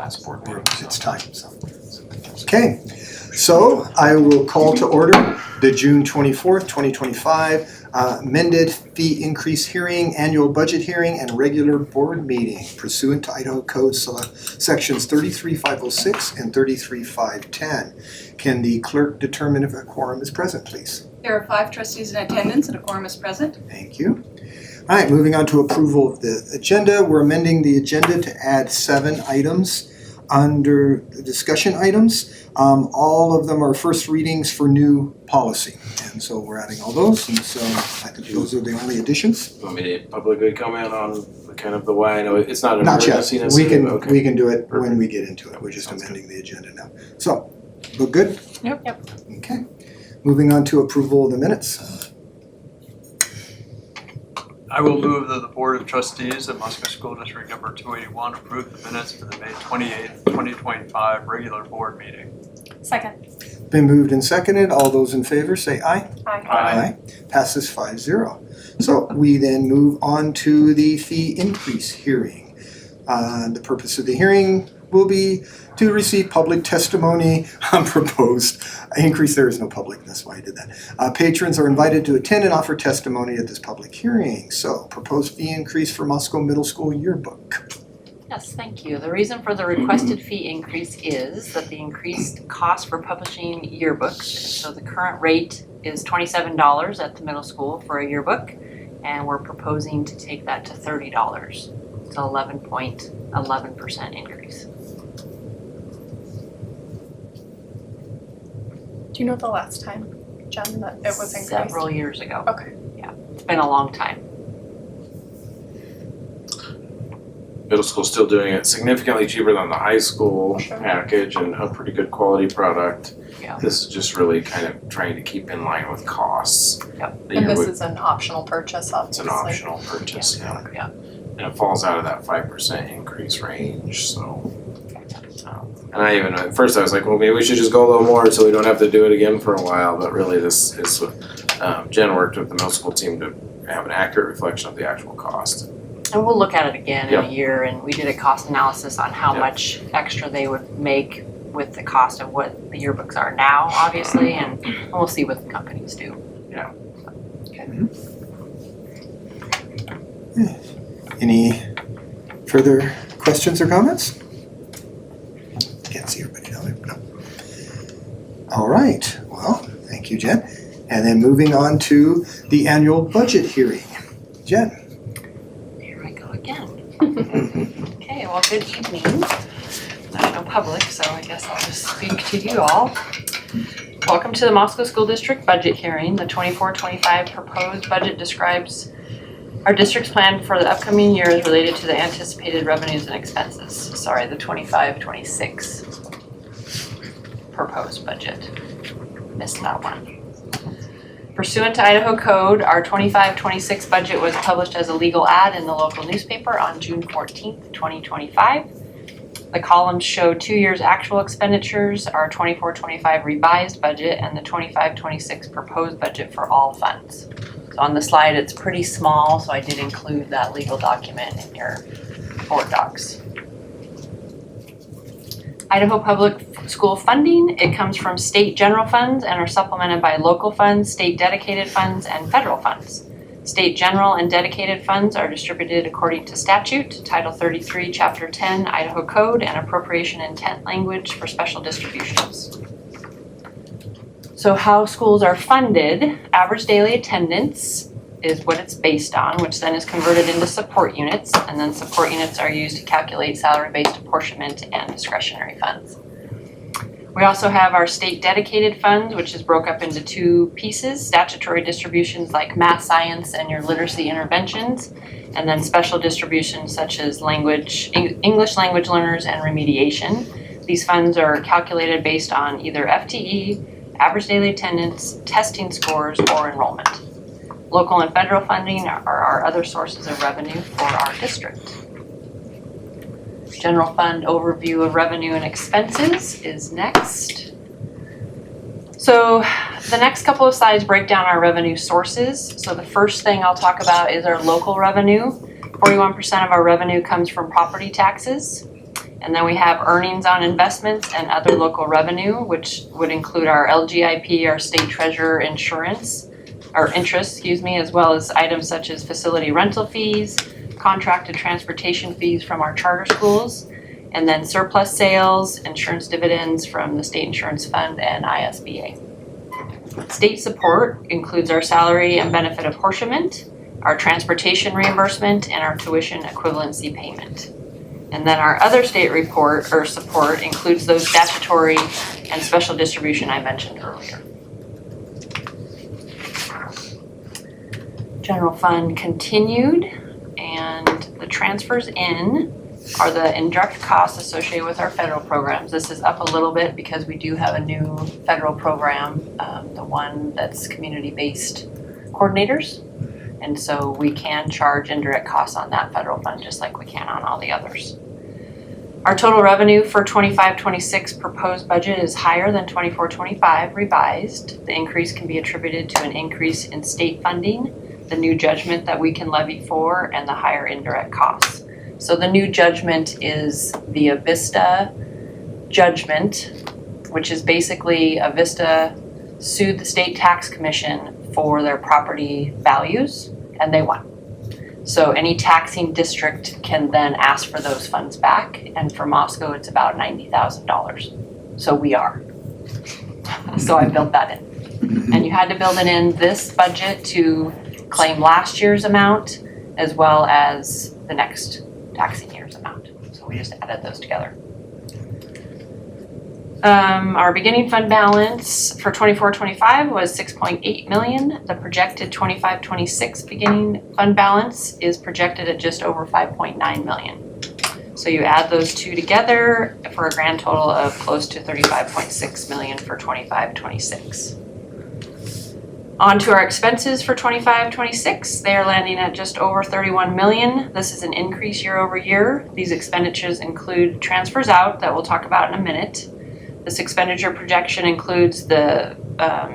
last board meeting. It's time, so. Okay, so I will call to order the June 24th, 2025 amended fee increase hearing, annual budget hearing, and regular board meeting pursuant to Idaho Code sections 33506 and 33510. Can the clerk determine if a quorum is present, please? There are 5 trustees in attendance and a quorum is present. Thank you. All right, moving on to approval of the agenda. We're amending the agenda to add 7 items under the discussion items. All of them are first readings for new policy. And so we're adding all those. And so I think those are the only additions. Want me to publicly comment on kind of the why? I know it's not an Not yet. emergency We necessarily. can, Okay. we can do it when Perfect. we get into it. We're just Sounds amending the agenda now. So, look good? Yep. Okay. Moving on to approval of the minutes. I will move that the Board of Trustees of Musco School District Number 281 approve the minutes for the May 28th, 2025 regular board meeting. Second. Been moved and seconded. All those in favor say aye. Aye. Passes 5-0. So we then move on to the fee increase hearing. The purpose of the hearing will be to receive public testimony on proposed increase. There is no public, that's why I did that. Patrons are invited to attend and offer testimony at this public hearing. So proposed fee increase for Musco Middle School yearbook. Yes, thank you. The reason for the requested fee increase is that the increased cost for publishing yearbooks. So the current rate is $27 at the middle school for a yearbook, and we're proposing to take that to $30. It's 11.11% increase. Do you know the last time, Jen, that it was increased? Several years ago. Okay. Yeah, it's been a long time. Middle school's still doing it significantly cheaper than the high school Sure. package and a pretty good quality product. Yeah. This is just really kind of trying to keep in line with costs. Yep. The And this yearbook- is an optional purchase, It's obviously. an optional purchase, yeah. Yeah. And it falls out of that 5% increase range, so. And I even, at first I was like, well, maybe we should just go a little more so we don't have to do it again for a while, but really this is, Jen worked with the middle school team to have an accurate reflection of the actual cost. And we'll look at it again in Yep. a year, and we did a cost analysis on how Yep. much extra they would make with the cost of what the yearbooks are now, obviously, and we'll see what the companies do. Any further questions or comments? Can't see everybody down there. No. All right, well, thank you, Jen. And then moving on to the annual budget hearing. Jen? Here I go again. Okay, well, good evening. There's no public, so I guess I'll just speak to you all. Welcome to the Moscow School District budget hearing. The 24-25 proposed budget describes our district's plan for the upcoming years related to the anticipated revenues and expenses. Sorry, the 25-26 proposed budget. Missed that one. Pursuant to Idaho Code, our 25-26 budget was published as a legal ad in the local newspaper on June 14th, 2025. The columns show 2 years' actual expenditures, our 24-25 revised budget, and the 25-26 proposed budget for all funds. So on the slide, it's pretty small, so I did include that legal document in your board docs. Idaho Public School funding, it comes from state general funds and are supplemented by local funds, state dedicated funds, and federal funds. State general and dedicated funds are distributed according to statute, Title 33, Chapter 10, Idaho Code, and appropriation intent language for special distributions. So how schools are funded, average daily attendance is what it's based on, which then is converted into support units, and then support units are used to calculate salary-based apportionment and discretionary funds. We also have our state dedicated funds, which is broke up into 2 pieces, statutory distributions like math, science, and your literacy interventions, and then special distributions such as English language learners and remediation. These funds are calculated based on either FTE, average daily attendance, testing scores, or enrollment. Local and federal funding are our other sources of revenue for our district. General fund overview of revenue and expenses is next. So the next couple of slides break down our revenue sources. So the first thing I'll talk about is our local revenue. 41% of our revenue comes from property taxes. And then we have earnings on investments and other local revenue, which would include our LGIP, our state treasurer insurance, or interest, as well as items such as facility rental fees, contracted transportation fees from our charter schools, and then surplus sales, insurance dividends from the state insurance fund and ISBA. State support includes our salary and benefit apportionment, our transportation reimbursement, and our tuition equivalency payment. And then our other state report or support includes those statutory and special distribution I mentioned earlier. General fund continued, and the transfers in are the indirect costs associated with our federal programs. This is up a little bit because we do have a new federal program, the one that's community-based coordinators. And so we can charge indirect costs on that federal fund just like we can on all the others. Our total revenue for 25-26 proposed budget is higher than 24-25 revised. The increase can be attributed to an increase in state funding, the new judgment that we can levy for, and the higher indirect costs. So the new judgment is the Avista judgment, which is basically Avista sued the state tax commission for their property values, and they won. So any taxing district can then ask for those funds back, and for Moscow it's about $90,000. So we are. So I built that in. And you had to build it in this budget to claim last year's amount as well as the next taxing year's amount. So we just added those together. Our beginning fund balance for 24-25 was $6.8 million. The projected 25-26 beginning fund balance is projected at just over $5.9 million. So you add those two together for a grand total of close to $35.6 million for 25-26. On to our expenses for 25-26. They are landing at just over $31 million. This is an increase year over year. These expenditures include transfers out that we'll talk about in a minute. This expenditure projection includes the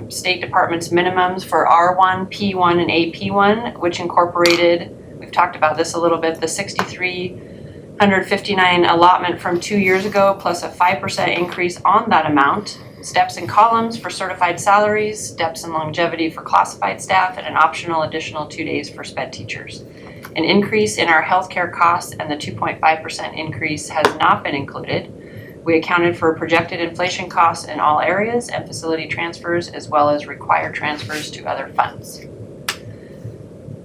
State Department's minimums for R1, P1, and AP1, which incorporated, we've talked about this a little bit, the 6,359 allotment from 2 years ago, plus a 5% increase on that amount, steps and columns for certified salaries, steps and longevity for classified staff, and an optional additional 2 days for sped teachers. An increase in our healthcare costs and the 2.5% increase has not been included. We accounted for projected inflation costs in all areas and facility transfers, as well as required transfers to other funds.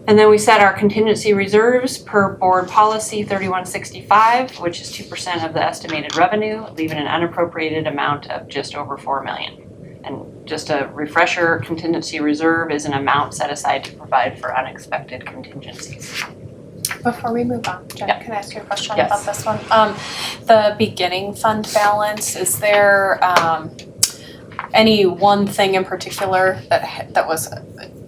And then we set our contingency reserves per board policy 3165, which is 2% of the estimated revenue, leaving an unappropriated amount of just over $4 million. And just a refresher, contingency reserve is an amount set aside to provide for unexpected contingencies. Before we move on, Jen, Yep. can I ask you a question Yes. about this one? The beginning fund balance, is there any one thing in particular that was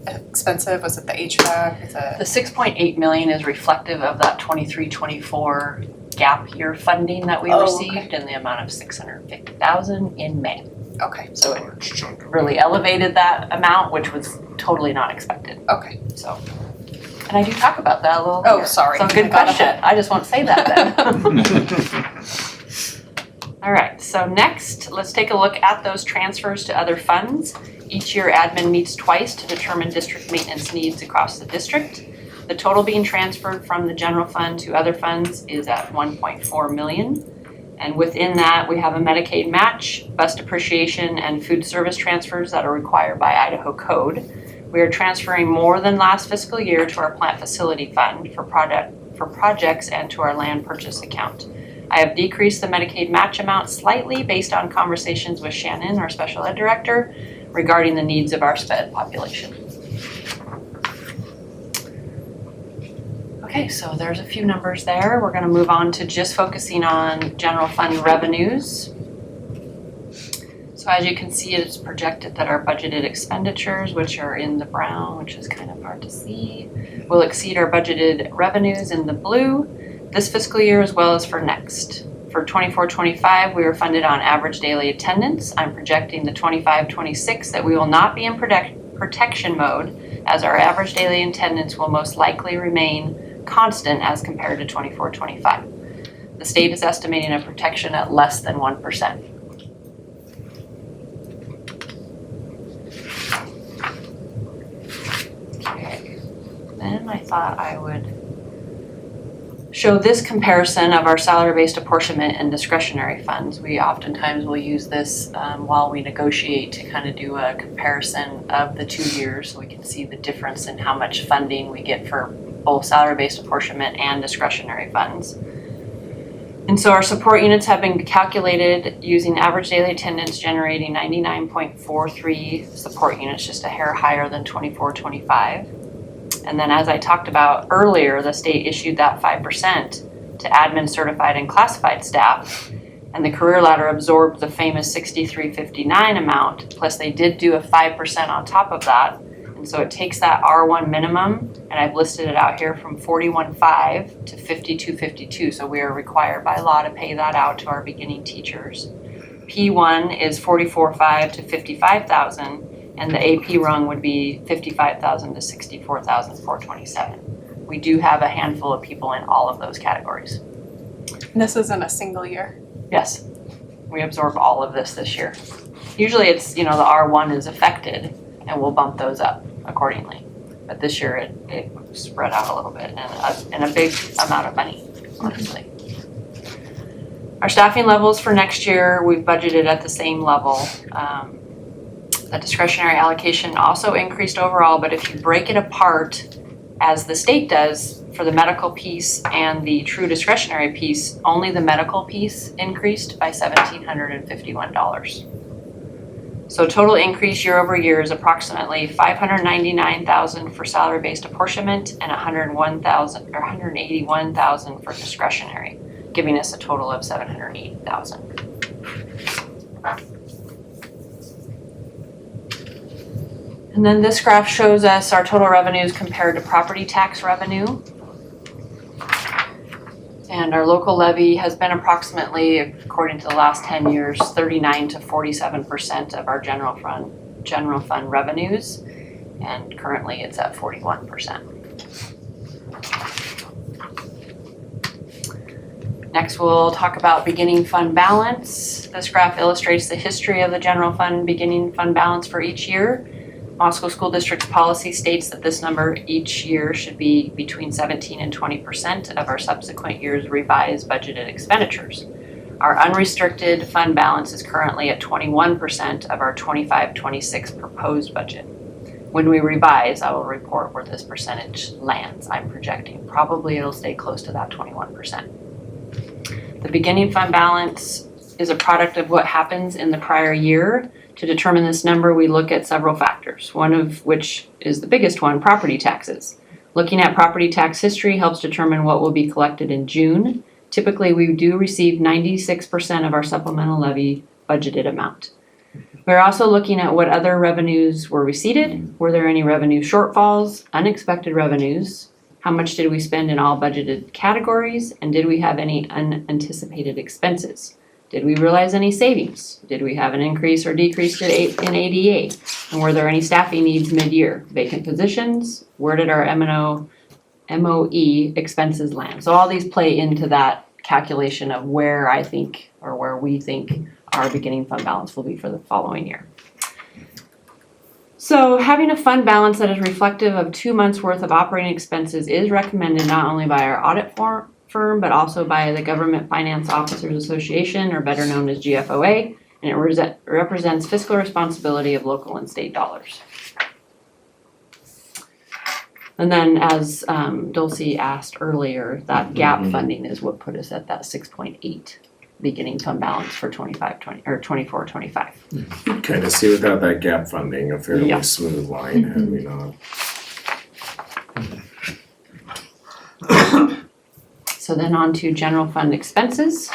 expensive? Was it the HVAC? Is it? The $6.8 million is reflective of that 23-24 gap year funding that we received in the amount of $650,000 in May. Okay, So it really elevated that amount, which was totally not expected. okay. So, and I do talk about that a little Oh, later. sorry. So good I got question. ahead. I just won't say that then. All right, so next, let's take a look at those transfers to other funds. Each year, admin meets twice to determine district maintenance needs across the district. The total being transferred from the general fund to other funds is at $1.4 million. And within that, we have a Medicaid match, bus depreciation, and food service transfers that are required by Idaho code. We are transferring more than last fiscal year to our plant facility fund for projects and to our land purchase account. I have decreased the Medicaid match amount slightly based on conversations with Shannon, our special ed director, regarding the needs of our sped population. Okay, so there's a few numbers there. We're gonna move on to just focusing on general fund revenues. So as you can see, it's projected that our budgeted expenditures, which are in the brown, which is kind of hard to see, will exceed our budgeted revenues in the blue this fiscal year as well as for next. For 24-25, we were funded on average daily attendance. I'm projecting the 25-26 that we will not be in protection mode, as our average daily attendance will most likely remain constant as compared to 24-25. The state is estimating a protection at less than 1%. Okay, then I thought I would show this comparison of our salary-based apportionment and discretionary funds. We oftentimes will use this while we negotiate to kind of do a comparison of the 2 years so we can see the difference in how much funding we get for both salary-based apportionment and discretionary funds. And so our support units have been calculated using average daily attendance generating 99.43 support units, just a hair higher than 24-25. And then as I talked about earlier, the state issued that 5% to admin certified and classified staff, and the career ladder absorbed the famous 6359 amount, plus they did do a 5% on top of that. And so it takes that R1 minimum, and I've listed it out here, from 41.5 to 52.52. So we are required by law to pay that out to our beginning teachers. P1 is 44.5 to 55,000. And the AP rung would be 55,000 to 64,427. We do have a handful of people in all of those categories. And this isn't a single year. Yes, we absorb all of this year. Usually it's, the R1 is affected and we'll bump those up accordingly. But this year it spread out a little bit and a big amount of money, honestly. Our staffing levels for next year, we've budgeted at the same level. The discretionary allocation also increased overall, but if you break it apart as the state does for the medical piece and the true discretionary piece, only the medical piece increased by $1,751. So total increase year over year is approximately $599,000 for salary-based apportionment and $181,000 for discretionary, giving us a total of $780,000. And then this graph shows us our total revenues compared to property tax revenue. And our local levy has been approximately, according to the last 10 years, 39 to 47% of our general fund revenues. And currently it's at 41%. Next, we'll talk about beginning fund balance. This graph illustrates the history of the general fund beginning fund balance for each year. Moscow School District's policy states that this number each year should be between 17 and 20% of our subsequent year's revised budgeted expenditures. Our unrestricted fund balance is currently at 21% of our 25-26 proposed budget. When we revise, I will report where this percentage lands. I'm projecting probably it'll stay close to that 21%. The beginning fund balance is a product of what happens in the prior year. To determine this number, we look at several factors, one of which is the biggest one, property taxes. Looking at property tax history helps determine what will be collected in June. Typically, we do receive 96% of our supplemental levy budgeted amount. We're also looking at what other revenues were receipted. Were there any revenue shortfalls, unexpected revenues? How much did we spend in all budgeted categories? And did we have any unanticipated expenses? Did we realize any savings? Did we have an increase or decrease in ADA? And were there any staffing needs mid-year? Vacant positions? Where did our MOE expenses land? So all these play into that calculation of where I think or where we think our beginning fund balance will be for the following year. So having a fund balance that is reflective of 2 months worth of operating expenses is recommended not only by our audit firm, but also by the Government Finance Officers Association, or better known as GFOA, and it represents fiscal responsibility of local and state dollars. And then, as Dulcie asked earlier, that gap funding is what put us at that 6.8 beginning fund balance for 24-25. Kind of see without that gap funding, a fairly smooth line, had we not. So then on to general fund expenses.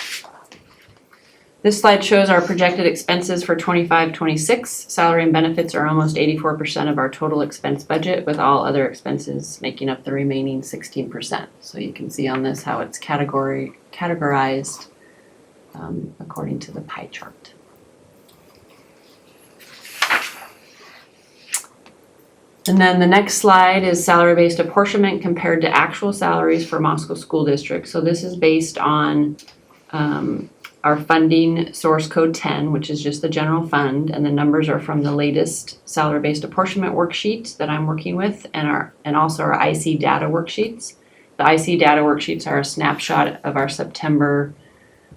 This slide shows our projected expenses for 25-26. Salary and benefits are almost 84% of our total expense budget, with all other expenses making up the remaining 16%. So you can see on this how it's categorized according to the pie chart. And then the next slide is salary-based apportionment compared to actual salaries for Moscow School District. So this is based on our funding source code 10, which is just the general fund, and the numbers are from the latest salary-based apportionment worksheet that I'm working with, and also our IC data worksheets. The IC data worksheets are a snapshot of our September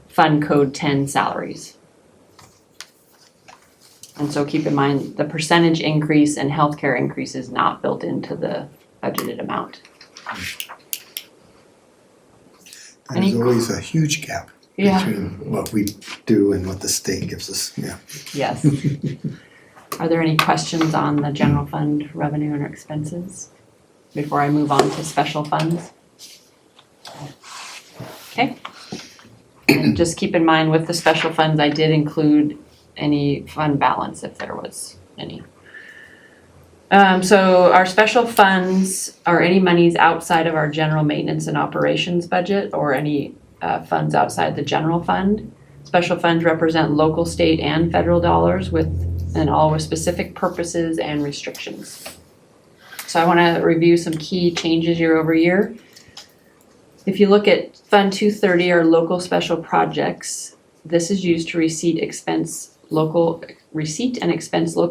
fund code 10 salaries. And so keep in mind, the percentage increase and healthcare increase is not built into the budgeted amount. There's always a huge gap Yeah. between what we do and what the state gives us, yeah. Yes. Are there any questions on the general fund revenue and expenses before I move on to special funds? Okay. And just keep in mind with the special funds, I did include any fund balance if there was any. So our special funds are any monies outside of our general maintenance and operations budget or any funds outside the general fund. Special funds represent local, state, and federal dollars and all with specific purposes and restrictions. So I want to review some key changes year over year. If you look at Fund 230, our local special projects, this is used to receipt and expense local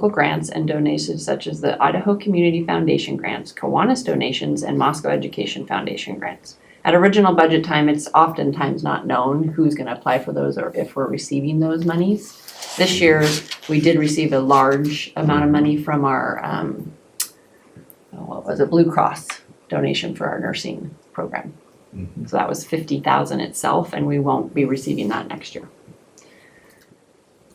grants and donations such as the Idaho Community Foundation grants, Kiwanis donations, and Moscow Education Foundation grants. At original budget time, it's oftentimes not known who's going to apply for those or if we're receiving those monies. This year, we did receive a large amount of money from our, Blue Cross donation for our nursing program. Mm-hmm. So that was $50,000 itself, and we won't be receiving that next year.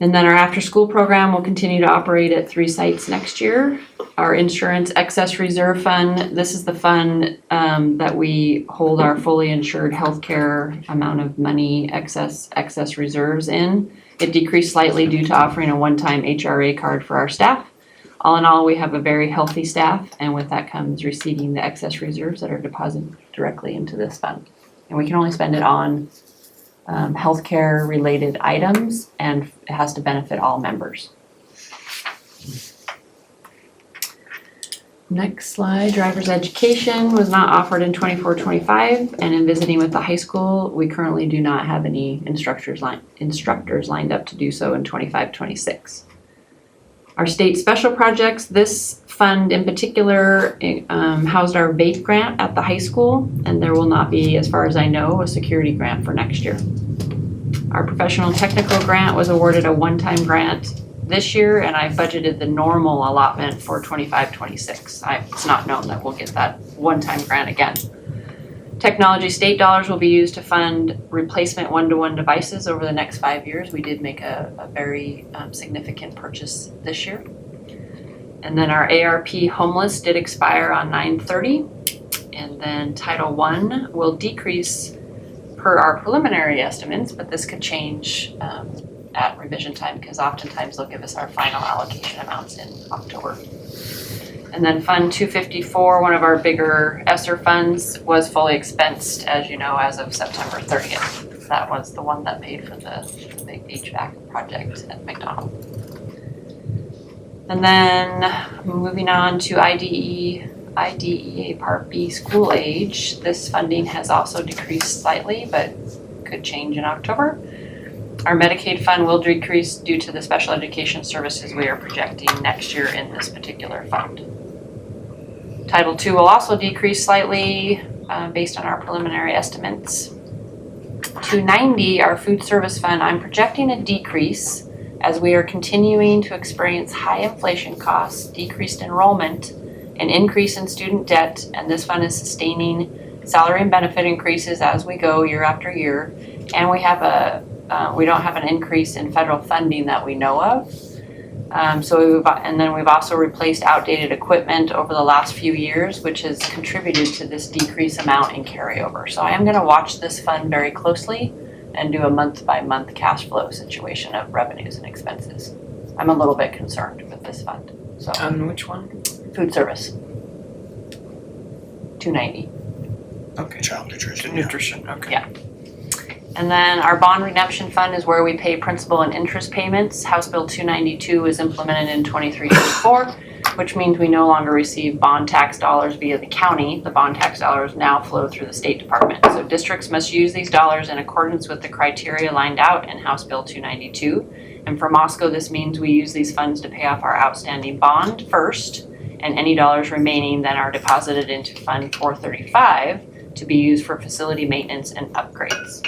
And then our after-school program will continue to operate at 3 sites next year. Our insurance excess reserve fund, this is the fund that we hold our fully insured healthcare amount of money excess reserves in. It decreased slightly due to offering a one-time HRA card for our staff. All in all, we have a very healthy staff, and with that comes receiving the excess reserves that are deposited directly into this fund. And we can only spend it on healthcare related items, and it has to benefit all members. Next slide, driver's education was not offered in 24-25, and in visiting with the high school, we currently do not have any instructors lined up to do so in 25-26. Our state special projects, this fund in particular housed our vape grant at the high school, and there will not be, as far as I know, a security grant for next year. Our professional technical grant was awarded a one-time grant this year, and I budgeted the normal allotment for 25-26. It's not known that we'll get that one-time grant again. Technology state dollars will be used to fund replacement one-to-one devices over the next 5 years. We did make a very significant purchase this year. And then our ARP homeless did expire on 9/30. And then Title I will decrease per our preliminary estimates, but this could change at revision time because oftentimes they'll give us our final allocation amounts in October. And then Fund 254, one of our bigger ESSER funds, was fully expensed, as you know, as of September 30th. That was the one that paid for the big HVAC project at McDonald. And then moving on to IDEA Part B school age, this funding has also decreased slightly, but could change in October. Our Medicaid fund will decrease due to the special education services we are projecting next year in this particular fund. Title II will also decrease slightly based on our preliminary estimates. 290, our food service fund, I'm projecting a decrease as we are continuing to experience high inflation costs, decreased enrollment, an increase in student debt, and this fund is sustaining salary and benefit increases as we go year after year. And we have we don't have an increase in federal funding that we know of. And then we've also replaced outdated equipment over the last few years, which has contributed to this decrease amount in carryover. So I am going to watch this fund very closely and do a month-by-month cash flow situation of revenues and expenses. I'm a little bit concerned with this fund. So Which one? food service, 290. Okay. Child nutrition. Nutrition, okay. Yeah. And then our bond redemption fund is where we pay principal and interest payments. House Bill 292 was implemented in 23-24. which means we no longer receive bond tax dollars via the county. The bond tax dollars now flow through the State Department. So districts must use these dollars in accordance with the criteria lined out in House Bill 292. And for Moscow, this means we use these funds to pay off our outstanding bond first, and any dollars remaining then are deposited into Fund 435 to be used for facility maintenance and upgrades.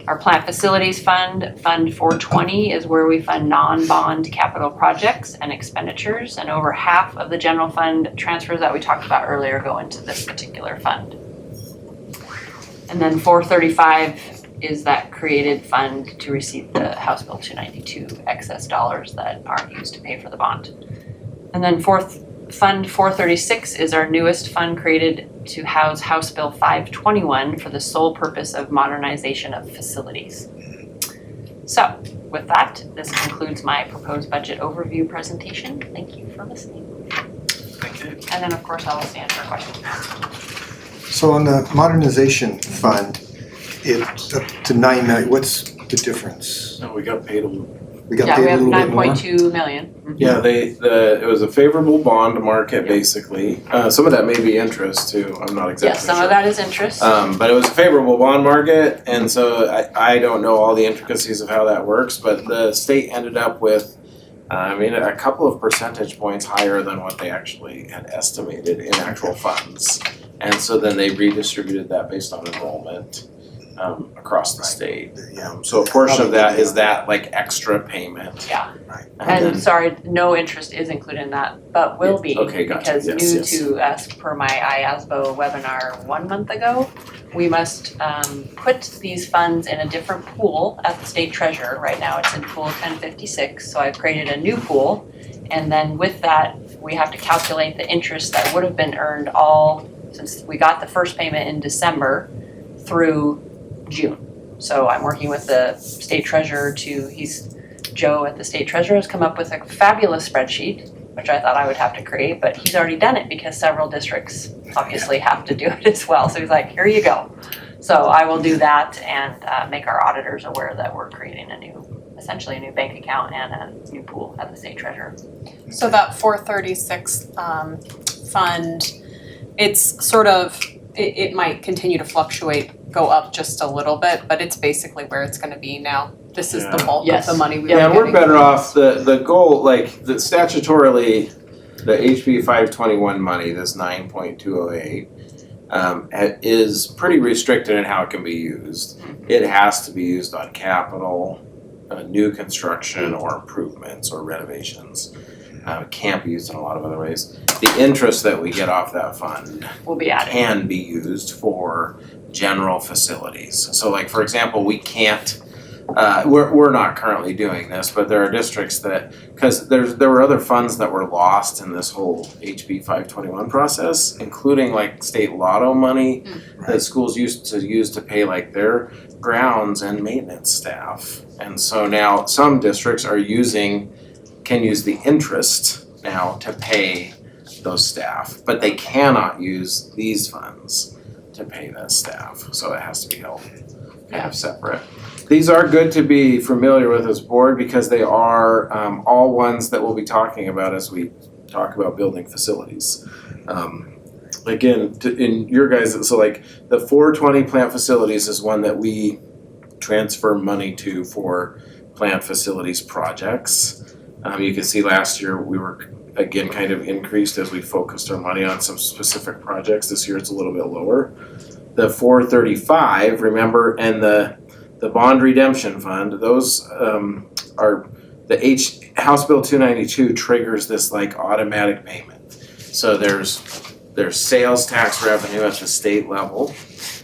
Our plant facilities fund, Fund 420, is where we fund non-bond capital projects and expenditures, and over half of the general fund transfers that we talked about earlier go into this particular fund. And then 435 is that created fund to receive the House Bill 292 excess dollars that aren't used to pay for the bond. And then Fund 436 is our newest fund created to house House Bill 521 for the sole purpose of modernization of facilities. So, with that, this concludes my proposed budget overview presentation. Thank you for listening. Thank you. And then, of course, I'll answer questions. So on the modernization fund, it's up to 9 million. What's the difference? No, we got paid a little. We got Yeah, we paid a have little bit more? 9.2 million. Yeah, it was a favorable bond market, basically. Some of that may be interest too, I'm not exactly Yes, some sure. of that is interest. But it was a favorable bond market, and so I don't know all the intricacies of how that works, but the state ended up with, a couple of percentage points higher than what they actually had estimated in actual funds. And so then they redistributed that based on enrollment across the state. So a portion of that is that like extra payment. Yeah. Right. And then, And sorry, no interest is included in that, but will be. Okay, gotcha. Because Yes, due yes. to, as per my IASBO webinar 1 month ago, we must put these funds in a different pool at the state treasurer. Right now it's in pool 1056, so I've created a new pool. And then with that, we have to calculate the interest that would have been earned since we got the first payment in December through June. So I'm working with the state treasurer Joe at the state treasurer has come up with a fabulous spreadsheet, which I thought I would have to create, but he's already done it because several districts obviously have to do it as well. So he's like, here you go. So I will do that and make our auditors aware that we're creating essentially a new bank account and a new pool at the state treasurer. So that 436 fund, it's sort of, it might continue to fluctuate, go up just a little bit, but it's basically where it's gonna be now. This is the bulk of Yes. the money we yeah, are and we're getting. better off, the goal, like, the statutorily, the HB 521 money, this 9.208, is pretty restricted in how it can be used. It has to be used on capital, new construction or improvements or renovations. It can't be used in a lot of other ways. The interest that we get off that fund We'll be adding. can be used for general facilities. So like, for example, we can't, we're not currently doing this, but there are districts that, because there were other funds that were lost in this whole HB 521 process, including like state lotto money that schools used to use to pay like their grounds and maintenance staff. And so now some districts can use the interest now to pay those staff, but they cannot use these funds to pay that staff, so it has to be held kind of separate. These are good to be familiar with as board because they are all ones that we'll be talking about as we talk about building facilities. Again, in your guys, so like the 420 plant facilities is one that we transfer money to for plant facilities projects. You can see last year we were again kind of increased as we focused our money on some specific projects. This year it's a little bit lower. The 435, remember, and the bond redemption fund, those are the House Bill 292 triggers this like automatic payment. So there's sales tax revenue at the state level,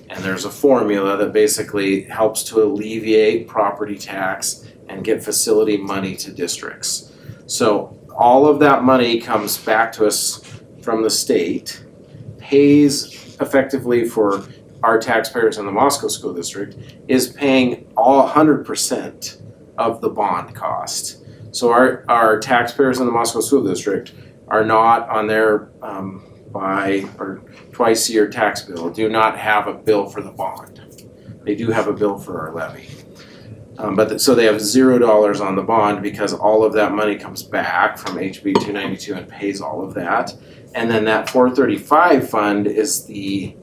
and there's a formula that basically helps to alleviate property tax and get facility money to districts. So all of that money comes back to us from the state, pays effectively for our taxpayers in the Moscow School District, is paying all 100% of the bond cost. So our taxpayers in the Moscow School District are not on their or twice a year tax bill, do not have a bill for the bond. They do have a bill for our levy. So they have $0 on the bond because all of that money comes back from HB 292 and pays all of that. And then that 435 fund is the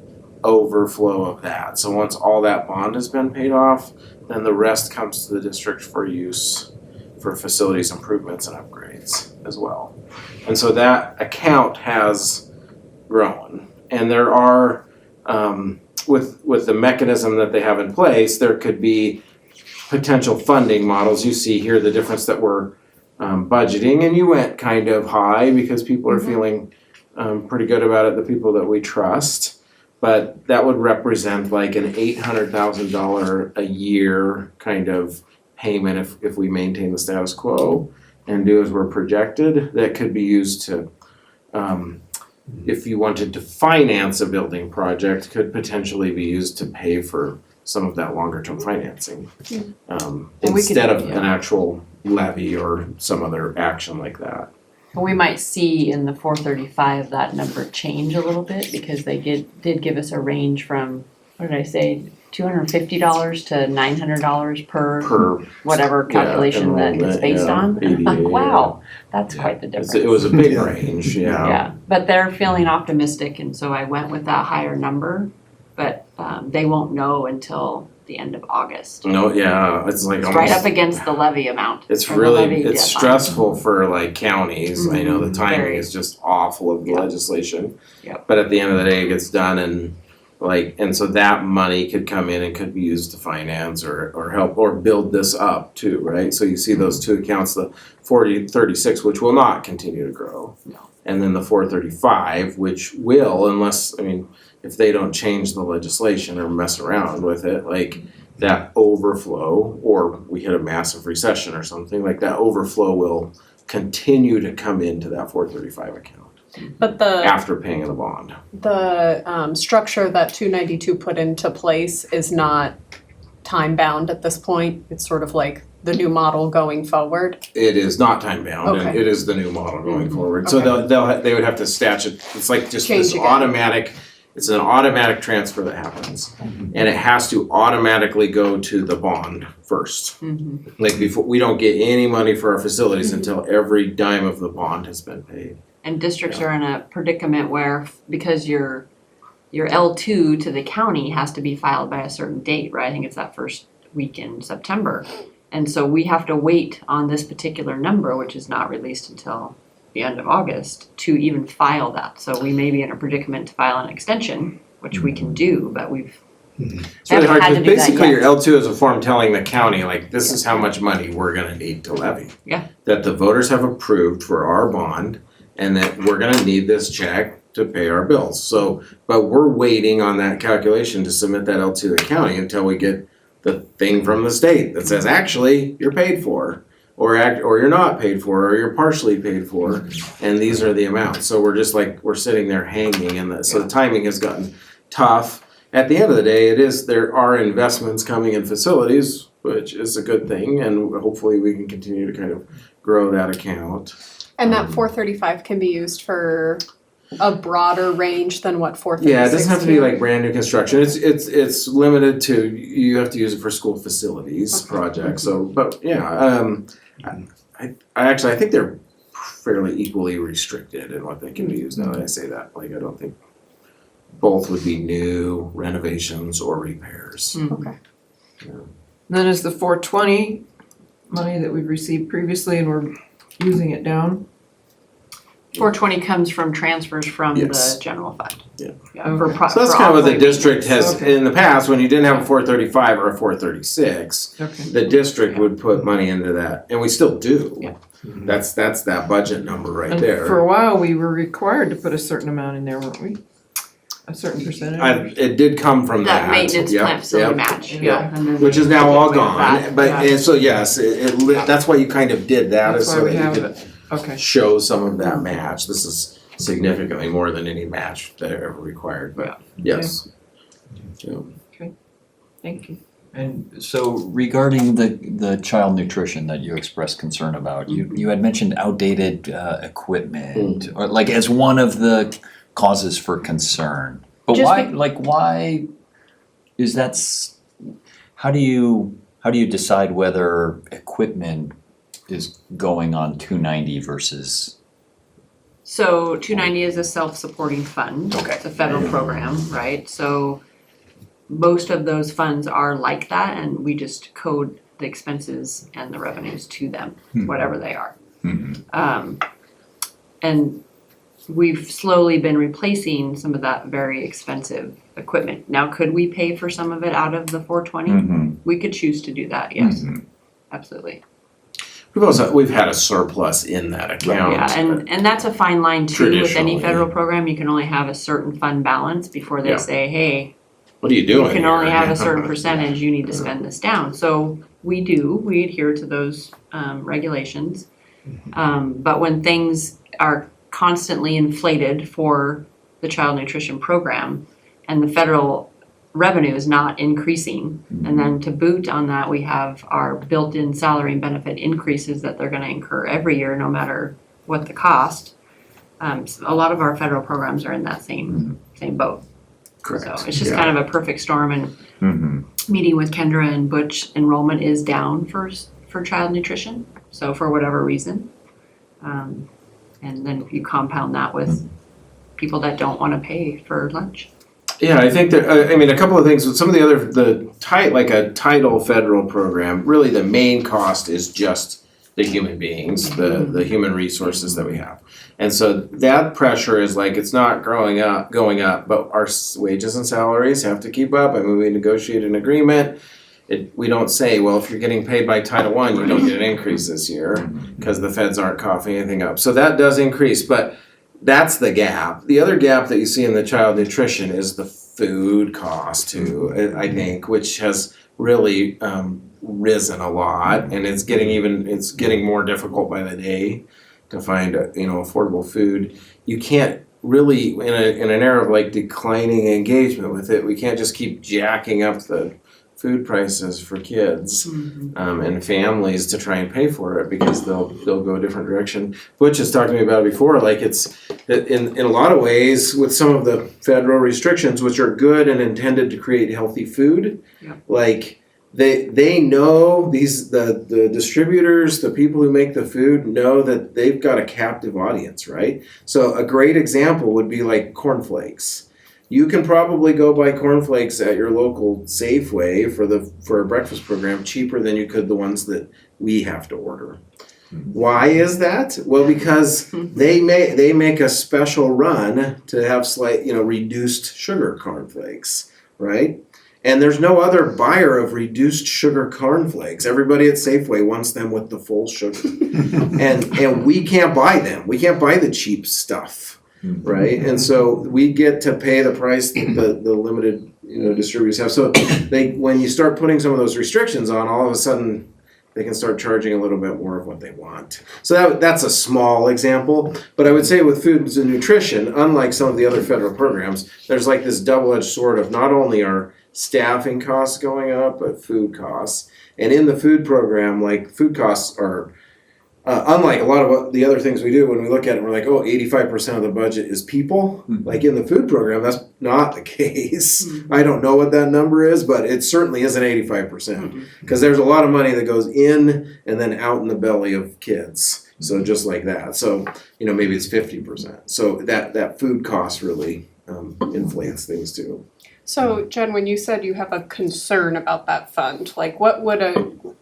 overflow of that. So once all that bond has been paid off, then the rest comes to the district for use for facilities improvements and upgrades as well. And so that account has grown. And there are, with the mechanism that they have in place, there could be potential funding models. You see here the difference that we're budgeting, and you went kind of high because people are feeling pretty good about it, the people that we trust. But that would represent like an $800,000 a year kind of payment if we maintain the status quo and do as we're projected. That could be used to, if you wanted to finance a building project, could potentially be used to pay for some of that longer term financing. Instead of an actual levy or some other action like that. We might see in the 435 that number change a little bit because they did give us a range from, what did I say, $250 to $900 per whatever calculation that it's based on. Wow, that's quite the difference. It was a big range, Yeah, but they're feeling optimistic, and so I went with that higher number. But they won't know until the end of August. No, yeah, it's like It's almost, right up against the levy amount. it's or the really, levy it's deadline. stressful for like counties. I know the timing Very. is just awful of the legislation. Yep. But at the end of the day, it gets done and so that money could come in and could be used to finance or help or build this up too, right? So you see those two accounts, the 4036, which will not continue to grow. No. And then the 435, which will, unless, if they don't change the legislation or mess around with it, like that overflow, or we hit a massive recession or something, like that overflow will continue to come into that 435 account But the after paying the bond. structure that 292 put into place is not time bound at this point. It's sort of like the new model going forward. It is not time bound, and Okay. it is the new model going forward. Okay. So they would have to statute. It's like just Change this again. automatic. It's an automatic transfer that happens, and it has to automatically go to the bond first. Like before, we don't get any money for our facilities until every dime of the bond has been paid. And districts are in a predicament where, because your L2 to the county has to be filed by a certain date, right? I think it's that first week in September. And so we have to wait on this particular number, which is not released until the end of August, to even file that. So we may be in a predicament to file an extension, which we can do, but we've It's really haven't hard had because to do that basically your yet. L2 is a form telling the county, like, this is how much money we're gonna need to levy. Yeah. That the voters have approved for our bond, and that we're gonna need this check to pay our bills. So, but we're waiting on that calculation to submit that L2 to the county until we get the thing from the state that says, actually, you're paid for. Or you're not paid for, or you're partially paid for, and these are the amounts. So we're just like, we're sitting there hanging, and so the timing has gotten tough. At the end of the day, there are investments coming in facilities, which is a good thing, and hopefully we can continue to kind of grow that account. And that 435 can be used for a broader range than what 436 Yeah, it doesn't have to be do. like brand new construction. It's limited to, you have to use it for school facilities projects. So, but yeah, I think they're fairly equally restricted in what they can be used. Now that I say that, like, I don't think both would be new renovations or repairs. Okay. Then is the 420 money that we've received previously and we're using it down? 420 comes from transfers from Yes. the general fund. Yeah. For So that's kind of what the operating district has, Okay. in the past, when you didn't have a 435 or a 436, Okay. the district would put money into that, and we still do. Yeah. That's that budget number right And there. for a while, we were required to put a certain amount in there, weren't we? A certain percentage? It did come from that. That maintenance Yep, plant facility yep. match, Yep. yeah. and then Which is we now all took away that. gone, but, Yeah. and so yes, that's why you kind of did that, is That's why so we that you have could it. Okay. show some of that match. This is significantly more than any match that ever required, but yes. Yeah. Thank you. And so regarding the child nutrition that you expressed concern about, you had mentioned outdated equipment, or like as one of the causes for concern. But Just why is that, how do you how do you decide whether equipment is going on 290 versus? So 290 is a self-supporting fund. Okay. It's a federal program, right? So most of those funds are like that, and we just code the expenses and the revenues to them, whatever they are. And we've slowly been replacing some of that very expensive equipment. Now, could we pay for some of it out of the 420? We could choose to do that, yes, absolutely. We've had a surplus in that account. Yeah, and that's a fine line too, with any Traditionally. federal program, you can only have a certain fund balance before they Yeah. say, hey, What are you doing you can here? only have a certain percentage, you need to spend this down. So we adhere to those regulations. But when things are constantly inflated for the child nutrition program and the federal revenue is not increasing, and then to boot on that, we have our built-in salary and benefit increases that they're gonna incur every year, no matter what the cost. A lot of our federal programs are in that same boat. Correct. So it's just kind of a perfect storm, and meeting with Kendra and Butch, enrollment is down for child nutrition, so for whatever reason. And then you compound that with people that don't wanna pay for lunch. Yeah, I think that, I mean, a couple of things, with some of the other, like a title federal program, really the main cost is just the human beings, the human resources that we have. And so that pressure is like, it's not going up, but our wages and salaries have to keep up. I mean, we negotiate an agreement. We don't say, well, if you're getting paid by Title I, you don't get an increase this year, because the feds aren't coughing anything up. So that does increase, but that's the gap. The other gap that you see in the child nutrition is the food cost too, I think, which has really risen a lot, and it's getting more difficult by the day to find affordable food. You can't really, in an era of like declining engagement with it, we can't just keep jacking up the food prices for kids and families to try and pay for it, because they'll go a different direction. Butch has talked to me about it before. Like, it's in a lot of ways, with some of the federal restrictions, which are good and intended to create healthy food, like they know the distributors, the people who make the food, know that they've got a captive audience, right? So a great example would be like cornflakes. You can probably go buy cornflakes at your local Safeway for a breakfast program cheaper than you could the ones that we have to order. Why is that? Well, because they make a special run to have slight, reduced sugar cornflakes, right? And there's no other buyer of reduced sugar cornflakes. Everybody at Safeway wants them with the full sugar. and we can't buy them. We can't buy the cheap stuff. Right, and so we get to pay the price that the limited distributors have. So when you start putting some of those restrictions on, all of a sudden they can start charging a little bit more of what they want. So that's a small example, but I would say with foods and nutrition, unlike some of the other federal programs, there's like this double-edged sword of not only are staffing costs going up, but food costs. And in the food program, like, food costs are unlike a lot of what the other things we do. When we look at it, we're like, 85% of the budget is people. Like in the food program, that's not the case. I don't know what that number is, but it certainly isn't 85%, because there's a lot of money that goes in and then out in the belly of kids. So just like that. So, maybe it's 50%. So that food cost really inflates things too. So Jen, when you said you have a concern about that fund, like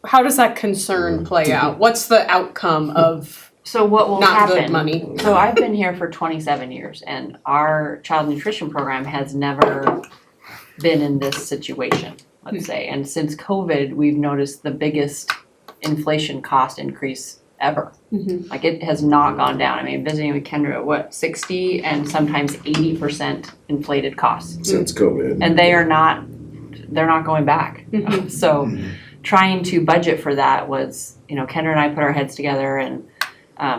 how does that concern play out? What's the outcome of So what will not happen? good money? So I've been here for 27 years, and our child nutrition program has never been in this situation, let's say. And since COVID, we've noticed the biggest inflation cost increase ever. Like, it has not gone down. I mean, visiting with Kendra, 60 and sometimes 80% inflated costs. Since COVID. And they're not going back. So trying to budget for that was, Kendra and I put our heads together and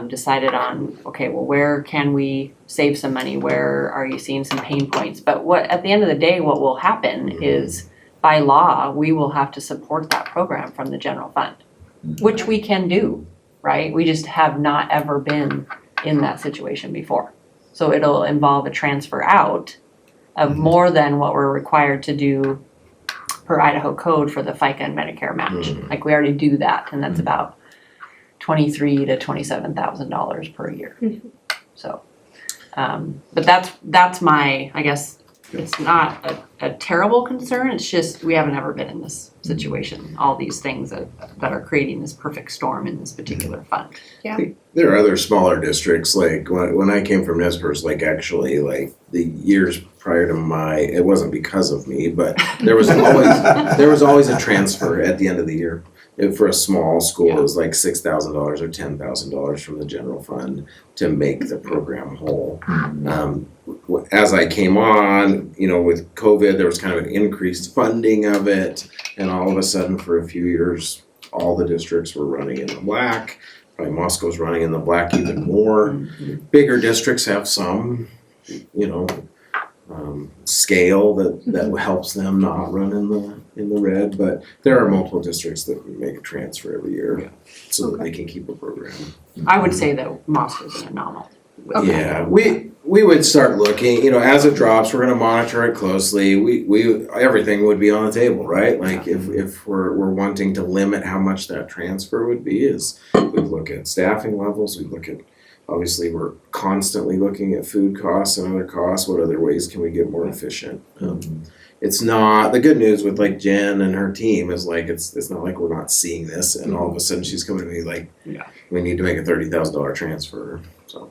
decided on, okay, well, where can we save some money? Where are you seeing some pain points? But at the end of the day, what will happen is, by law, we will have to support that program from the general fund, which we can do, right? We just have not ever been in that situation before. So it'll involve a transfer out of more than what we're required to do per Idaho code for the FICA and Medicare match. Like we already do that, and that's about $23,000 to $27,000 per year. So, but that's my, I guess, it's not a terrible concern, it's just we haven't ever been in this situation. All these things that are creating this perfect storm in this particular fund. There are other smaller districts, like when I came from Nespers, like actually like the years prior to it wasn't because of me, but there was always a transfer at the end of the year. For a small school, it was like $6,000 or $10,000 from the general fund to make the program whole. As I came on, with COVID, there was kind of an increased funding of it, and all of a sudden, for a few years, all the districts were running in the black. Probably Moscow's running in the black even more. Bigger districts have some, scale that helps them not run in the red, but there are multiple districts that make a transfer every year so that they can keep a program. I would say that Moscow's an anomaly. Yeah, we would start looking, as it drops, we're gonna monitor it closely. We everything would be on the table, right? Like if we're wanting to limit how much that transfer would be, we'd look at staffing levels, we'd look at, obviously, we're constantly looking at food costs and other costs. What other ways can we get more efficient? It's not, the good news with like Jen and her team is like, it's not like we're not seeing this and all of a sudden she's coming to me like, we need to make a $30,000 transfer, so.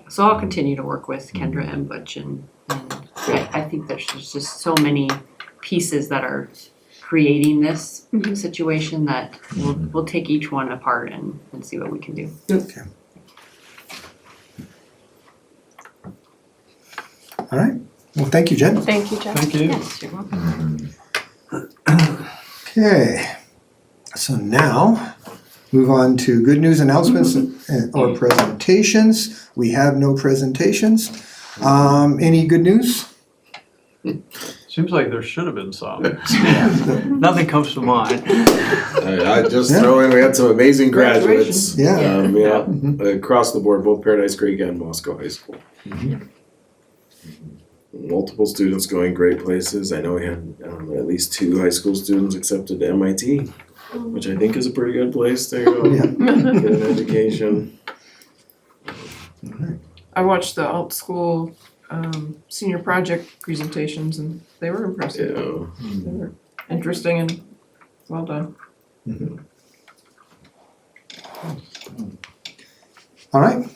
So I'll continue to work with Kendra and Butch and I think there's just so many pieces that are creating this situation that we'll take each one apart and see what we can do. Okay. All right. Well, thank you, Jen. Thank you, Jeff. Thank you. Yes, you're welcome. Okay. So now, move on to good news announcements or presentations. We have no presentations. Any good news? Seems like there should have been some. Nothing comes to mind. I just throw in, we had some amazing graduates. Yeah. Across the board, both Paradise Creek and Moscow High School. Multiple students going great places. I know we had at least 2 high school students accepted to MIT, which I think is a pretty good place to go get an education. I watched the alt school senior project presentations and they were impressive. Yeah. They were interesting and well done. All right.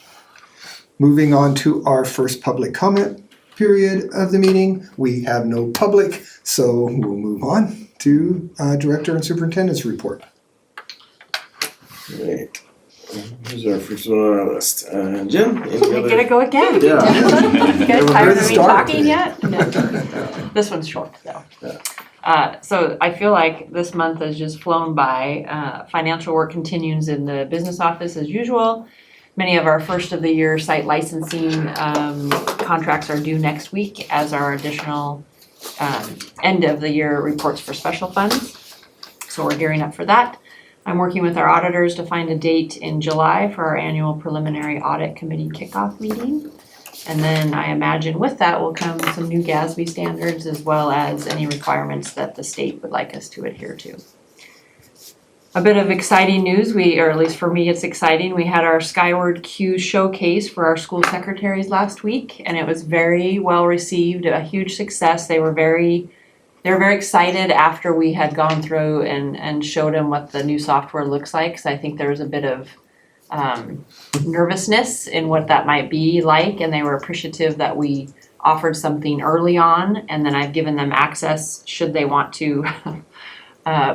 Moving on to our first public comment period of the meeting. We have no public, so we'll move on to director and superintendent's report. Right. Who's our first one on our list? Jim? Any You're other? gonna go again. Yeah. You guys Where tired to of me start? talking yet? No. This one's short though. So I feel like this month has just flown by. Financial work continues in the business office as usual. Many of our first of the year site licensing contracts are due next week, as are additional end of the year reports for special funds. So we're gearing up for that. I'm working with our auditors to find a date in July for our annual preliminary audit committee kickoff meeting. And then I imagine with that will come some new GASB standards as well as any requirements that the state would like us to adhere to. A bit of exciting news, or at least for me it's exciting, we had our Skyward Q showcase for our school secretaries last week and it was very well received, a huge success. They were very excited after we had gone through and showed them what the new software looks like. So I think there was a bit of nervousness in what that might be like, and they were appreciative that we offered something early on, and then I've given them access should they want to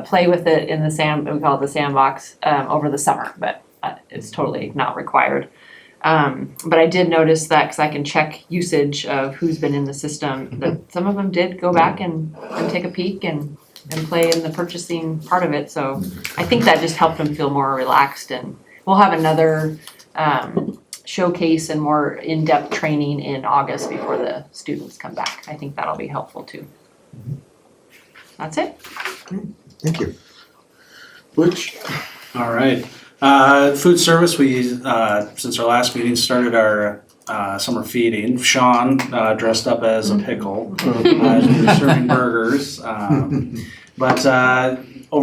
play with it in we call it the sandbox, over the summer, but it's totally not required. But I did notice that, because I can check usage of who's been in the system, that some of them did go back and take a peek and play in the purchasing part of it. So I think that just helped them feel more relaxed, and we'll have another showcase and more in-depth training in August before the students come back. I think that'll be helpful too. That's it. Thank you. Butch? All right. Food service, we, since our last meeting, started our summer feeding. Sean dressed up as a pickle as we were serving burgers. But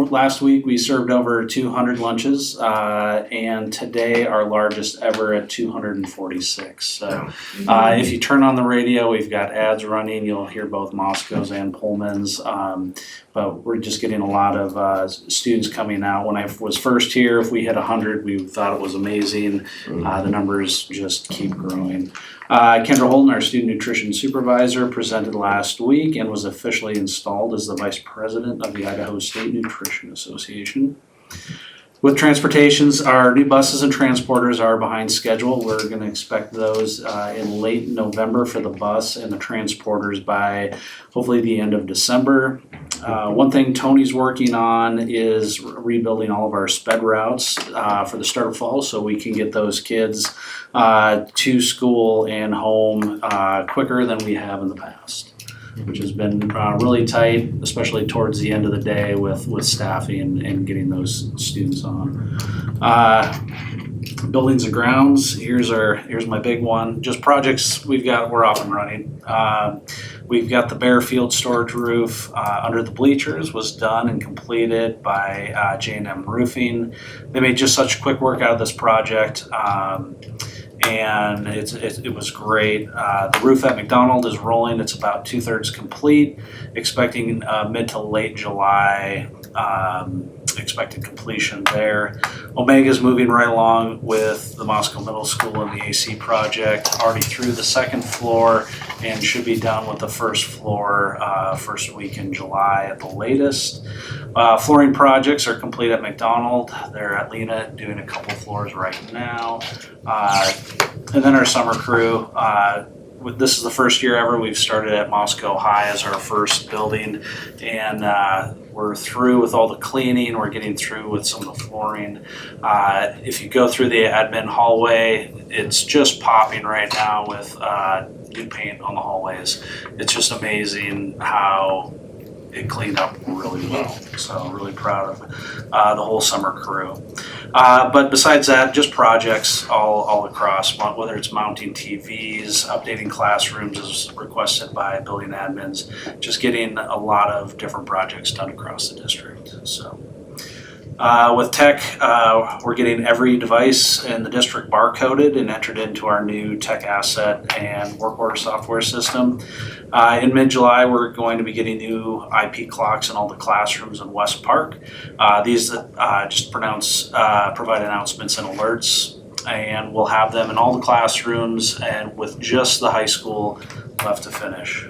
last week we served over 200 lunches, and today our largest ever at 246. So if you turn on the radio, we've got ads running. You'll hear both Moscow's and Pullman's. But we're just getting a lot of students coming out. When I was first here, if we hit 100, we thought it was amazing. The numbers just keep growing. Kendra Holton, our student nutrition supervisor, presented last week and was officially installed as the vice president of the Idaho State Nutrition Association. With transportations, our new buses and transporters are behind schedule. We're going to expect those in late November for the bus and the transporters by hopefully the end of December. One thing Tony's working on is rebuilding all of our sped routes for the start of fall so we can get those kids to school and home quicker than we have in the past, which has been really tight, especially towards the end of the day with staffing and getting those students on. Buildings and grounds, here's my big one. Just projects we're off and running. We've got the Bearfield storage roof under the bleachers was done and completed by J&M Roofing. They made just such quick work out of this project. And it was great. The roof at McDonald is rolling. It's about 2/3 complete. Expecting mid to late July expected completion there. Omega's moving right along with the Moscow Middle School and the AC project. Already through the second floor and should be done with the first floor first week in July at the latest. Flooring projects are complete at McDonald. They're at Lena doing a couple floors right now. And then our summer crew, this is the first year ever we've started at Moscow High as our first building, and we're through with all the cleaning. We're getting through with some of the flooring. If you go through the admin hallway, it's just popping right now with new paint on the hallways. It's just amazing how it cleaned up really well. So really proud of the whole summer crew. But besides that, just projects all across, whether it's mounting TVs, updating classrooms as requested by building admins, just getting a lot of different projects done across the district. So with tech, we're getting every device in the district barcoded and entered into our new tech asset and work order software system. In mid-July, we're going to be getting new IP clocks in all the classrooms in West Park. These just provide announcements and alerts, and we'll have them in all the classrooms and with just the high school left to finish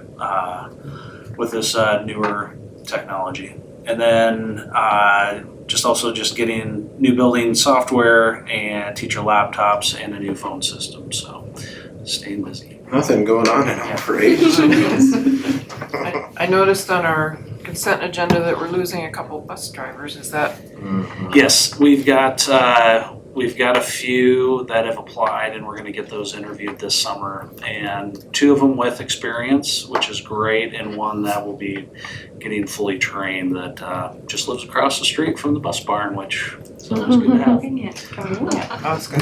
with this newer technology. And then just getting new building software and teacher laptops and a new phone system. So staying busy. Nothing going on in operations. I noticed on our consent agenda that we're losing a couple bus drivers. Is that? Yes, we've got a few that have applied, and we're going to get those interviewed this summer. And 2 of them with experience, which is great, and 1 that will be getting fully trained that just lives across the street from the bus barn, which is always good to have.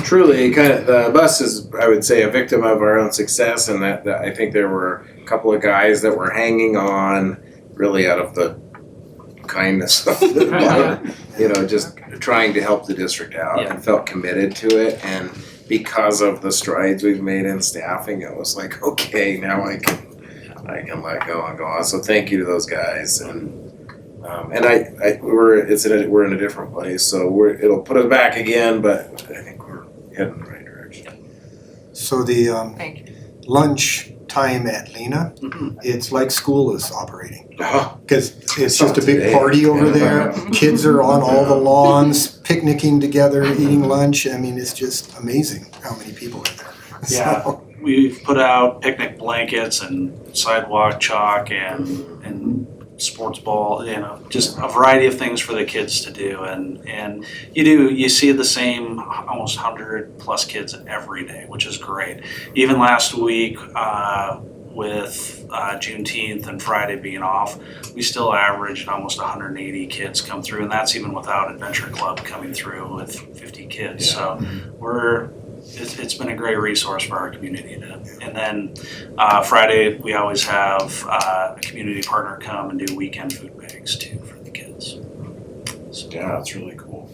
Truly, the bus is, I would say, a victim of our own success, and that I think there were a couple of guys that were hanging on really out of the kindness of the just trying to help the district out and felt committed to it. And because of the strides we've made in staffing, it was like, okay, now I can let go and go on. So thank you to those guys. And we're in a different place, so it'll put us back again, but I think we're heading in the right direction. So the Thank you. lunch time at Lena, it's like school is operating. Oh, Because it's just a big party over there. Kids are on all the lawns, picnicking together, eating lunch. I mean, it's just amazing how many people are there. Yeah. So, We've put out picnic blankets and sidewalk chalk and sports ball, just a variety of things for the kids to do. And you see the same almost 100+ kids every day, which is great. Even last week with Juneteenth and Friday being off, we still averaged almost 180 kids come through, and that's even without Adventure Club coming through with 50 kids. So it's been a great resource for our community. And then Friday, we always have a community partner come and do weekend food bags too for the kids. So, Yeah, that's really cool.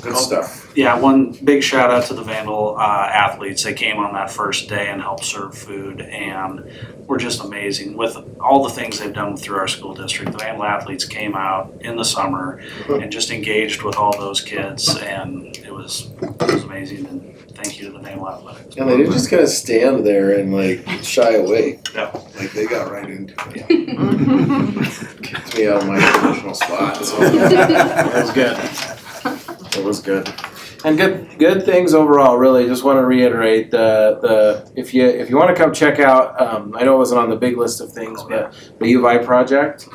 Good stuff. yeah, one big shout out to the Vandal athletes. They came on that first day and helped serve food, and were just amazing with all the things they've done through our school district. The Vandal athletes came out in the summer and just engaged with all those kids, and it was amazing. And thank you to the Vandal athletics. And they didn't just kind of stand there and like shy away. Yeah. Like they got right into it. Kicked me out of my traditional spot. So that was good. It was good. And good things overall, really. Just want to reiterate the if you want to come check out, I know it wasn't on the big list of things, but the UVI project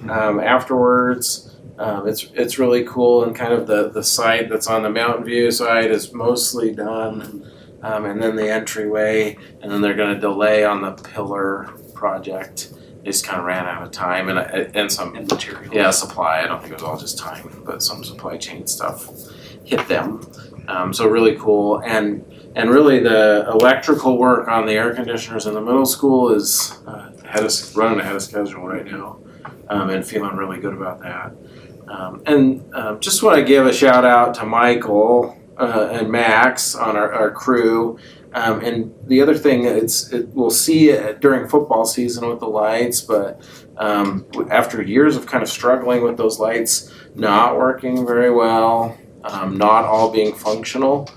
afterwards, it's really cool, and kind of the site that's on the Mountain View side is mostly done, and then the entryway, and then they're going to delay on the pillar project. They just kind of ran out of time and some material. Yeah, supply. I don't think it was all just time, but some supply chain stuff hit them. So really cool, and really the electrical work on the air conditioners in the middle school is running ahead of schedule right now, and feeling really good about that. Just want to give a shout out to Michael and Max on our crew. And the other thing, we'll see it during football season with the lights, but after years of kind of struggling with those lights not working very well, not all being functional,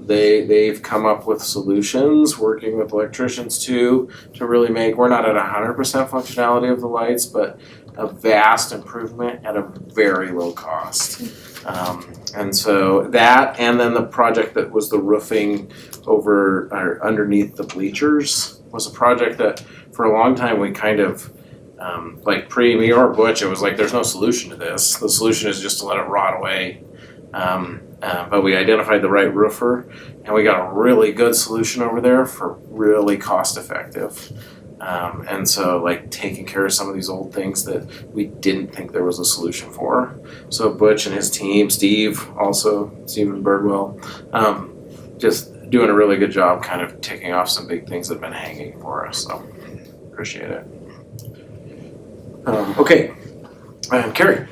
they've come up with solutions, working with electricians too, to really make, we're not at 100% functionality of the lights, but a vast improvement at a very low cost. And so that, and then the project that was the roofing over or underneath the bleachers was a project that for a long time we kind of, like me or Butch, it was like there's no solution to this. The solution is just to let it rot away. But we identified the right roofer, and we got a really good solution over there for really cost effective. And so like taking care of some of these old things that we didn't think there was a solution for. So Butch and his team, Stephen Birdwell, just doing a really good job kind of taking off some big things that have been hanging for us. So appreciate it. Okay, Carrie.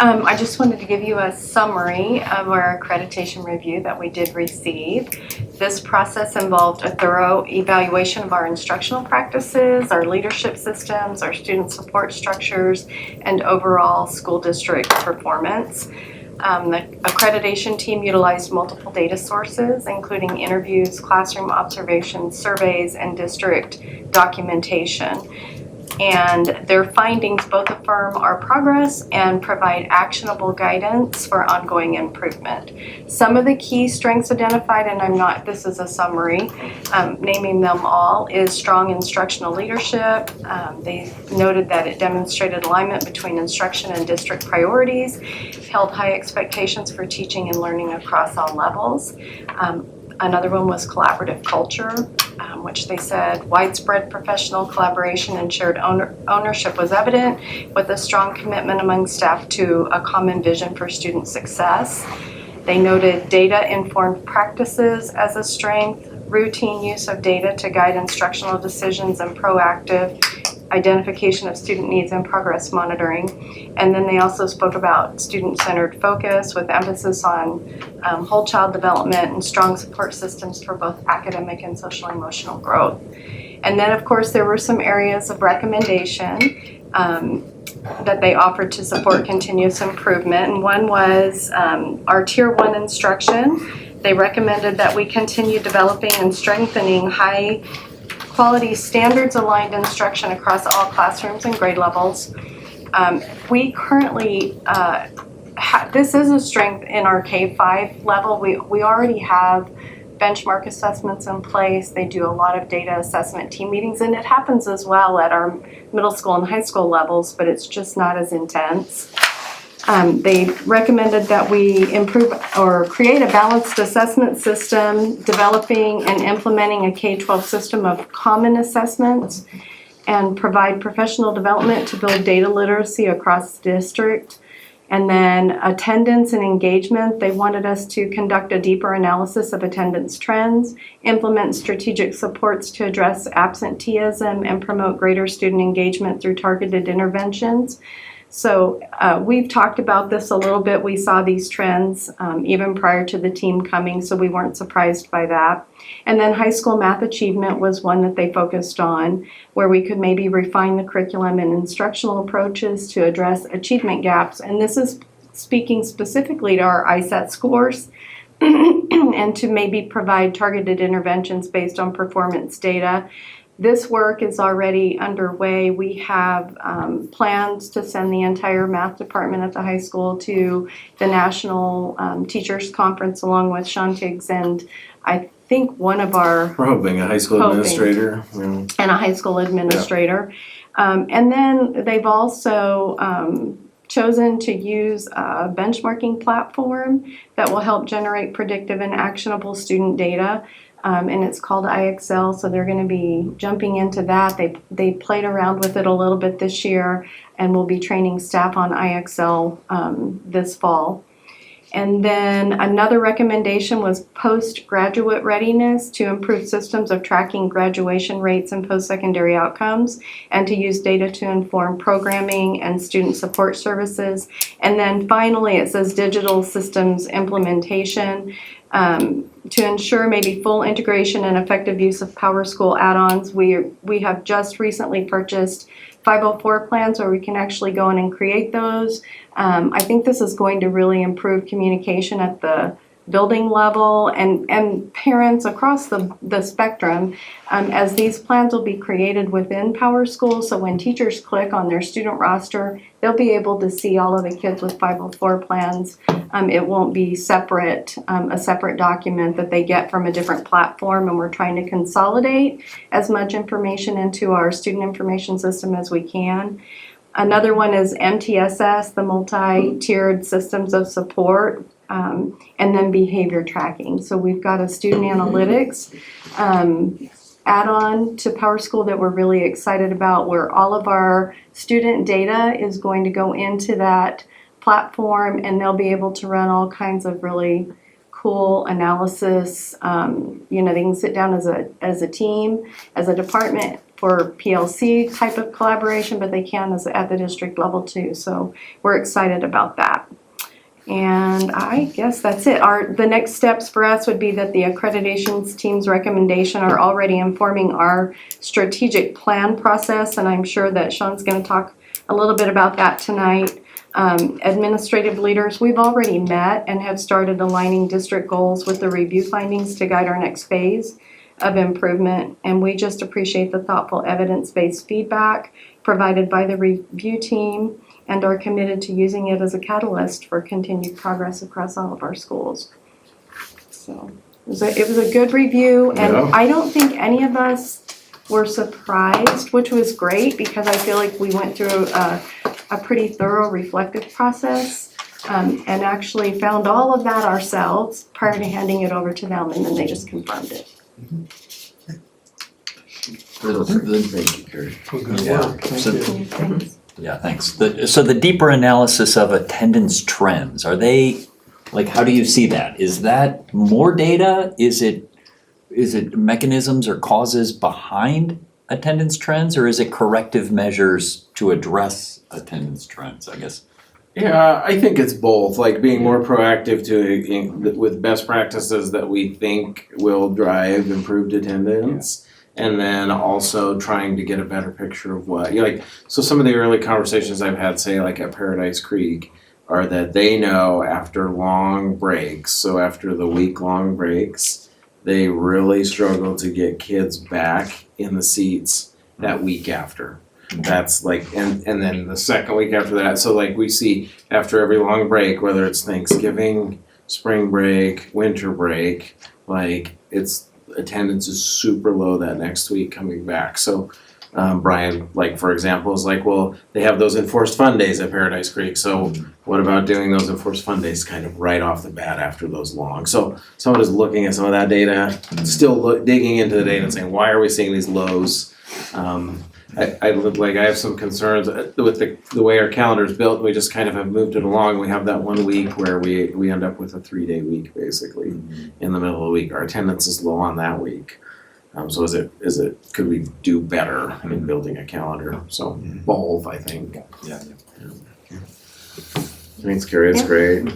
I just wanted to give you a summary of our accreditation review that we did receive. This process involved a thorough evaluation of our instructional practices, our leadership systems, our student support structures, and overall school district performance. The accreditation team utilized multiple data sources, including interviews, classroom observations, surveys, and district documentation. And their findings both affirm our progress and provide actionable guidance for ongoing improvement. Some of the key strengths identified, and this is a summary, naming them all, is strong instructional leadership. They noted that it demonstrated alignment between instruction and district priorities, held high expectations for teaching and learning across all levels. Another one was collaborative culture, which they said widespread professional collaboration and shared ownership was evident, with a strong commitment among staff to a common vision for student success. They noted data-informed practices as a strength, routine use of data to guide instructional decisions, and proactive identification of student needs and progress monitoring. And then they also spoke about student-centered focus with emphasis on whole child development and strong support systems for both academic and social emotional growth. And then of course there were some areas of recommendation that they offered to support continuous improvement. And one was our Tier 1 instruction. They recommended that we continue developing and strengthening high quality standards aligned instruction across all classrooms and grade levels. We currently, this is a strength in our K-5 level. We already have benchmark assessments in place. They do a lot of data assessment team meetings, and it happens as well at our middle school and high school levels, but it's just not as intense. They recommended that we improve or create a balanced assessment system, developing and implementing a K-12 system of common assessments, and provide professional development to build data literacy across the district. And then attendance and engagement, they wanted us to conduct a deeper analysis of attendance trends, implement strategic supports to address absenteeism, and promote greater student engagement through targeted interventions. So we've talked about this a little bit. We saw these trends even prior to the team coming, so we weren't surprised by that. And then high school math achievement was one that they focused on, where we could maybe refine the curriculum and instructional approaches to address achievement gaps. And this is speaking specifically to our ISAT scores and to maybe provide targeted interventions based on performance data. This work is already underway. We have plans to send the entire math department at the high school to the National Teachers Conference along with Sean Tiggs and I think one of our We're hoping a high school administrator. and a high school administrator. And then they've also chosen to use a benchmarking platform that will help generate predictive and actionable student data. And it's called IXL, so they're going to be jumping into that. They played around with it a little bit this year, and we'll be training staff on IXL this fall. And then another recommendation was postgraduate readiness to improve systems of tracking graduation rates and post-secondary outcomes, and to use data to inform programming and student support services. And then finally, it says digital systems implementation. To ensure maybe full integration and effective use of PowerSchool add-ons, we have just recently purchased 504 plans where we can actually go in and create those. I think this is going to really improve communication at the building level and parents across the spectrum, as these plans will be created within PowerSchool. So when teachers click on their student roster, they'll be able to see all of the kids with 504 plans. It won't be separate, a separate document that they get from a different platform, and we're trying to consolidate as much information into our student information system as we can. Another one is MTSS, the multi-tiered systems of support. And then behavior tracking. So we've got a student analytics add-on to PowerSchool that we're really excited about, where all of our student data is going to go into that platform, and they'll be able to run all kinds of really cool analysis. They can sit down as a team, as a department for PLC type of collaboration, but they can at the district level too. So we're excited about that. And I guess that's it. The next steps for us would be that the accreditations team's recommendation are already informing our strategic plan process, and I'm sure that Sean's going to talk a little bit about that tonight. Administrative leaders, we've already met and have started aligning district goals with the review findings to guide our next phase of improvement, and we just appreciate the thoughtful evidence-based feedback provided by the review team, and are committed to using it as a catalyst for continued progress across all of our schools. So it was a good review, and Yeah. I don't think any of us were surprised, which was great, because I feel like we went through a pretty thorough reflective process and actually found all of that ourselves prior to handing it over to them, and then they just confirmed it. Thank you, Carrie. Thank you. Yeah, thanks. So the deeper analysis of attendance trends, are they, like, how do you see that? Is that more data? Is it mechanisms or causes behind attendance trends, or is it corrective measures to address attendance trends, I guess? Yeah, I think it's both, like being more proactive with best practices that we think will drive improved attendance. And then also trying to get a better picture of what, so some of the early conversations I've had, say like at Paradise Creek, are that they know after long breaks, so after the week-long breaks, they really struggle to get kids back in the seats that week after. That's like, and then the second week after that, so like we see after every long break, whether it's Thanksgiving, spring break, winter break, like attendance is super low that next week coming back. So Brian, like for example, is like, well, they have those enforced fun days at Paradise Creek. So what about doing those enforced fun days kind of right off the bat after those long? So someone is looking at some of that data, still digging into the data and saying, why are we seeing these lows? I have some concerns with the way our calendar is built. We just kind of have moved it along. We have that 1 week where we end up with a 3-day week basically in the middle of the week. Our attendance is low on that week. So could we do better in building a calendar? So both, I think. Yeah. Thanks, Carrie. It's great.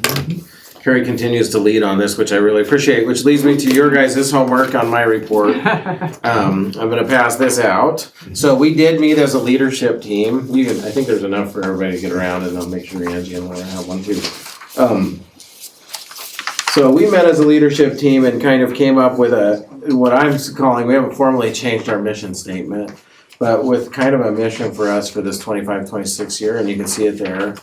Carrie continues to lead on this, which I really appreciate, which leads me to your guys' homework on my report. I'm gonna pass this out. So we did meet as a leadership team. I think there's enough for everybody to get around, and I'll make sure Angie and Laura have one too. So we met as a leadership team and kind of came up with what I'm calling, we haven't formally changed our mission statement, but with kind of a mission for us for this 25-26 year, and you can see it there.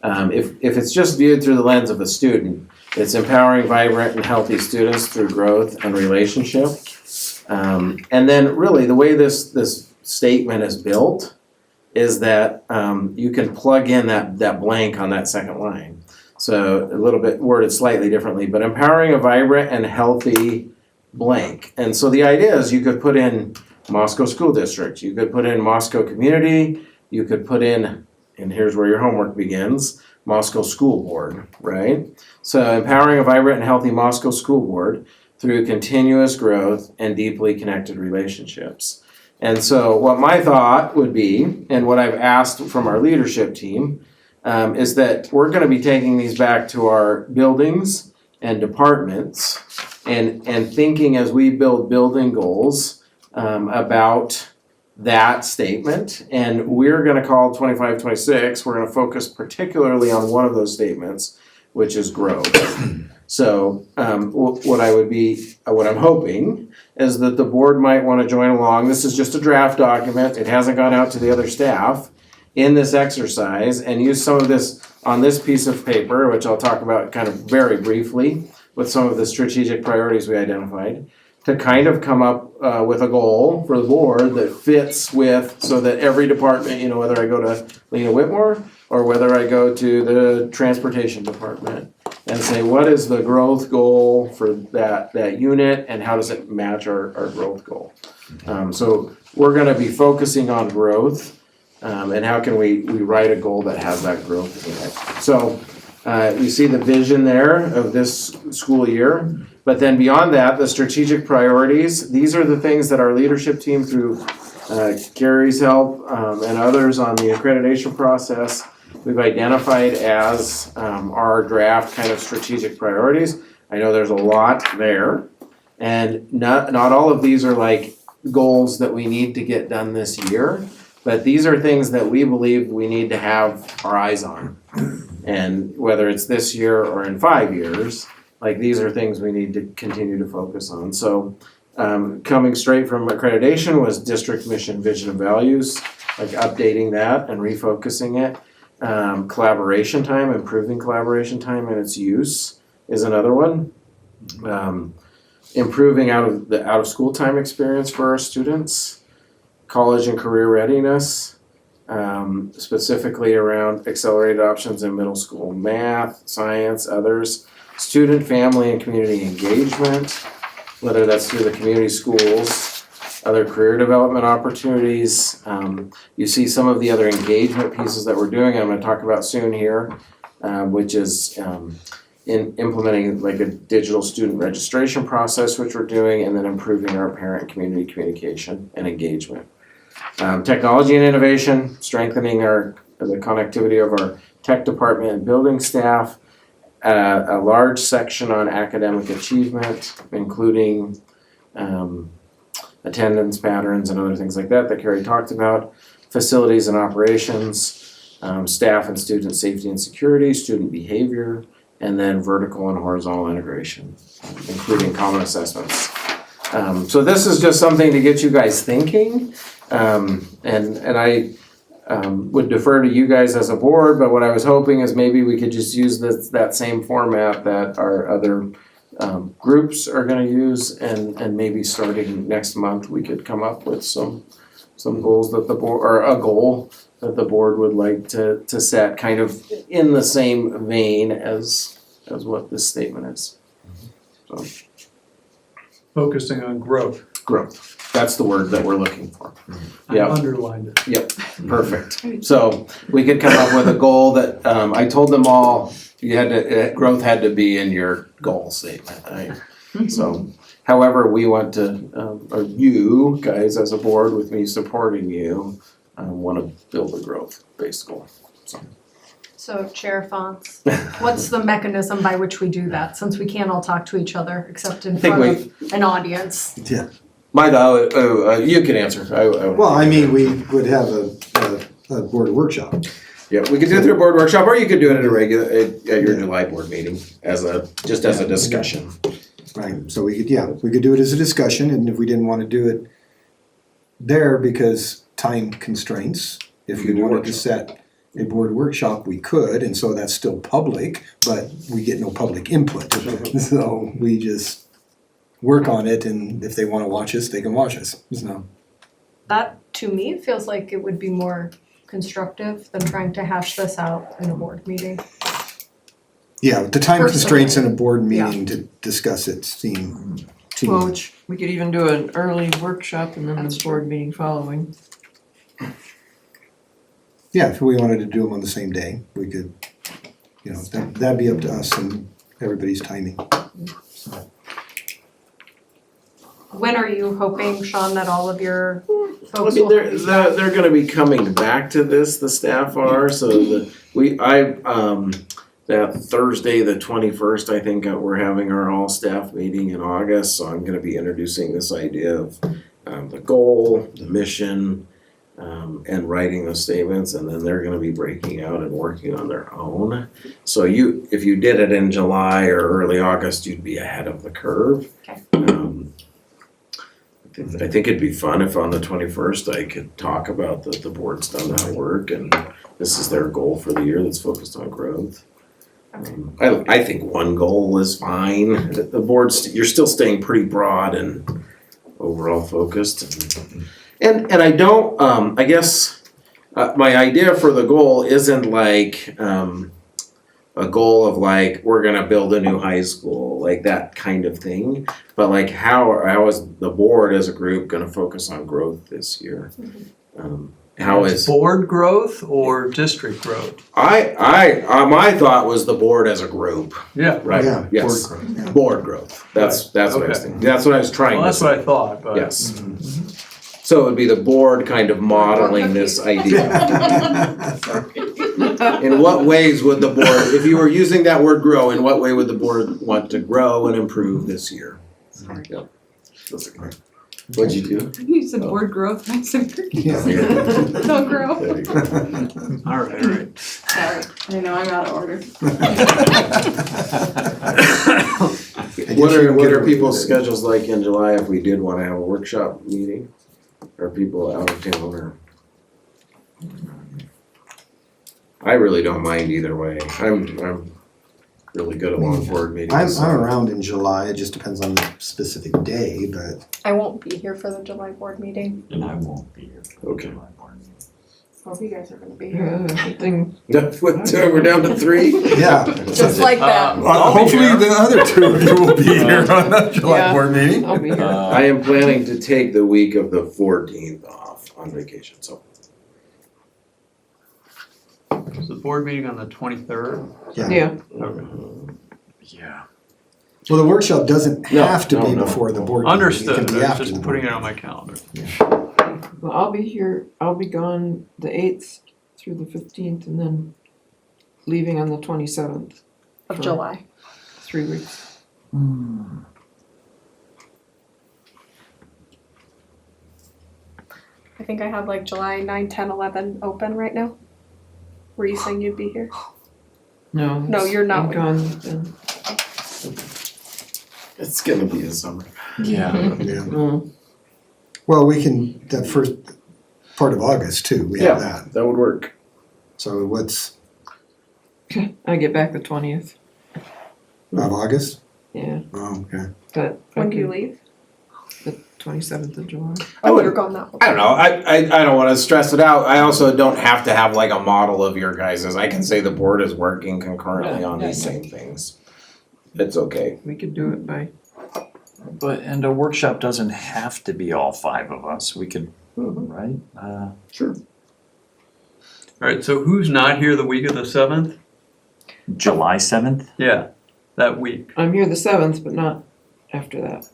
If it's just viewed through the lens of a student, it's empowering vibrant and healthy students through growth and relationship. And then really the way this statement is built is that you can plug in that blank on that second line. So a little bit worded slightly differently, but empowering a vibrant and healthy blank. And so the idea is you could put in Moscow School District, you could put in Moscow Community, you could put in, and here's where your homework begins, Moscow School Board, right? So empowering a vibrant and healthy Moscow School Board through continuous growth and deeply connected relationships. And so what my thought would be, and what I've asked from our leadership team, is that we're gonna be taking these back to our buildings and departments and thinking as we build building goals about that statement, and we're gonna call 25-26, we're gonna focus particularly on one of those statements, which is growth. So what I'm hoping is that the board might wanna join along. This is just a draft document, it hasn't gone out to the other staff in this exercise, and use some of this on this piece of paper, which I'll talk about kind of very briefly with some of the strategic priorities we identified, to kind of come up with a goal for the board that fits with, so that every department, whether I go to Lena Whitmore or whether I go to the transportation department, and say, what is the growth goal for that unit and how does it match our growth goal? So we're gonna be focusing on growth, and how can we write a goal that has that growth in it. So you see the vision there of this school year. But then beyond that, the strategic priorities, these are the things that our leadership team, through Carrie's help and others on the accreditation process, we've identified as our draft kind of strategic priorities. I know there's a lot there, and not all of these are like goals that we need to get done this year, but these are things that we believe we need to have our eyes on. And whether it's this year or in 5 years, like these are things we need to continue to focus on. So coming straight from accreditation was district mission, vision, and values, like updating that and refocusing it. Collaboration time, improving collaboration time and its use is another one. Improving out of school time experience for our students. College and career readiness, specifically around accelerated options in middle school math, science, others. Student, family, and community engagement, whether that's through the community schools, other career development opportunities. You see some of the other engagement pieces that we're doing, I'm gonna talk about soon here, which is in implementing like a digital student registration process, which we're doing, and then improving our parent community communication and engagement. Technology and innovation, strengthening the connectivity of our tech department and building staff. A large section on academic achievement, including attendance patterns and other things like that Carrie talked about. Facilities and operations, staff and student safety and security, student behavior, and then vertical and horizontal integration, including common assessments. So this is just something to get you guys thinking, and I would defer to you guys as a board, but what I was hoping is maybe we could just use that same format that our other groups are gonna use, and maybe starting next month, we could come up with some goals that the board, or a goal that the board would like to set, kind of in the same vein as what this statement is. So. Focusing on growth. Growth. that's the word that we're looking for. I Yeah. underlined it. Perfect. So we could come up with a goal that, I told them all, growth had to be in your goal statement, right? So however we want to, or you guys as a board with me supporting you, want to build a growth-based goal. So Chair Fonts, what's the mechanism by which we do that, since we can't all talk to each other except in think front of an audience? You can answer. Well, I mean, we would have a board workshop. Yeah, we could do it through a board workshop, or you could do it at a regular, at your July board meeting just as a discussion. Right, so we could do it as a discussion, and if we didn't wanna do it there because time constraints, if we wanted to set a board workshop, we could, and so that's still public, but we get no public input. So we just work on it, and if they wanna watch us, they can watch us, so. That, to me, feels like it would be more constructive than trying to hash this out in a board meeting. Yeah, the time constraints in a Personally, board meeting to discuss it seem too Well, much. we could even do an early workshop and then That's the true. board meeting following. Yeah, if we wanted to do them on the same day, we could, that'd be up to us and everybody's timing. When are you hoping, Sean, that all of your I folks mean, will? they're gonna be coming back to this, the staff are, so that Thursday, the 21st, I think we're having our all-staff meeting in August, so I'm gonna be introducing this idea of the goal, the mission, and writing the statements, and then they're gonna be breaking out and working on their own. So if you did it in July or early August, you'd be ahead of the curve. Okay. I think it'd be fun if on the 21st I could talk about the board's done that work and this is their goal for the year that's focused on growth. I think one goal is fine. The board's, you're still staying pretty broad and overall focused. And I don't, I guess, my idea for the goal isn't like, a goal of like, we're gonna build a new high school, like that kind of thing. But like how is the board as a group gonna focus on growth this year? How is, Board growth or district growth? my thought was the board as a group, Yeah. right? Yeah, Yes, board growth, yeah. board growth, that's what I was Okay. thinking, that's what I was trying Well, to that's say, what I thought, but. yes. So it would be the board kind of modeling this idea. In what ways would the board, if you were using that word grow, in what way would the board want to grow and improve this year? Yep. What'd you do? You said board growth, I said Yeah. don't grow. There you go. All right. Sorry, I know I'm out of order. What are people's schedules like in July if we did wanna have a workshop meeting? Are people out of town or? I really don't mind either way. I'm really good at long board meetings. I'm around in July, it just depends on the specific day, but I won't be here for the July board meeting. And I won't be here. Okay. Hope you guys are gonna be Yeah, good thing. We're down to 3? yeah. Just like that. I'll be Hopefully here. the other two of you will be here on the July Yeah. board meeting. I'll be here. I am planning to take the week of the 14th off on vacation, so. Is the board meeting on the 23rd? Yeah, Okay. Yeah. Well, the workshop doesn't No, have to be no. before the board meeting. It Understood, can be I was after just the putting board it on my meeting. calendar. well, I'll be here, I'll be gone the 8th through the 15th and then leaving on the 27th, Of July. 3 weeks. I think I have like July 9, 10, 11 open right now. Were you saying you'd be here? No. No, you're not. I'm gone then. It's gonna be a summer. Yeah. Yeah. Mm. Well, we can, that first part of August too, we have that. That would work. So what's, I get back the 20th, of August? yeah, Oh, okay. but I When do you could- leave? the 27th of July. Oh, you're gone that. I don't know, I don't wanna stress it out, I also don't have to have like a model of your guys's, I can say the board is working concurrently on these same things. It's okay. We could do it by And a workshop doesn't have to be all 5 of us, we could, right? Sure. Alright, so who's not here the week of the 7th? July 7th? Yeah, that week. I'm here the 7th, but not after that.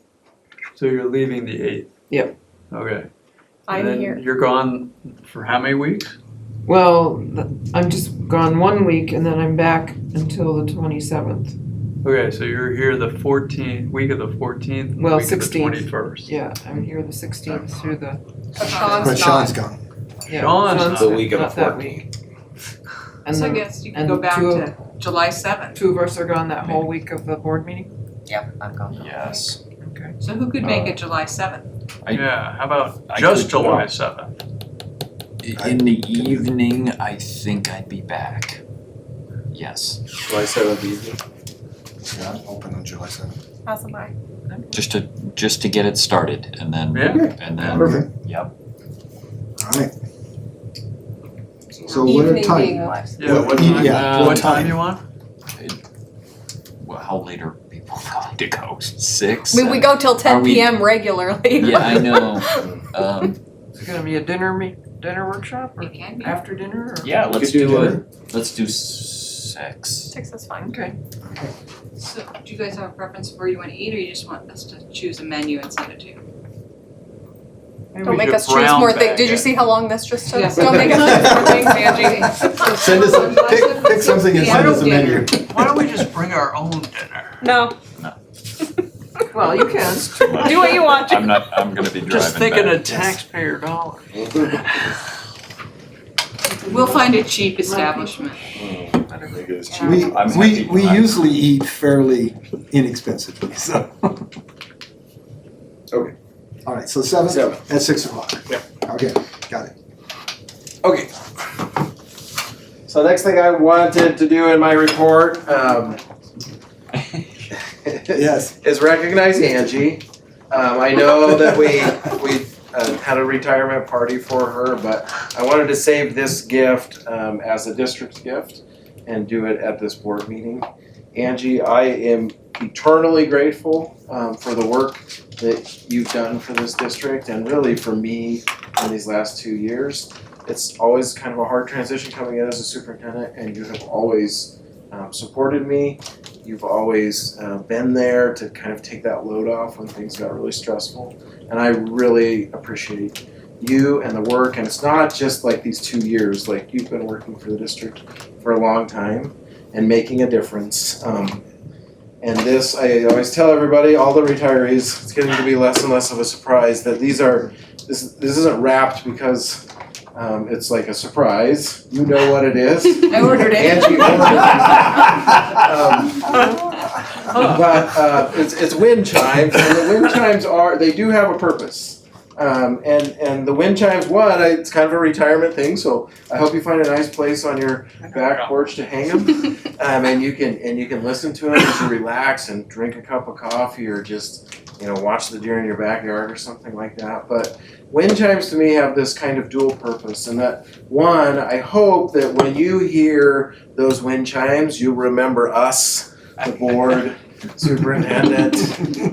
So you're leaving the 8th? Yep. Okay. I'm And then here. you're gone for how many weeks? Well, I'm just gone 1 week and then I'm back until the 27th. Okay, so you're here the 14th, week of the 14th, and the Well, week of the 16th. 21st. Yeah, I'm here the 16th through the, But Sean's But Sean's gone. yeah. Sean's Sean's The week of not the that 14th. And So I then guess you can and go back two to July 7th. 2 of us are gone that whole week of the board meeting? Yep, I'm gone. Yes. Okay. So who could make it July 7th? Yeah, how about I just could- July 7th? In the evening, I think I'd be back. Yes, July 7th evening. Yeah, I'm open on July 7th. As am I. just to get it started, and then, Yeah. and then, Perfect. yep. All right. So what a time. Yeah, what Yeah, time, yeah, what time. time you want? Well, how late are people going to go? 6? We go till Are 10 we- PM regularly. Yeah, I know. Is it gonna be a dinner workshop or It can be. after dinner or? Yeah, let's Could do do dinner. let's do 6. 6 is fine. Okay. So do you guys have a preference of where you want to eat, or you just want us to choose a menu and send it to you? Maybe Don't we make should us choose brown more bag things. Did you it. see how long this just took? Yes. Don't make us choose more things, Angie. Send us, pick something and send us a menu. Why don't we just bring our own dinner? No, Well, you can. do what you want. I'm gonna be driving Just thinking back. of taxpayer dollars. We'll find a cheap establishment. Make it as cheap. We, I'm we, happy. we usually eat fairly inexpensively, so. Okay. All right, so 7th 7th. at 6 o'clock. Yeah. Okay, got it. Okay. So next thing I wanted to do in my report, Yes. is recognize Angie. I know that we had a retirement party for her, but I wanted to save this gift as a district gift and do it at this board meeting. Angie, I am eternally grateful for the work that you've done for this district and really for me in these last 2 years. It's always kind of a hard transition coming in as a superintendent, and you have always supported me. You've always been there to kind of take that load off when things got really stressful. And I really appreciate you and the work. And it's not just like these 2 years, like you've been working for the district for a long time and making a difference. And this, I always tell everybody, all the retirees, it's getting to be less and less of a surprise that this isn't wrapped because it's like a surprise. You know what it is. I ordered it. Angie but it's wind chimes, and the wind chimes they do have a purpose. And the wind chimes, it's kind of a retirement thing, so I hope you find a nice place on your back porch to hang them. And you can listen to them as you relax and drink a cup of coffee or just watch the deer in your backyard or something like that. But wind chimes to me have this kind of dual purpose, and that one, I hope that when you hear those wind chimes, you remember us, the board, superintendent,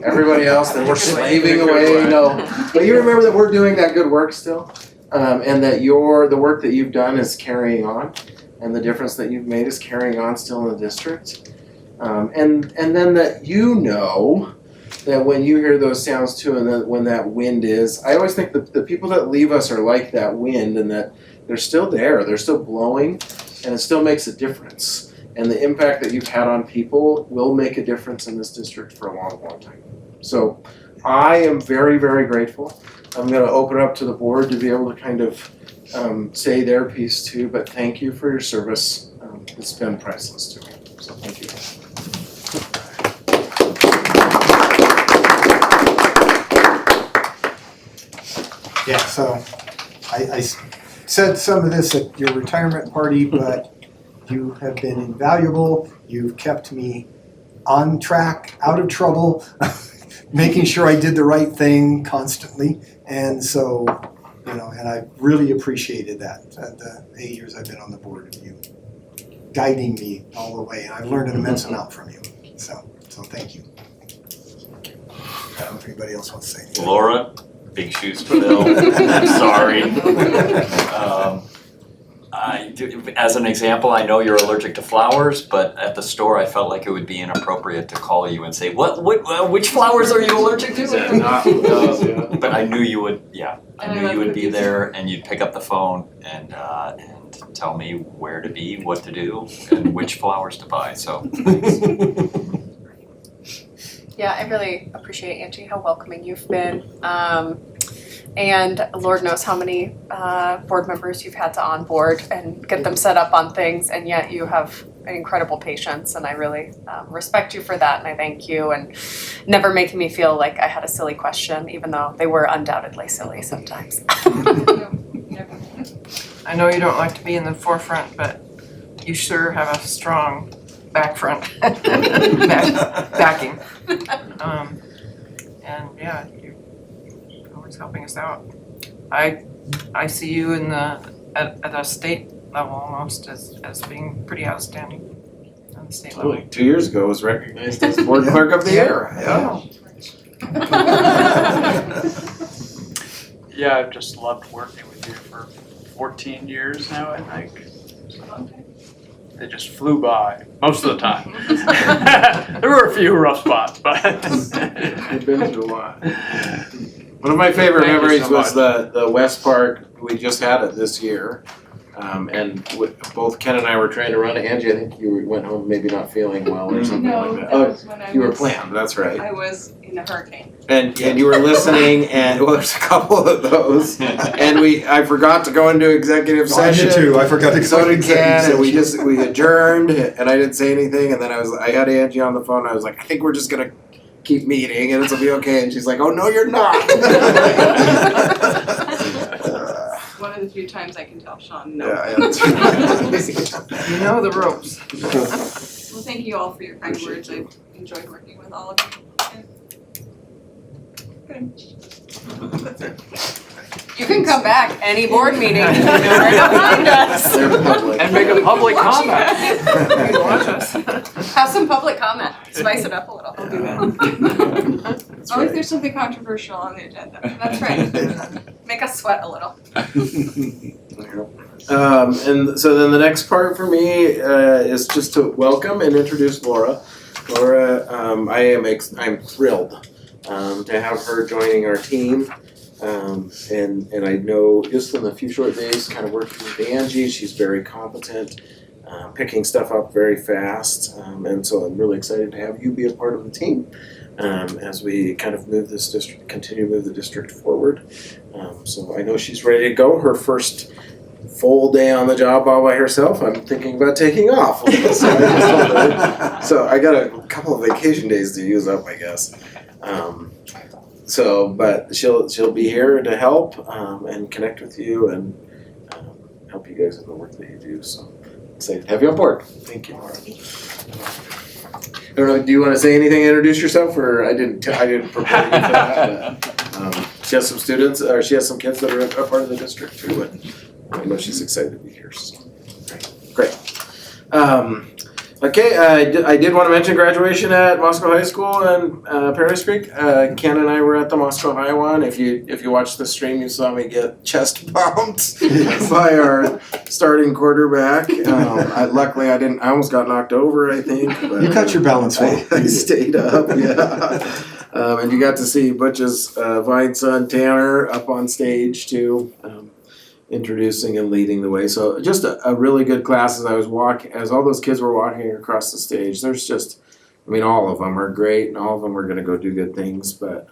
everybody else, that we're slaving away. No, but you remember that we're doing that good work still, and that the work that you've done is carrying on, and the difference that you've made is carrying on still in the district, and then that that when you hear those sounds too, and that when that wind is, I always think the people that leave us are like that wind, and that they're still there, they're still blowing, and it still makes a difference. And the impact that you've had on people will make a difference in this district for a long, long time. So I am very, very grateful. I'm going to open it up to the board to be able to kind of say their piece too, but thank you for your service. It's been priceless to me, so thank you. Yeah, so I said some of this at your retirement party, but you have been invaluable. You've kept me on track, out of trouble, making sure I did the right thing constantly. And so, and I really appreciated that, the 8 years I've been on the board, of you guiding me all the way. And I've learned an immense amount from you. So thank you. if anybody else wants to say anything. Laura, big shoes to fill. I'm sorry. As an example, I know you're allergic to flowers, but at the store, I felt like it would be inappropriate to call you and say, which flowers are you allergic to? But I knew you would, I knew you would be there and you'd pick up the phone and tell me where to be, what to do, and which flowers to buy, so. Yeah, I really appreciate, Angie, how welcoming you've been. And Lord knows how many board members you've had to onboard and get them set up on things, and yet you have an incredible patience, and I really respect you for that, and I thank you, and never making me feel like I had a silly question, even though they were undoubtedly silly sometimes. I know you don't like to be in the forefront, but you sure have a strong back front backing. And yeah, you're always helping us out. I see you in at a state level almost as being pretty outstanding on the state level. Like 2 years ago was recognized as board clerk of the year. Yeah. Yeah, I've just loved working with you for 14 years now, I think. They just flew by, most of the time. There were a few rough spots, but. I've been through a lot. One of my favorite Thank you memories so was the West Park, we just had it this year. And both Ken and I were trying to run it. Angie, I think you went home maybe not feeling well or something No, like that. that was when I You were was, planned, that's right. I was in a hurricane. And you were listening, and well, there's a couple of those. And I forgot to go into executive I session. did too, I forgot to go So to did Ken, and executive we adjourned, and I didn't say anything, and then I had Angie on the phone, I was like, I think we're just gonna keep meeting, and it'll be okay, and she's like, oh, no, you're not. One of the few times I can tell Sean no. Yeah, that's right. You know the ropes. Well, thank you all for your kind words. I've enjoyed working with all of you. You can come back any board meeting, you know where to find us. They're public. And make a public comment. Watch us. Have some public comment, spice it up a little. I'll do that. That's Only if right. there's something controversial on the agenda. That's right. Make us sweat a little. And so then the next part for me is just to welcome and introduce Laura. Laura, I'm thrilled to have her joining our team. And I know just in the few short days kind of working with Angie, she's very competent, picking stuff up very fast. And so I'm really excited to have you be a part of the team as we kind of continue to move the district forward. So I know she's ready to go. Her first full day on the job all by herself, I'm thinking about taking off. So I got a couple of vacation days to use up, I guess. But she'll be here to help and connect with you and help you guys in the work that you do. So excited to have you on board. Thank you, Laura. I don't know. Do you want to say anything? Introduce yourself, or I didn't prepare you for that. But, she has some students, or she has some kids that are a part of the district too, and I know she's excited to be here. So great. Okay, I did want to mention graduation at Moscow High School and Paradise Creek. Ken and I were at the Moscow High one. If you watched the stream, you saw me get chest bumped by our starting quarterback. Luckily, I didn't. I almost got knocked over, I think. But You cut your balance well. I stayed up. Yeah, and you got to see Butch's fine son Tanner up on stage too. Introducing and leading the way. So just a really good class as all those kids were walking across the stage. There's just, all of them are great and all of them are gonna go do good things, but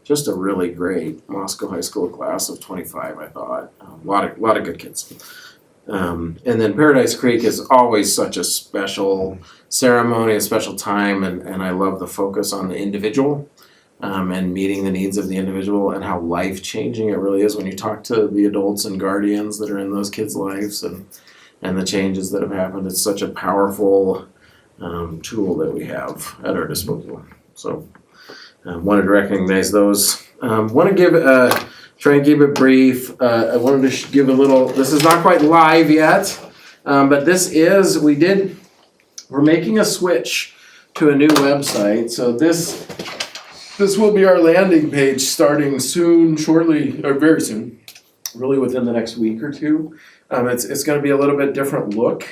just a really great Moscow High School class of 25, I thought. A lot of good kids. And then Paradise Creek is always such a special ceremony, a special time, and I love the focus on the individual. And meeting the needs of the individual and how life-changing it really is when you talk to the adults and guardians that are in those kids' lives and the changes that have happened. It's such a powerful tool that we have at our disposal. So wanted to recognize those. Want to try and keep it brief. I wanted to give a little, this is not quite live yet, but we're making a switch to a new website. So this this will be our landing page starting soon, shortly, or very soon, really within the next week or two. It's gonna be a little bit different look,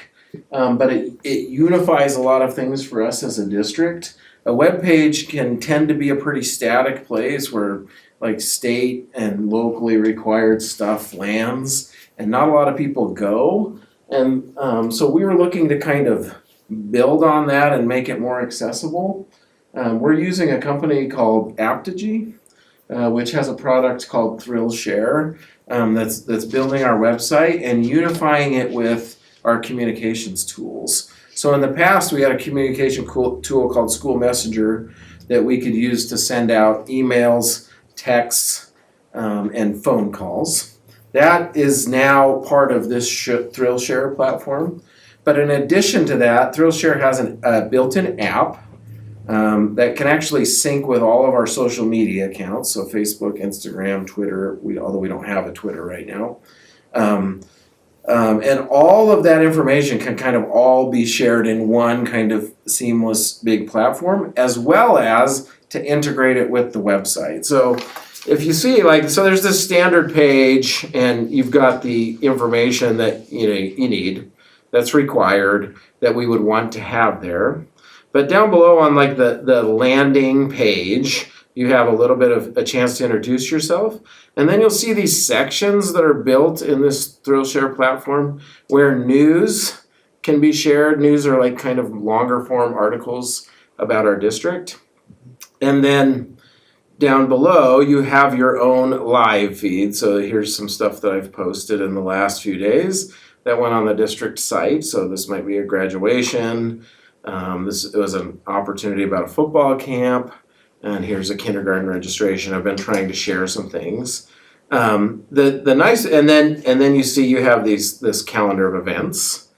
but it unifies a lot of things for us as a district. A web page can tend to be a pretty static place where like state and locally required stuff lands and not a lot of people go. And so we were looking to kind of build on that and make it more accessible. We're using a company called Aptogee, which has a product called Thrill Share, that's building our website and unifying it with our communications tools. So in the past, we had a communication tool called School Messenger that we could use to send out emails, texts, and phone calls. That is now part of this Thrill Share platform. But in addition to that, Thrill Share has a built-in app that can actually sync with all of our social media accounts, so Facebook, Instagram, Twitter, although we don't have a Twitter right now. And all of that information can kind of all be shared in one kind of seamless big platform, as well as to integrate it with the website. So if you see, so there's this standard page and you've got the information that you need, that's required, that we would want to have there. But down below on the landing page, you have a little bit of a chance to introduce yourself. And then you'll see these sections that are built in this Thrill Share platform where news can be shared. News are like kind of longer form articles about our district. And then down below, you have your own live feed. So here's some stuff that I've posted in the last few days that went on the district site. So this might be a graduation. It was an opportunity about a football camp. And here's a kindergarten registration. I've been trying to share some things. The nice, and then you see you have this calendar of events,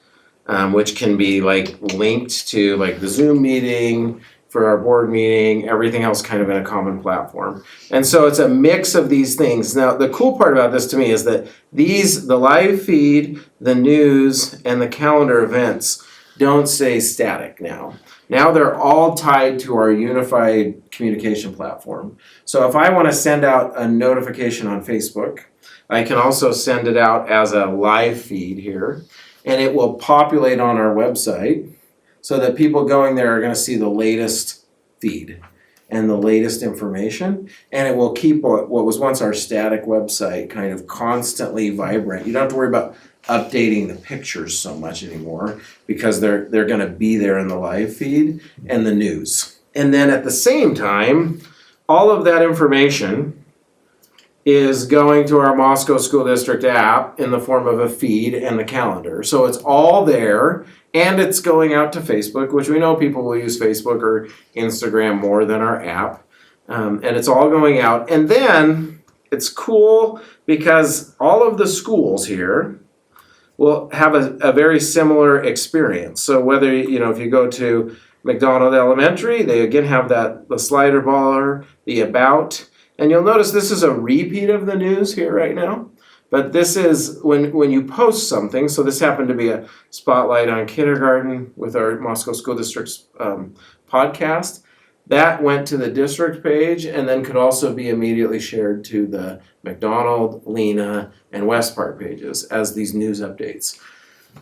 which can be linked to the Zoom meeting for our board meeting, everything else kind of in a common platform. And so it's a mix of these things. Now, the cool part about this to me is that the live feed, the news, and the calendar events don't stay static now. Now they're all tied to our unified communication platform. So if I want to send out a notification on Facebook, I can also send it out as a live feed here, and it will populate on our website so that people going there are going to see the latest feed and the latest information, and it will keep what was once our static website kind of constantly vibrant. You don't have to worry about updating the pictures so much anymore because they're going to be there in the live feed and the news. And then at the same time, all of that information is going to our Moscow School District app in the form of a feed and the calendar. So it's all there, and it's going out to Facebook, which we know people will use Facebook or Instagram more than our app. And it's all going out. And then it's cool because all of the schools here will have a very similar experience. So whether, if you go to McDonald Elementary, they again have the slider bar, the about, and you'll notice this is a repeat of the news here right now. But this is when you post something, so this happened to be a spotlight on kindergarten with our Moscow School District's podcast. That went to the district page and then could also be immediately shared to the McDonald, Lena, and West Park pages as these news updates.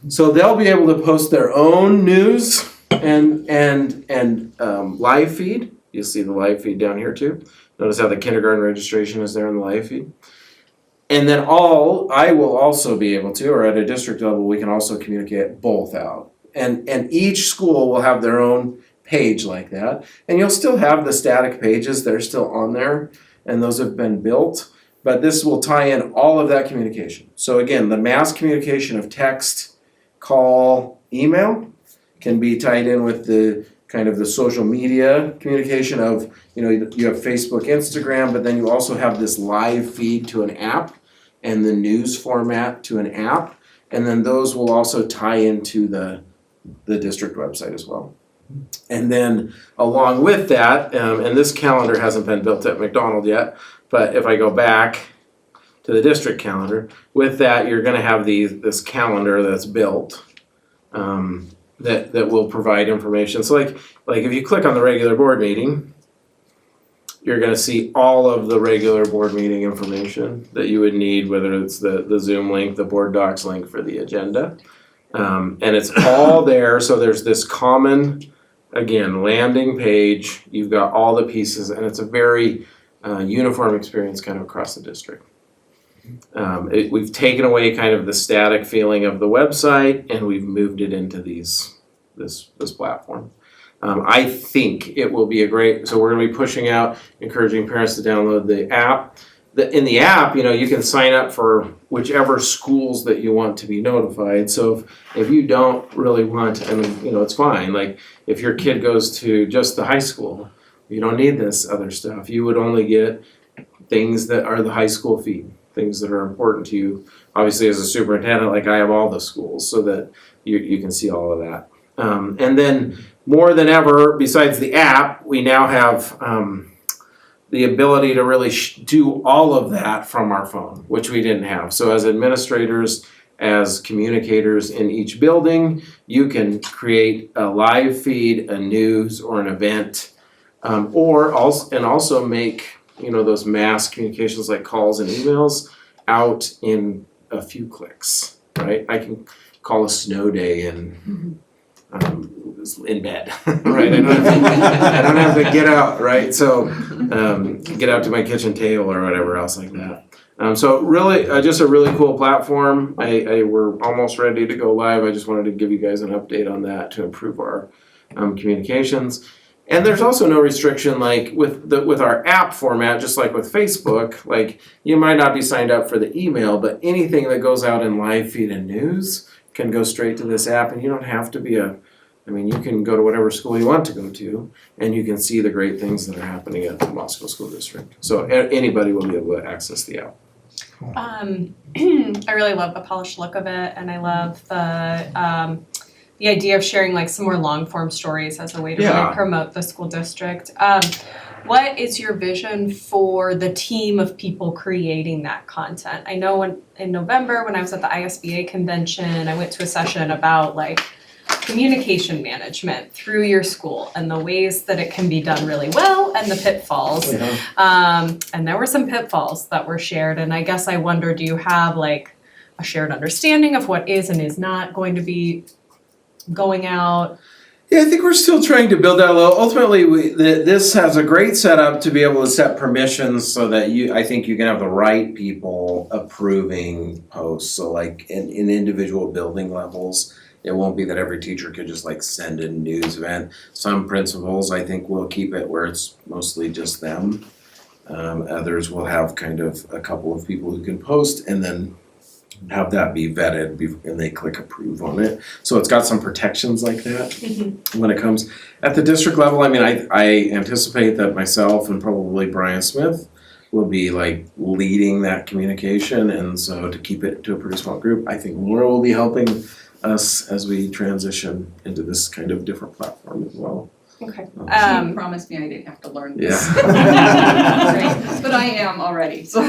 So they'll be able to post their own news and live feed. You'll see the live feed down here too. Notice how the kindergarten registration is there in the live feed. And then I will also be able to, or at a district level, we can also communicate both out. And each school will have their own page like that. And you'll still have the static pages that are still on there, and those have been built. But this will tie in all of that communication. So again, the mass communication of text, call, email can be tied in with the kind of the social media communication of, you have Facebook, Instagram, but then you also have this live feed to an app and the news format to an app. And then those will also tie into the district website as well. And then along with that, and this calendar hasn't been built at McDonald yet, but if I go back to the district calendar, with that you're going to have this calendar that's built that will provide information. So like if you click on the regular board meeting, you're gonna see all of the regular board meeting information that you would need, whether it's the Zoom link, the board docs link for the agenda. And it's all there, so there's this common, again, landing page, you've got all the pieces, and it's a very uniform experience kind of across the district. We've taken away kind of the static feeling of the website, and we've moved it into this platform. I think it will be a great, so we're gonna be pushing out, encouraging parents to download the app. In the app, you can sign up for whichever schools that you want to be notified. So if you don't really want, it's fine. Like if your kid goes to just the high school, you don't need this other stuff. You would only get things that are the high school feed, things that are important to you. Obviously, as a superintendent, like I have all the schools so that you can see all of that. And then more than ever, besides the app, we now have the ability to really do all of that from our phone, which we didn't have. So as administrators, as communicators in each building, you can create a live feed, a news, or an event, or also make those mass communications like calls and emails out in a few clicks, right? I can call a snow day and in bed, right? I don't have to get out, right? So get out to my kitchen table or whatever else like that. So really, just a really cool platform. We're almost ready to go live. I just wanted to give you guys an update on that to improve our communications. And there's also no restriction, like with our app format, just like with Facebook, like you might not be signed up for the email, but anything that goes out in live feed and news can go straight to this app, and you don't have to be you can go to whatever school you want to go to, and you can see the great things that are happening at the Moscow School District. So anybody will be able to access the app. I really love the polished look of it, and I love the idea of sharing like some more long form stories as a way to really promote the school district. What is your vision for the team of people creating that content? I know in November when I was at the ISBA convention, I went to a session about like communication management through your school and the ways that it can be done really well and the pitfalls. And there were some pitfalls that were shared, and I guess I wonder, do you have like a shared understanding of what is and is not going to be going out? Yeah, I think we're still trying to build that a little. Ultimately, this has a great setup to be able to set permissions so that I think you can have the right people approving posts. So like in individual building levels, it won't be that every teacher could just like send a news event. Some principals, I think, will keep it where it's mostly just them. Others will have kind of a couple of people who can post and then have that be vetted and they click approve on it. So it's got some protections like that when it comes. At the district level, I anticipate that myself and probably Brian Smith will be like leading that communication, and so to keep it to a pretty small group, I think Laura will be helping us as we transition into this kind of different platform as well. Okay. She promised me I didn't have to learn this. Yeah. But I am already, so.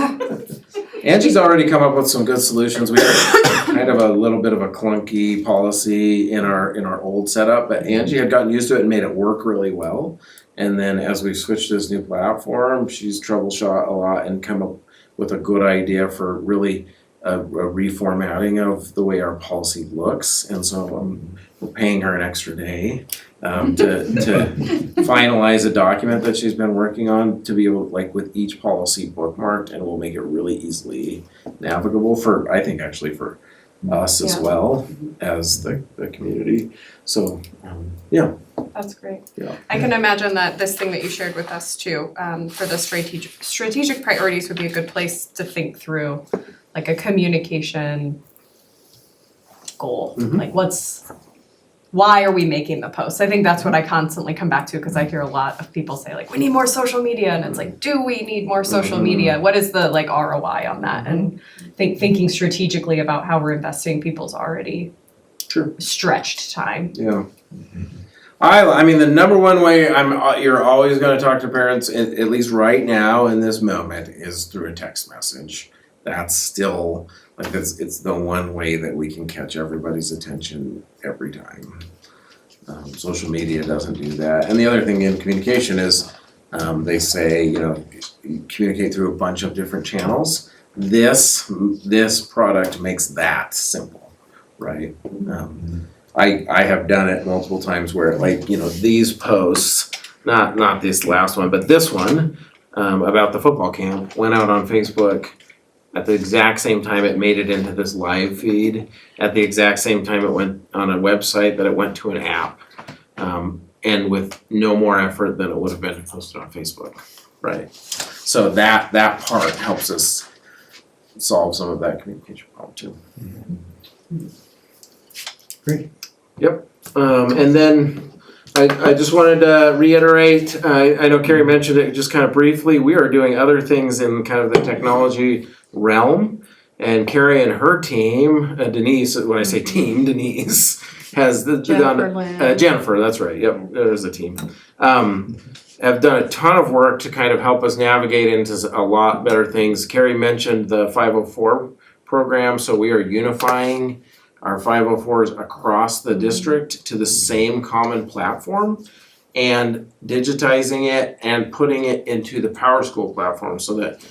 Angie's already come up with some good solutions. We had kind of a little bit of a clunky policy in our old setup, but Angie had gotten used to it and made it work really well. And then as we switched to this new platform, she's troubleshot a lot and come up with a good idea for really a reformatting of the way our policy looks. And so we're paying her an extra day to finalize a document that she's been working on to be able, like with each policy bookmarked, and we'll make it really easily navigable for, I think actually for us as well as the community. So, yeah. That's great. Yeah. I can imagine that this thing that you shared with us too, for the strategic priorities would be a good place to think through, like a communication goal. Like why are we making the posts? I think that's what I constantly come back to, because I hear a lot of people say like, we need more social media, and it's like, do we need more social media? What is the like ROI on that? And thinking strategically about how we're investing people's already stretched time. Yeah. I mean, the number one way you're always going to talk to parents, at least right now in this moment, is through a text message. That's still like it's the one way that we can catch everybody's attention every time. Social media doesn't do that. And the other thing in communication is They say, you know, communicate through a bunch of different channels. This product makes that simple, right? I have done it multiple times where, like, you know, these posts, not this last one, but this one, about the football camp, went out on Facebook at the exact same time it made it into this live feed. At the exact same time it went on a website, that it went to an app. And with no more effort than it would have been to post it on Facebook, right? So that part helps us solve some of that communication problem too. Great. Yep, and then I just wanted to reiterate, I know Carrie mentioned it just kind of briefly, we are doing other things in kind of the technology realm. And Carrie and her team, Denise, when I say team, Denise, has done, Jennifer, that's right, yep, there's a team. Have done a ton of work to kind of help us navigate into a lot better things. Carrie mentioned the 504 program, so we are unifying our 504s across the district to the same common platform and digitizing it and putting it into the PowerSchool platform so that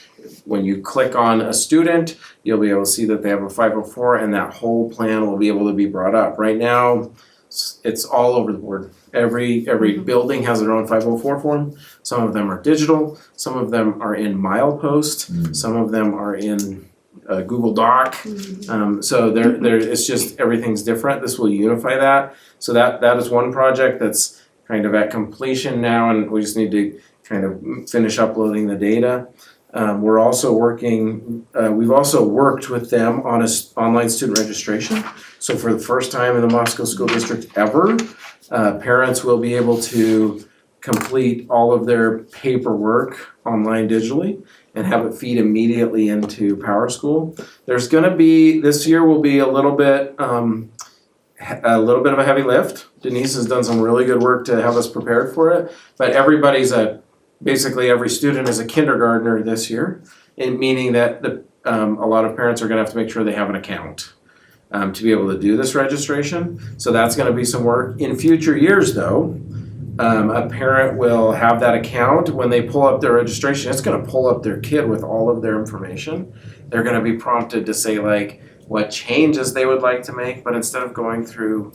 when you click on a student, you'll be able to see that they have a 504 and that whole plan will be able to be brought up. Right now, it's all over the board. Every building has their own 504 form. Some of them are digital, some of them are in milepost, some of them are in Google Doc. So there it's just everything's different. This will unify that. So that is one project that's kind of at completion now, and we just need to kind of finish uploading the data. We're also working, we've also worked with them on online student registration. So for the first time in the Moscow School District ever, parents will be able to complete all of their paperwork online digitally and have it feed immediately into PowerSchool. There's gonna be, this year will be a little bit of a heavy lift. Denise has done some really good work to have us prepared for it, but basically every student is a kindergartner this year, and meaning that a lot of parents are gonna have to make sure they have an account to be able to do this registration. So that's gonna be some work. In future years though, a parent will have that account. When they pull up their registration, it's gonna pull up their kid with all of their information. They're gonna be prompted to say like what changes they would like to make, but instead of going through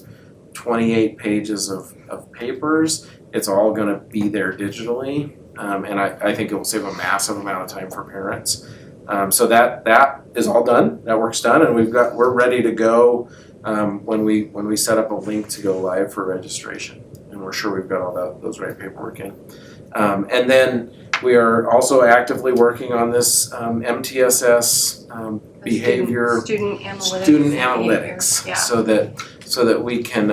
28 pages of papers, it's all gonna be there digitally. And I think it will save a massive amount of time for parents. So that is all done, that work's done, and we're ready to go when we set up a link to go live for registration. And we're sure we've got all those right paperwork in. And then we are also actively working on this MTSS behavior, student analytics, yeah. so that we can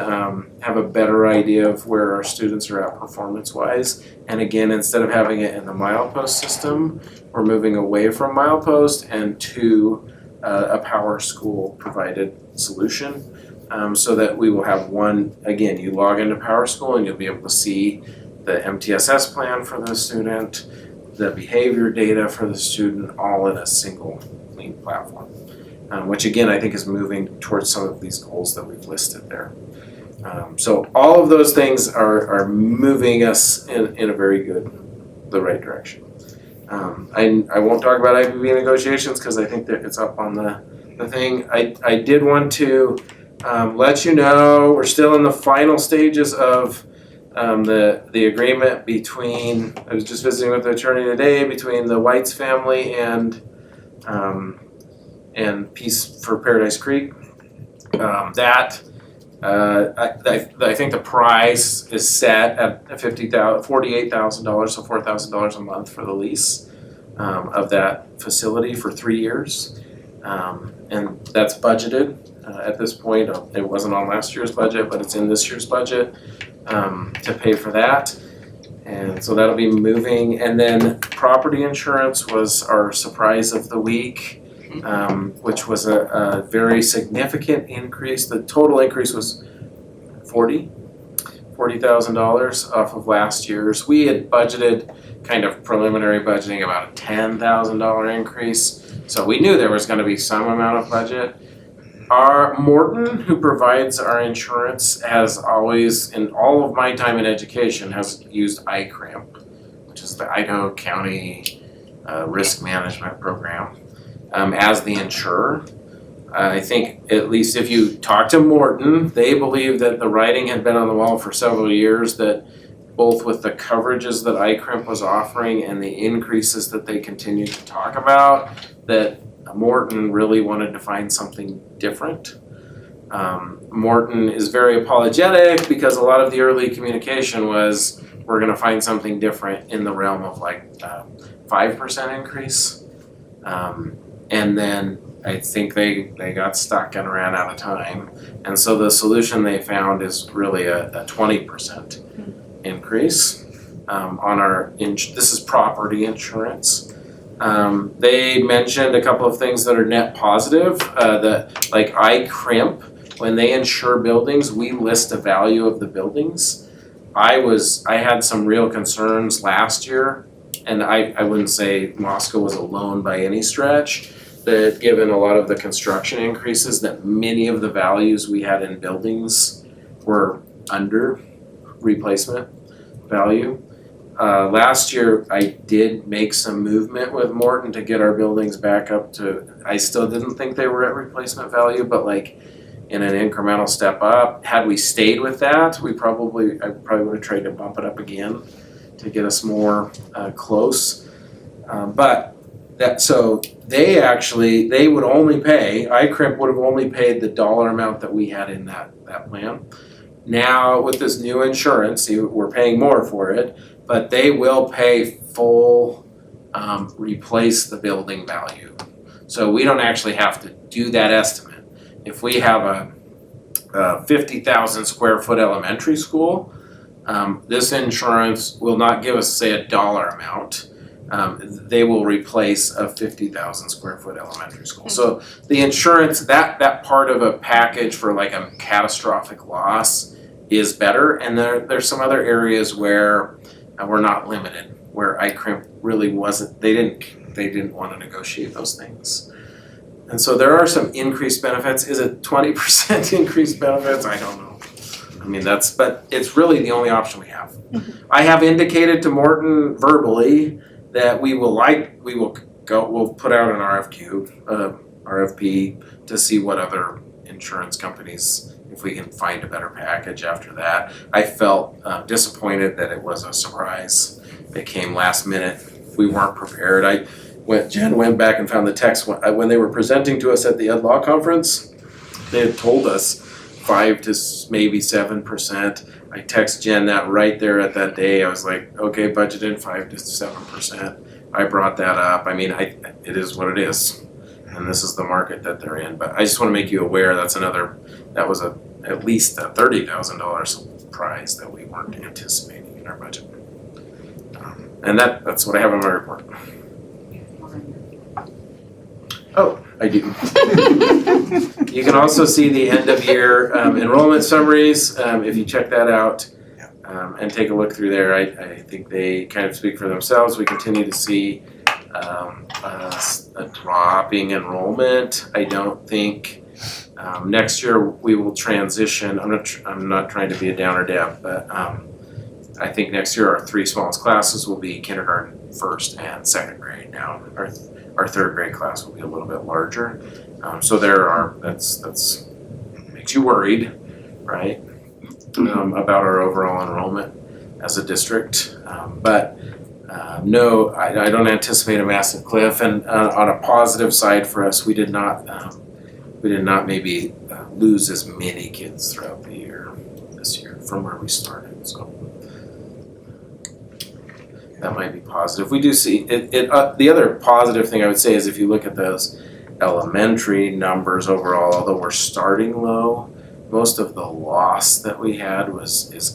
have a better idea of where our students are at performance-wise. And again, instead of having it in the milepost system, we're moving away from milepost and to a PowerSchool provided solution. So that we will have one, again, you log into PowerSchool and you'll be able to see the MTSS plan for the student, the behavior data for the student, all in a single clean platform. Which again, I think is moving towards some of these goals that we've listed there. So all of those things are moving us in a the right direction. I won't talk about IPB negotiations because I think that it's up on the thing. I did want to let you know we're still in the final stages of the agreement between, I was just visiting with the attorney today, between the Whites family and Peace for Paradise Creek. I think the price is set at $48,000, so $4,000 a month for the lease of that facility for 3 years. And that's budgeted at this point. It wasn't on last year's budget, but it's in this year's budget to pay for that. And so that'll be moving. And then property insurance was our surprise of the week, which was a very significant increase. The total increase was $40,000 off of last year's. We had budgeted, kind of preliminary budgeting, about a $10,000 increase. So we knew there was going to be some amount of budget. Our Morton, who provides our insurance, has always, in all of my time in education, has used iCramp, which is the Idaho County Risk Management Program as the insurer. I think at least if you talk to Morton, they believe that the writing had been on the wall for several years, that both with the coverages that ICRIMP was offering and the increases that they continued to talk about, that Morton really wanted to find something different. Morton is very apologetic because a lot of the early communication was, we're gonna find something different in the realm of like 5% increase. And then I think they got stuck and ran out of time. And so the solution they found is really a 20% increase on our, this is property insurance. They mentioned a couple of things that are net positive, that like ICRIMP, when they insure buildings, we list the value of the buildings. I had some real concerns last year, and I wouldn't say Moscow was alone by any stretch, that given a lot of the construction increases, that many of the values we had in buildings were under replacement value. Last year, I did make some movement with Morton to get our buildings back up to, I still didn't think they were at replacement value, but like in an incremental step up. Had we stayed with that, I probably would have tried to bump it up again to get us more close. But so they would only pay, ICRIMP would have only paid the dollar amount that we had in that plan. Now with this new insurance, we're paying more for it, but they will pay full replace the building value. So we don't actually have to do that estimate. If we have a 50,000 square foot elementary school, this insurance will not give us, say, a dollar amount. They will replace a 50,000 square foot elementary school. So the insurance, that part of a package for like a catastrophic loss is better. And there's some other areas where we're not limited, where ICRIMP really wasn't, they didn't want to negotiate those things. And so there are some increased benefits. Is it 20% increased benefits? I don't know. I mean, but it's really the only option we have. I have indicated to Morton verbally that we'll put out an RFP to see what other insurance companies, if we can find a better package after that. I felt disappointed that it was a surprise. It came last minute. We weren't prepared. Jen went back and found the text when they were presenting to us at the Ed Law Conference. They had told us 5 to maybe 7%. I text Jen that right there at that day. I was like, okay, budgeted 5 to 7%. I brought that up. I mean, it is what it is, and this is the market that they're in. But I just want to make you aware that was at least a $30,000 surprise that we weren't anticipating in our budget. And that's what I have in my report. Oh, I do. You can also see the end of year enrollment summaries, if you check that out and take a look through there. I think they kind of speak for themselves. We continue to see a dropping enrollment. I don't think next year we will transition. I'm not trying to be a downer, Deb, but I think next year our 3 smallest classes will be kindergarten, first, and second grade. Now our third grade class will be a little bit larger. So that's makes you worried, right? About our overall enrollment as a district. But no, I don't anticipate a massive cliff. And on a positive side for us, we did not maybe lose as many kids throughout the year this year from where we started. So that might be positive. We do see it. The other positive thing I would say is if you look at those elementary numbers overall, although we're starting low, most of the loss that we had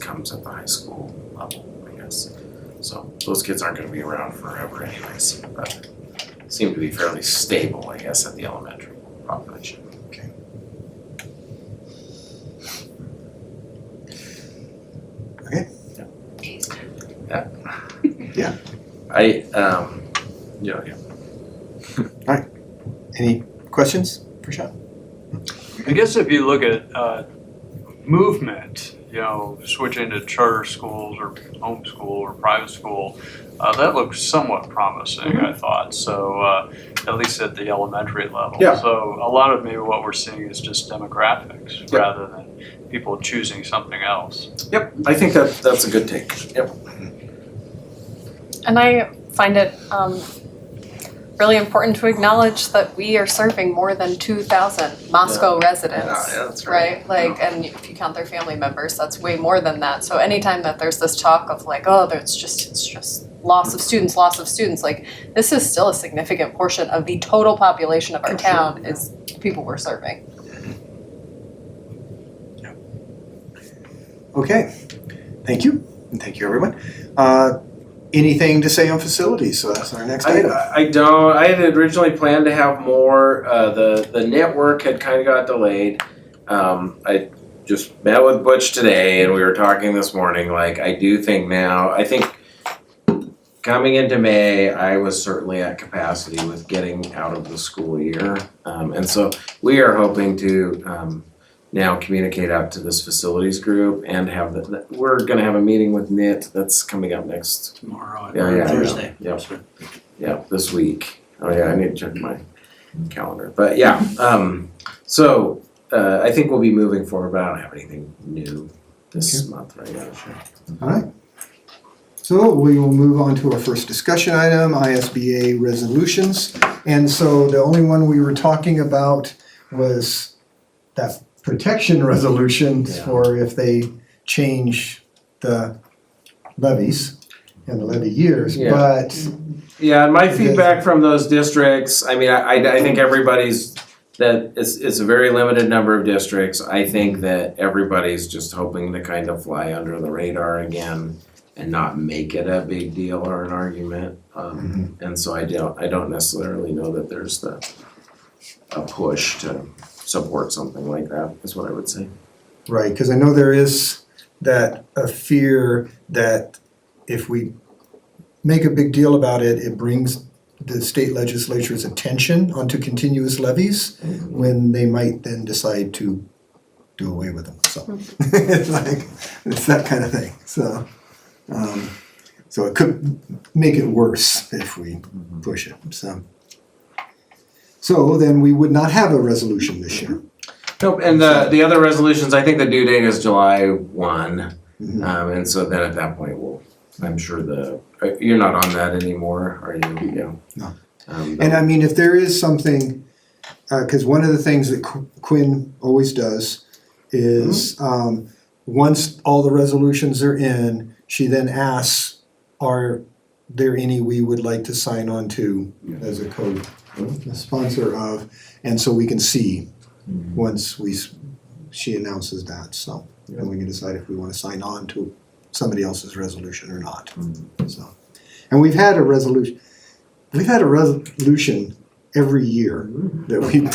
comes at the high school level, I guess. So those kids aren't going to be around forever anyways, but seem to be fairly stable, I guess, at the elementary population. Okay. Yeah. Yeah. Yeah. Any questions for Sean? I guess if you look at movement switching to charter schools or homeschool or private school, that looked somewhat promising, I thought. So at least at the elementary level. Yeah. So a lot of maybe what we're seeing is just demographics rather than people choosing something else. Yep, I think that's a good take. Yep. And I find it really important to acknowledge that we are serving more than 2,000 Moscow residents. Yeah, that's right. Like, and if you count their family members, that's way more than that. So anytime that there's this talk of like, oh, it's just loss of students, like this is still a significant portion of the total population of our town is people we're serving. Okay, thank you, and thank you everyone. Anything to say on facilities? So that's our next item. I don't. I had originally planned to have more. The network had kind of got delayed. I just met with Butch today, and we were talking this morning. Like, I do think now. I think coming into May, I was certainly at capacity with getting out of the school year, and so we are hoping to now communicate out to this facilities group and have we're going to have a meeting with NIT that's coming up next. Tomorrow, Yeah, Thursday. yeah. Yeah, this week. Oh yeah, I need to check my calendar. But yeah, so I think we'll be moving forward, but I don't have anything new this month right now. Sure. All right. So we will move on to our first discussion item, ISBA resolutions. And so the only one we were talking about was that protection resolutions for if they change the levies and the levy years, Yeah. but Yeah, and my feedback from those districts, I mean, I think everybody's, that it's a very limited number of districts. I think that everybody's just hoping to kind of fly under the radar again and not make it a big deal or an argument. And so I don't necessarily know that there's a push to support something like that, is what I would say. right, because I know there is a fear that if we make a big deal about it, it brings the state legislature's attention onto continuous levies when they might then decide to do away with them. So it's that kind of thing. So so it could make it worse if we push it. So then we would not have a resolution this year. Nope, and the other resolutions, I think the due date is July 1. And so then at that point, I'm sure you're not on that anymore, are you? Yeah. No. And I mean, if there is something, because one of the things that Quinn always does is once all the resolutions are in, she then asks, are there any we would like to sign on to as a co-sponsor of, and so we can see once she announces that, so then we can decide if we want to sign on to somebody else's resolution or not. So, and we've had a resolution every year that we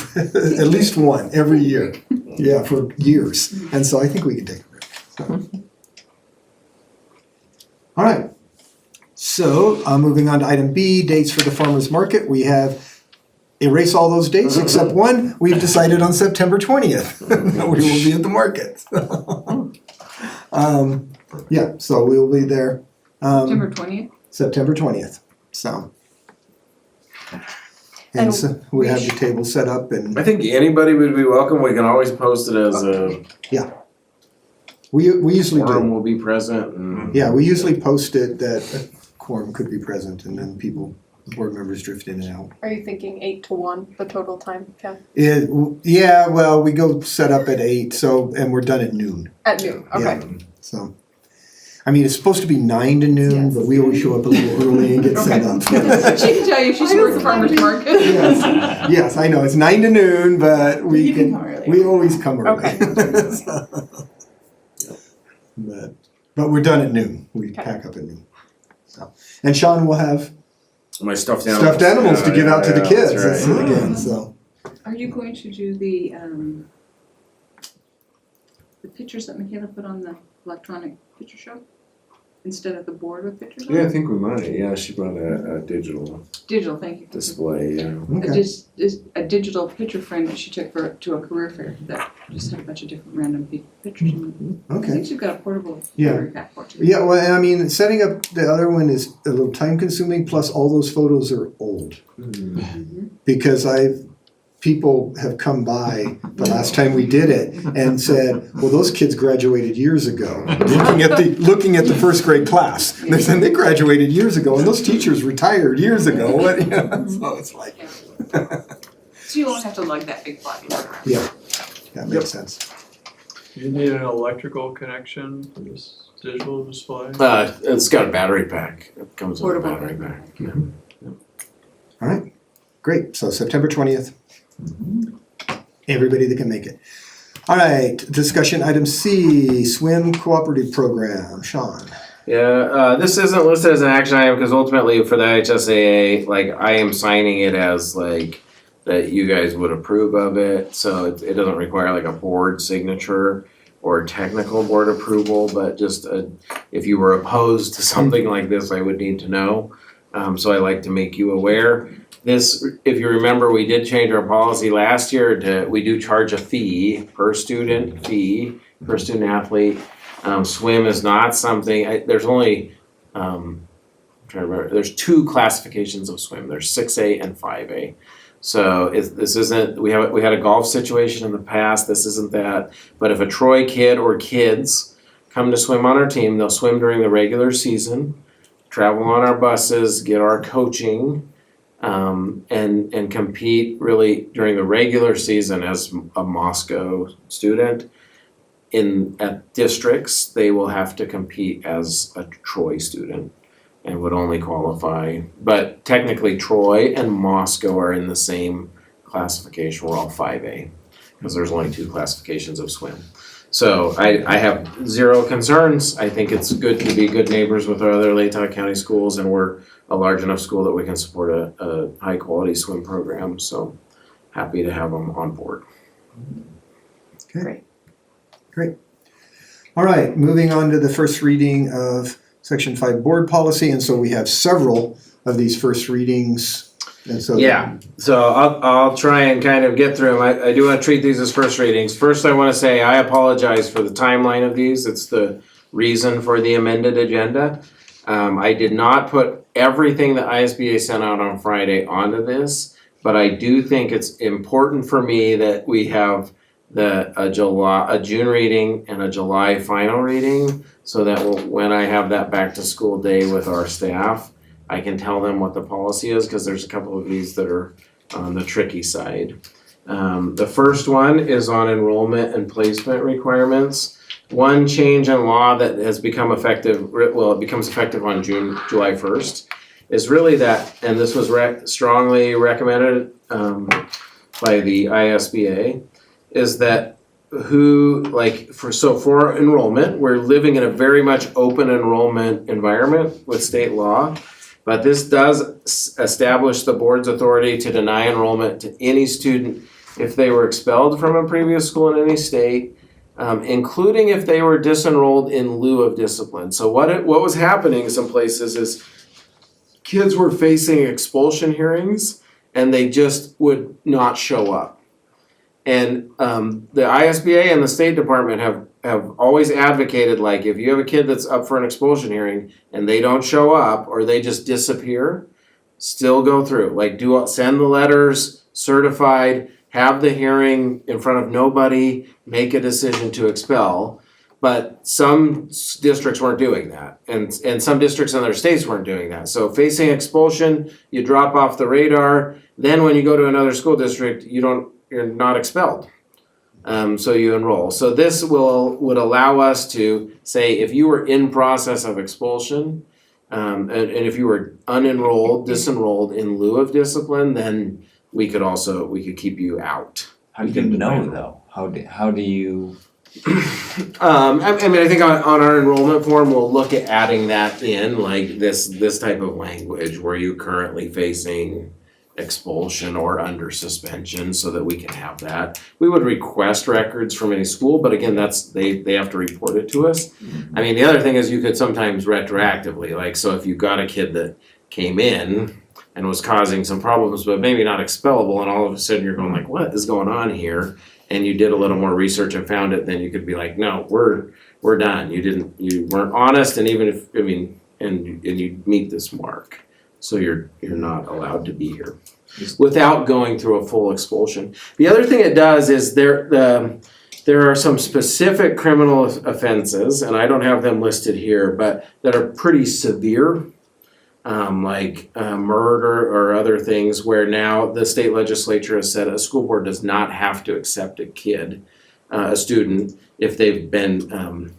at least one every year, yeah, for years, and so I think we can take a break. So. All right. So moving on to item B, dates for the farmers market. We have erase all those dates except one. We've decided on September 20th that we will be at the market. Yeah, so we'll be there. September 20th? September 20th. And so we have the table set up and I think anybody would be welcome. We can always post it as a we usually forum do. will be present. And Yeah, we usually post it that a quorum could be present and then board members drift in and out. Are you thinking 8 to 1, the total time, Ken? Yeah, well, we go set up at 8, and we're done at noon. At noon, okay. Yeah, so, I mean, it's supposed to be 9 to noon, Yes. but we always show up a little early and get set up. She can tell you she's worked at farmer's market. Yes, I know, it's 9 to noon, but You can come early. we always come early. Okay. But we're done at noon, we Okay. pack up at noon. So, and Sean will have my stuffed animals. to give out to the kids That's right. again, so. Are you going to do the pictures that Michaela put on the electronic picture show? instead of the board with pictures on Yeah, I it? think we might. Yeah, she brought a digital Digital, thank you. display. Yeah. Okay. A digital picture frame that she took to a career fair that just had a bunch of different random pictures in it. I Okay. think she's got a portable Yeah. battery pack for it too. Yeah, well, and I mean, setting up the other one is a little time consuming, plus all those photos are old. Because people have come by the last time we did it and said, well, those kids graduated years ago. Looking at the first grade class. They said they graduated years ago and those teachers retired years ago. You know, so it's like, So you won't have to lug that big body around. yeah, that makes sense. Do you need an electrical connection for this digital display? It's got a battery pack. It comes with a Portable battery battery pack. Yeah. All right, great. So September 20th. Everybody that can make it. All right, discussion item C, swim cooperative program. Sean. Yeah, this isn't listed as an action item because ultimately for the HSAA, like I am signing it as like that you guys would approve of it. So it doesn't require like a board signature or technical board approval, but just if you were opposed to something like this, I would need to know. So I like to make you aware. This, if you remember, we did change our policy last year we do charge a fee per student athlete. Swim is not something, there's only, I'm trying to remember, there's 2 classifications of swim. There's 6A and 5A. So this isn't, we had a golf situation in the past, this isn't that. But if a Troy kid or kids come to swim on our team, they'll swim during the regular season, travel on our buses, get our coaching, and compete really during the regular season as a Moscow student. At districts, they will have to compete as a Troy student and would only qualify. But technically Troy and Moscow are in the same classification. We're all 5A because there's only 2 classifications of swim. So I have 0 concerns. I think it's good to be good neighbors with our other Latah County schools, and we're a large enough school that we can support a high quality swim program. So happy to have them on board. Okay. Great. All right, moving on to the first reading of Section 5 board policy. And so we have several of these first readings. And so Yeah, so I'll try and kind of get through them. I do want to treat these as first readings. First, I want to say I apologize for the timeline of these. It's the reason for the amended agenda. I did not put everything that ISBA sent out on Friday onto this, but I do think it's important for me that we have a June reading and a July final reading, so that when I have that back to school day with our staff, I can tell them what the policy is, because there's a couple of these that are on the tricky side. The first one is on enrollment and placement requirements. One change in law that has become effective, well, it becomes effective on July 1st, is really that, and this was strongly recommended by the ISBA, is that for enrollment, we're living in a very much open enrollment environment with state law. But this does establish the board's authority to deny enrollment to any student if they were expelled from a previous school in any state, including if they were disenrolled in lieu of discipline. So what was happening in some places is kids were facing expulsion hearings and they just would not show up. And the ISBA and the State Department have always advocated, like, if you have a kid that's up for an expulsion hearing and they don't show up or they just disappear, still go through. Like, send the letters, certified, have the hearing in front of nobody, make a decision to expel. But some districts weren't doing that, and some districts in their states weren't doing that. So facing expulsion, you drop off the radar. Then when you go to another school district, you're not expelled. So you enroll. So this would allow us to say, if you were in process of expulsion, and if you were disenrolled in lieu of discipline, then we could keep you out. How do you know though? How do you? I think on our enrollment form, we'll look at adding that in, like this type of language where you currently facing expulsion or under suspension so that we can have that. We would request records from any school, but again, they have to report it to us. I mean, the other thing is you could sometimes retroactively, like, so if you got a kid that came in and was causing some problems, but maybe not expellable, and all of a sudden you're going like, what is going on here? And you did a little more research and found it, then you could be like, no, we're done. You weren't honest, and even if, I mean, and you meet this mark. So you're not allowed to be here without going through a full expulsion. The other thing it does is there are some specific criminal offenses, and I don't have them listed here, but that are pretty severe, like murder or other things, where now the state legislature has said a school board does not have to accept a student, if they've been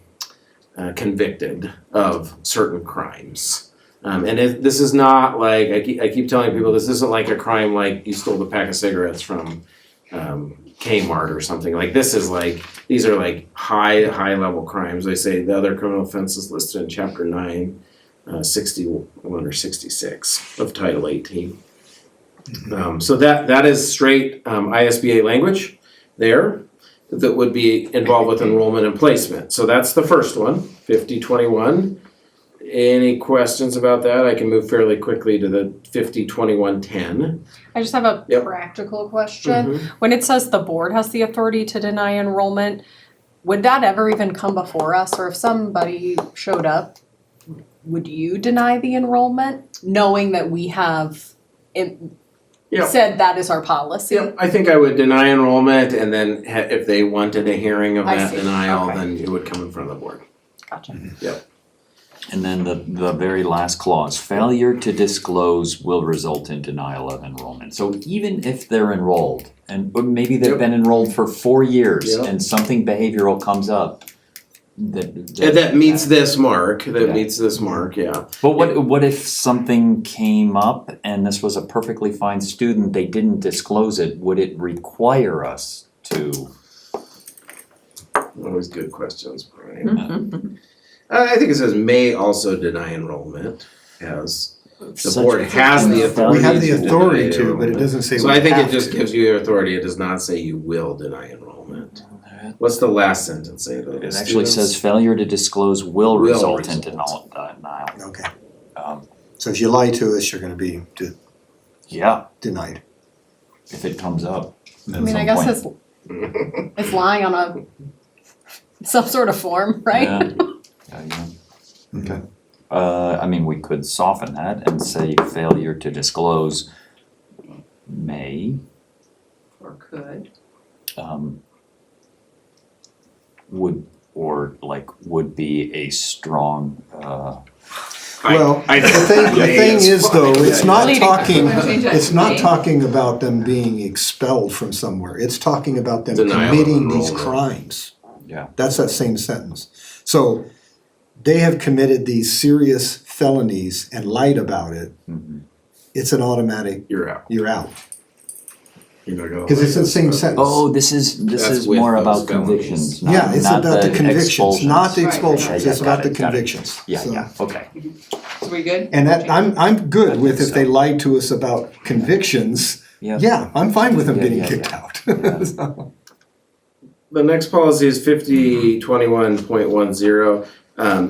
convicted of certain crimes. This is not like, I keep telling people, this isn't like a crime like you stole a pack of cigarettes from Kmart or something. Like, this is like, these are like high level crimes. They say the other criminal offenses listed in chapter 9, 61 or 66 of title 18. So that is straight ISBA language there that would be involved with enrollment and placement. So that's the first one, 5021. Any questions about that? I can move fairly quickly to the 502110. I just have a Yep. practical question. When it says the board has the authority to deny enrollment, would that ever even come before us? Or if somebody showed up, would you deny the enrollment, knowing that we have Yep. said that is our policy? Yep, I think I would deny enrollment, and then if they wanted a hearing of I that see. denial, Okay. then it would come in front of the board. Gotcha. And then the very last clause, failure to disclose will result in denial of enrollment. So even if they're enrolled, and but maybe they've Yep. been enrolled for 4 years Yep. and something behavioral comes up That meets this mark, Yeah. yeah. But what if something came up and this was a perfectly fine student, they didn't disclose it, would it require us to? Always good questions, Brian. I think it says may also deny enrollment, as the board has the authority We have the to authority deny to, but it enrollment. doesn't say So we I think have it just to. gives you authority, it does not say you will deny enrollment. What's the last sentence say though? It actually says failure to disclose will Will result in result. denial. Okay, Um, so if you lie to us, you're gonna be yeah, denied. if it comes up I at mean, I some guess point. it's lying on some sort of form, right? Yeah. Okay. I mean, we could soften that and say failure to disclose may, Or could. would be a strong, Well, I the thing is though, it's not Leading. talking, Wanna change that it's to not may? talking about them being expelled from somewhere. It's talking about them Denial of committing these enrollment. crimes. Yeah. That's that same sentence. So they have committed these serious felonies and lied about it. Mhm. It's an automatic, You're out. you're out. You're not gonna Because it's the like same this. sentence. Oh, this is That's with more those about felonies. convictions, Yeah, not it's not about the convictions, expulsions. not the Right, right, expulsions, right. it's about the Got it, got it. convictions. Yeah, So- yeah, okay. So we good? And that, I'm good I with think if they so. lied to us about convictions, Yeah. yeah, I'm fine with them Yeah, getting yeah, kicked yeah. out. Yeah. So- The next policy is 5021.10.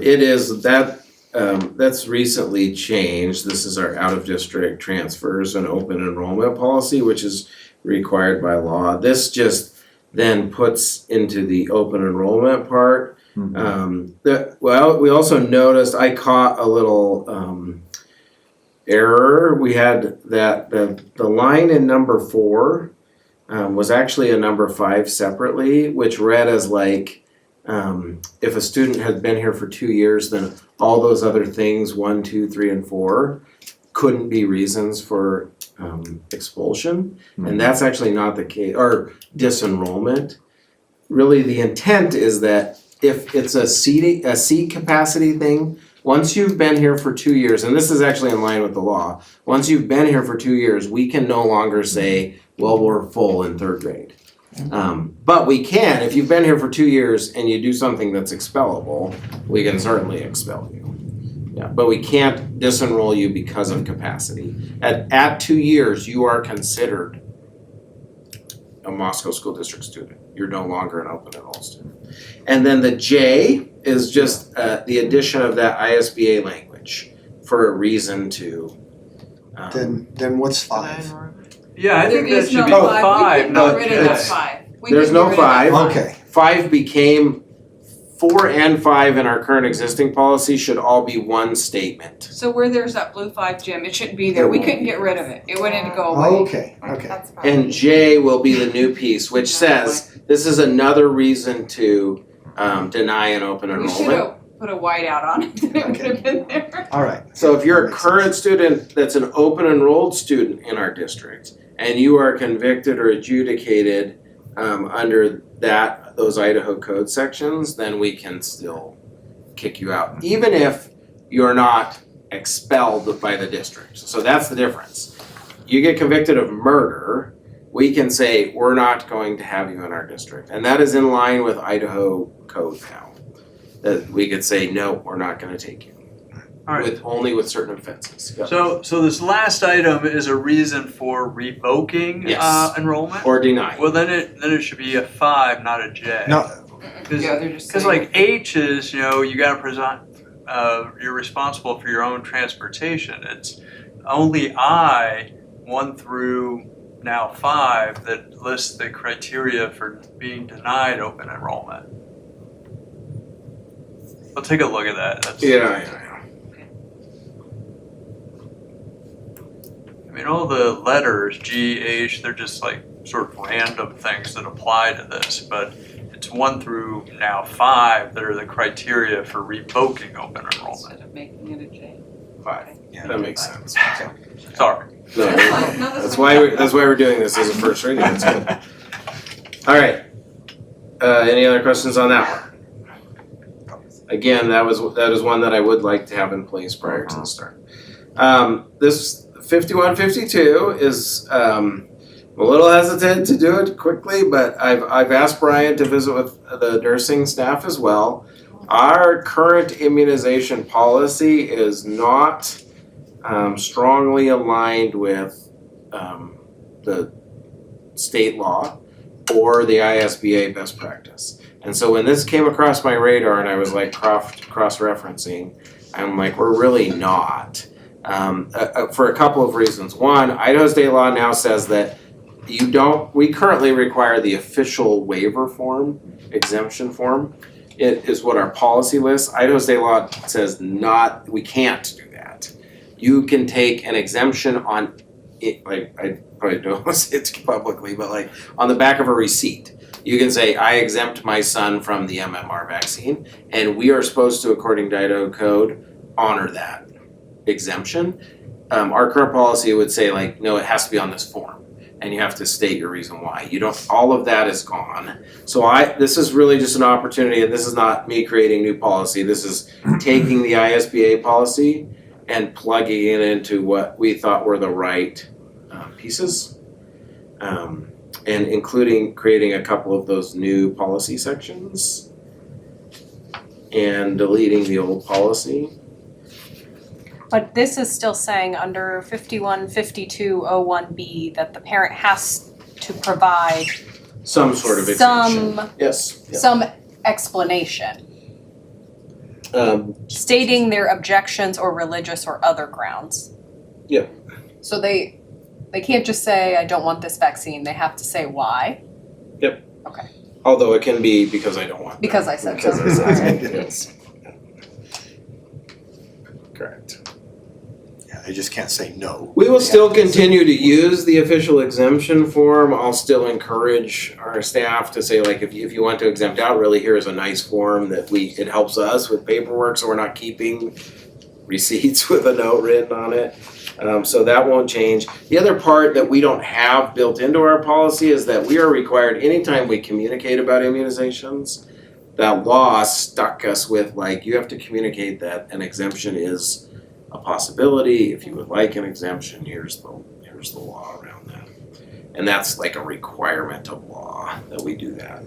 It is that's recently changed. This is our out of district transfers and open enrollment policy, which is required by law. This just then puts into the open enrollment part. Mhm. We also noticed, I caught a little error. We had that the line in number 4 was actually a number 5 separately, which read as like, if a student had been here for 2 years, then all those other things, 1, 2, 3, and 4, couldn't be reasons for expulsion. And that's actually not the case, or disenrollment. Really, the intent is that if it's a seat capacity thing, once you've been here for 2 years, and this is actually in line with the law, once you've been here for 2 years, we can no longer say, well, we're full in 3rd grade. But we can, if you've been here for 2 years and you do something that's expellable, we can certainly expel you. Yeah, but we can't disenroll you because of capacity. At 2 years, you are considered a Moscow School District student. You're no longer an open enrolled student. And then the J is just the addition of that ISBA language for a reason to. Then what's 5? Yeah, I think There that is should no be five. five, We not can get rid of that it's- 5. We There's can no get rid of that 5. Okay, 5 became 4 and 5 in our current existing policy should all be one statement. So where there's that blue 5, Jim, it shouldn't be there. We couldn't get rid of it. It wouldn't go away. okay. That's fine. And J will be the new piece, which says this is another reason to deny an open We should enrollment. have put a white out on it, then it would have been there. All right. So if you're a That makes current student that's an open enrolled student in our district and you are convicted or adjudicated under those Idaho code sections, then we can still kick you out, even if you're not expelled by the district. So that's the difference. You get convicted of murder, we can say, we're not going to have you in our district. And that is in line with Idaho code now. That we could say, no, we're not gonna take you. All right. Only with certain offenses. So this last item is a reason for revoking Yes. enrollment? Or deny. Well, then it should be a 5, not a J. No, Yeah, they're just Because saying. like H is, you gotta present, you're responsible for your own transportation. It's only I, 1 through now 5, that lists the criteria for being denied open enrollment. I'll take a look at that. That's, Yeah. I mean, all the letters, G, H, they're just like sort of random things that apply to this, but it's 1 through now 5 that are the criteria for revoking open enrollment. Instead of making it a J. 5. Yeah. That makes sense. Sorry. No, that's why we're doing this as a first reading. That's good. All right. Any other questions on that one? Again, that is one that I would like to have in place prior to the start. This 5152 is I'm a little hesitant to do it quickly, but I've asked Brian to visit with the nursing staff as well. Our current immunization policy is not strongly aligned with the state law or the ISBA best practice. And so when this came across my radar and I was like cross-referencing, I'm like, we're really not. For a couple of reasons. One, Idaho state law now says that we currently require the official waiver form, exemption form. It is what our policy lists. Idaho state law says we can't do that. You can take an exemption on it, like I probably don't want to say it publicly, but like on the back of a receipt. You can say, I exempt my son from the MMR vaccine, and we are supposed to, according to Idaho code, honor that exemption. Our current policy would say like, no, it has to be on this form, and you have to state your reason why. All of that is gone. So this is really just an opportunity, and this is not me creating new policy. This is taking the ISBA policy and plugging it into what we thought were the right pieces. And including creating a couple of those new policy sections and deleting the old policy. But this is still saying under 515201B that the parent has to provide Some sort of exemption. Yes. Yeah. some explanation, stating their objections or religious or other grounds. Yeah. So they can't just say, I don't want this vaccine, they have to say why. Although it can be because I don't want that. Because I said Because so. I said so, yes. Correct. yeah, they just can't say no. We will still continue to use the official exemption form. I'll still encourage our staff to say, like, if you want to exempt out, really, here's a nice form that it helps us with paperwork, so we're not keeping receipts with a note written on it. So that won't change. The other part that we don't have built into our policy is that we are required, anytime we communicate about immunizations, that law stuck us with, like, you have to communicate that an exemption is a possibility. If you would like an exemption, here's the law around that. And that's like a requirement of law that we do that.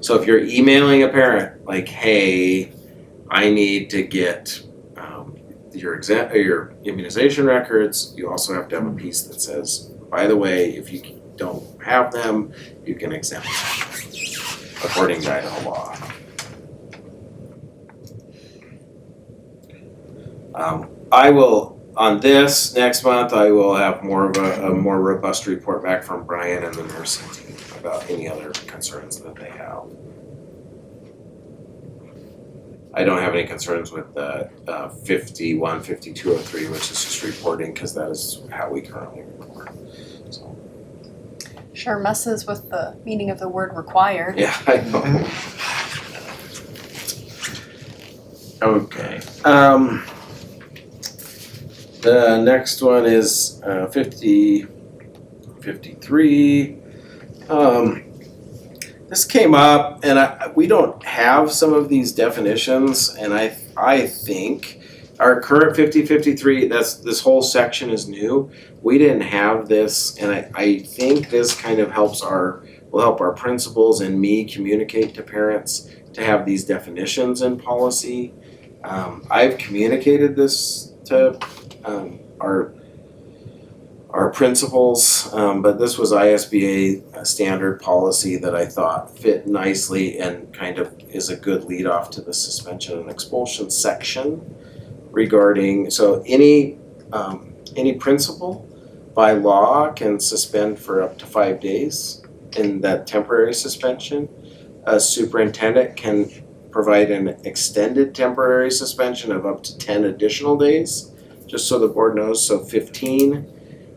So if you're emailing a parent, like, hey, I need to get your immunization records, you also have to have a piece that says, by the way, if you don't have them, you can exempt them, according to Idaho law. I will, on this, next month, I will have more of a more robust report back from Brian and the nursing team about any other concerns that they have. I don't have any concerns with the 51, 5203, which is just reporting, because that is how we currently report. So, Sure messes with the meaning of the word required. yeah, I know. Okay. The next one is 53. This came up, and we don't have some of these definitions, and I think our current 5053, this whole section is new. We didn't have this, and I think this kind of will help our principals and me communicate to parents to have these definitions in policy. I've communicated this to our principals, but this was ISBA standard policy that I thought fit nicely and kind of is a good lead off to the suspension and expulsion section regarding, so any principal by law can suspend for up to 5 days in that temporary suspension. A superintendent can provide an extended temporary suspension of up to 10 additional days, just so the board knows, so 15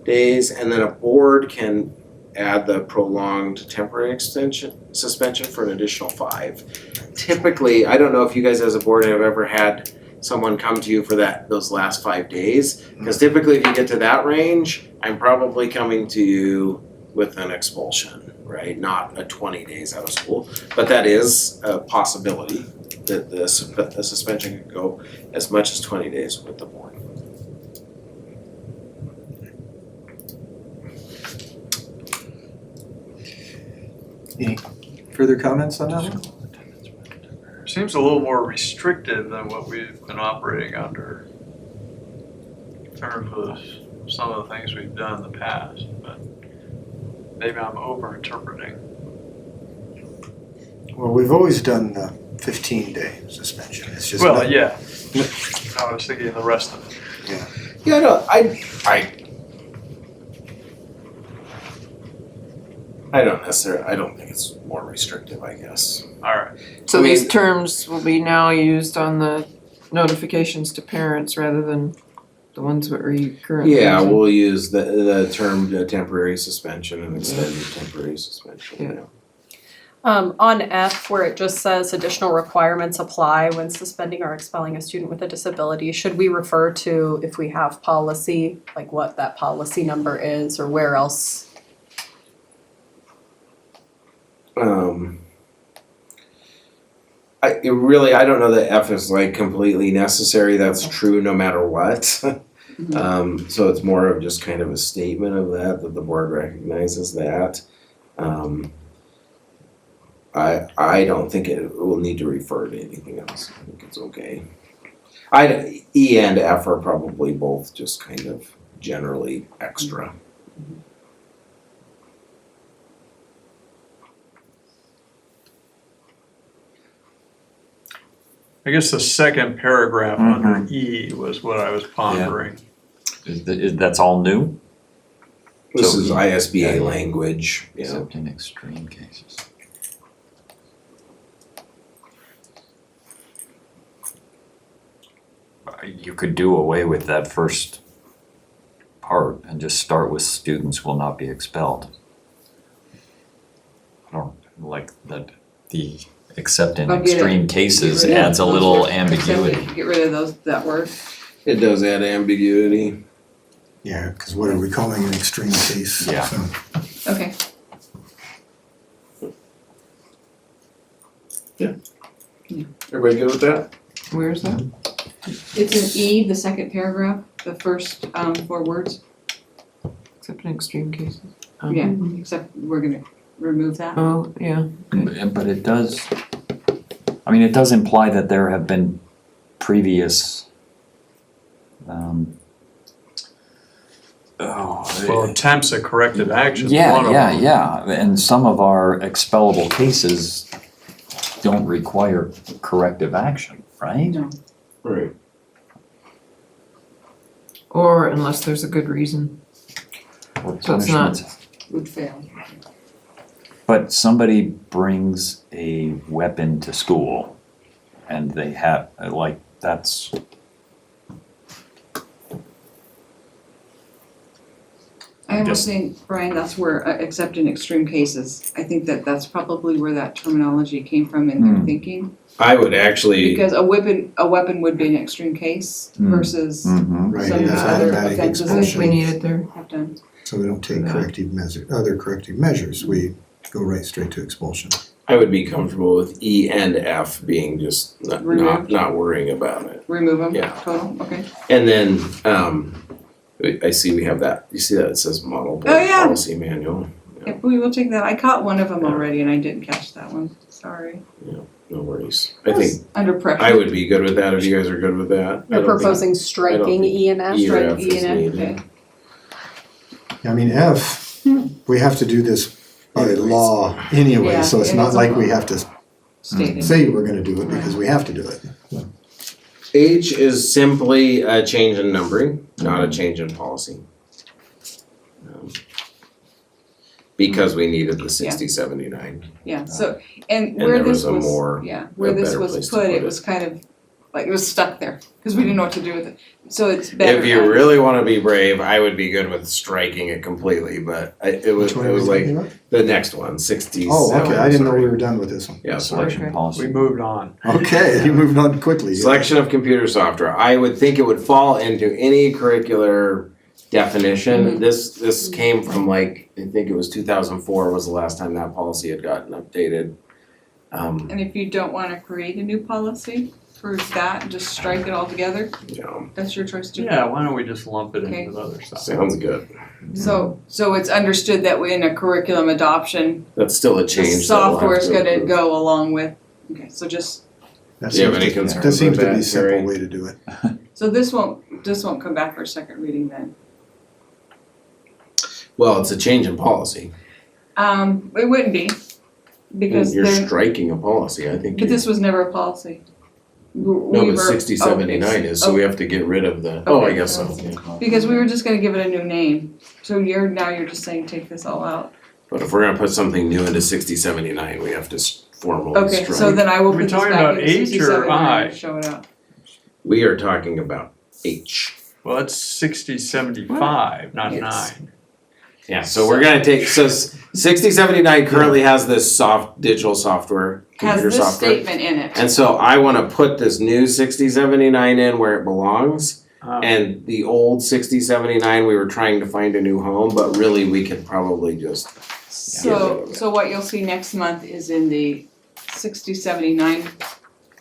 days, and then a board can add the prolonged temporary suspension for an additional 5. Typically, I don't know if you guys as a board have ever had someone come to you for those last 5 days, because typically if you get to that range, I'm probably coming to you with an expulsion, right? Not a 20 days out of school, but that is a possibility that the suspension could go as much as 20 days with the board. Any further comments on that one? Seems a little more restrictive than what we've been operating under in terms of some of the things we've done in the past, but maybe I'm over-interpreting. Well, we've always done the 15-day suspension. It's just Well, not- yeah, I was thinking the rest of it. Yeah, no, I don't necessarily, I don't think it's more restrictive, I guess. All right, So I mean- these terms will be now used on the notifications to parents rather than the ones that we currently Yeah, using? we'll use the term temporary suspension and extended temporary suspension, yeah. On F, where it just says additional requirements apply when suspending or expelling a student with a disability, should we refer to, if we have policy, like what that policy number is, or where else? I don't know that F is like completely necessary, that's true no matter what. So it's more of just kind of a statement of that the board recognizes that. I don't think it will need to refer to anything else, I think it's okay. E and F are probably both just kind of generally extra. I guess the second paragraph under E was what I was pondering. That's all new? This So is E- ISBA yeah. language, yeah. Except in extreme cases. You could do away with that first part and just start with students will not be expelled. I don't like that the except in Oh, get it. extreme cases Get rid of adds a those little words. ambiguity. Get rid of that word. It does add ambiguity. Yeah, because what are we calling an extreme case? Yeah. So, Okay. Everybody good with that? Where is that? It's in E, the second paragraph, the first 4 words. Except in extreme cases. Yeah, except we're gonna remove that. Oh, yeah. But it does, I mean, it does imply that there have been previous Well, attempts at corrective action is one Yeah, of yeah, them. yeah, and some of our expellable cases don't require corrective action, right? No. Right. Or unless there's a good reason. Or So it's not- punishment. Would fail. But somebody brings a weapon to school and they have, like, that's, I almost think, Brian, that's where, except in extreme cases, I think that that's probably where that terminology came from in their thinking. I would actually, Because a weapon would be an extreme case versus Right, some of the that's other automatic offenses I that think we need it there. have done. So we don't take other corrective measures, we go right straight to expulsion. I would be comfortable with E and F being just Removed. not worrying about it. Remove them, Yeah. total, okay. And then, I see we have that, you see that it says model board Oh, yeah. policy manual. Yeah, we will take that. I caught one of them already and I didn't catch that one, sorry. No worries. I think Under pressure. I would be good with that if you guys are good with that. I You're don't think proposing striking think E and F? E or Strike F E is and F, needed. okay. I mean, F, we have to do this by law anyway, Yeah, so it's it not is a like we law. have to Stated. say we're gonna do it because we have to do it. H is simply a change in numbering, not a change in policy. Because we needed the 6079. Yeah, so, and And where there this was a was, more- where a this better was place to put, put it it. was kind of, like, it was stuck there, cause we didn't know what to do with it. So it's better. If you really wanna be brave, I would be good with striking it completely, but it was Which one are we like talking about? the next one, 67. Oh, okay, I didn't know we sorry. were done with this one. Yeah, selection Okay. We policy. moved on. Okay, you moved on quickly. Selection of computer software. I would think it would fall into any curricular definition. This came from like, I think it was 2004 was the last time that policy had gotten updated. And if you don't wanna create a new policy for that, just strike it all together, You know, that's your choice too. Yeah, why don't we just lump it Okay. in with other stuff? sounds good. So it's understood that in a curriculum adoption, That's still a the change that we'll have software's to gonna approve. go along with, okay, so just, That Do you have seems any to- concerns That seems with to be that, a simple Carrie? way to do it. so this won't come back for a second reading then. Well, it's a change in policy. It wouldn't be, because You're there, striking a policy, I think. but this was never a policy. No, but 6079 is, so we have to get rid of the, oh, I Okay. guess so. Yeah. Because we were just gonna give it a new name, so you're just saying take this all out. But if we're gonna put something new into 6079, we have to formally Okay, strike. so then I will We're put this talking back about into H or 67 I? and show it out. We are talking about H. Well, it's 6075, not Yes. 9. Yeah, so we're gonna take, so 6079 currently has this digital software, Has computer this software. statement in it. And so I wanna put this new 6079 in where it belongs. Oh. And the old 6079, we were trying to find a new home, but really we could probably just, So what you'll see next month is in the 6079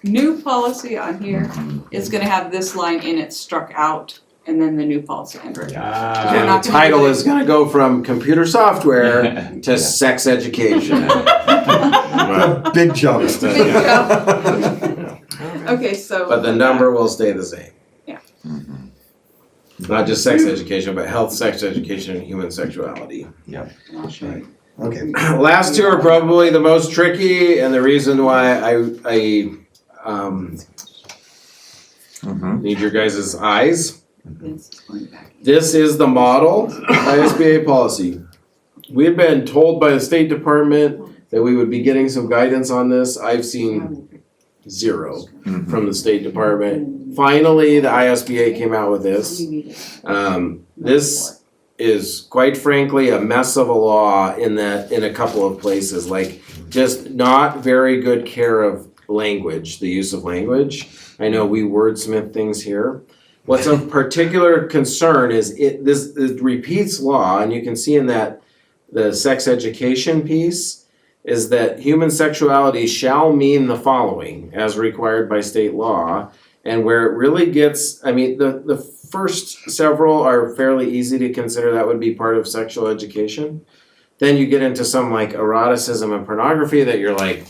new policy on here, it's gonna have this line in it struck out, and then the new policy under it. and We're the not gonna title do it. is gonna go from computer software to sex education. But Big jumps. Big Okay, so. but the number will stay the same. Yeah. Not just sex education, but health, sex education, and human sexuality. And I'll show you. Okay, Last two are probably the most tricky, and the reason why I need your guys' eyes. This is going back. This is the model ISBA policy. We had been told by the State Department that we would be getting some guidance on this. I've seen zero from the State Department. Finally, the ISBA came out with this. This is quite frankly a mess of a law in a couple of places, like just not very good care of language, the use of language. I know we wordsmith things here. What's of particular concern is it repeats law, and you can see in that the sex education piece is that human sexuality shall mean the following as required by state law. And where it really gets, I mean, the first several are fairly easy to consider that would be part of sexual education. Then you get into some like eroticism and pornography that you're like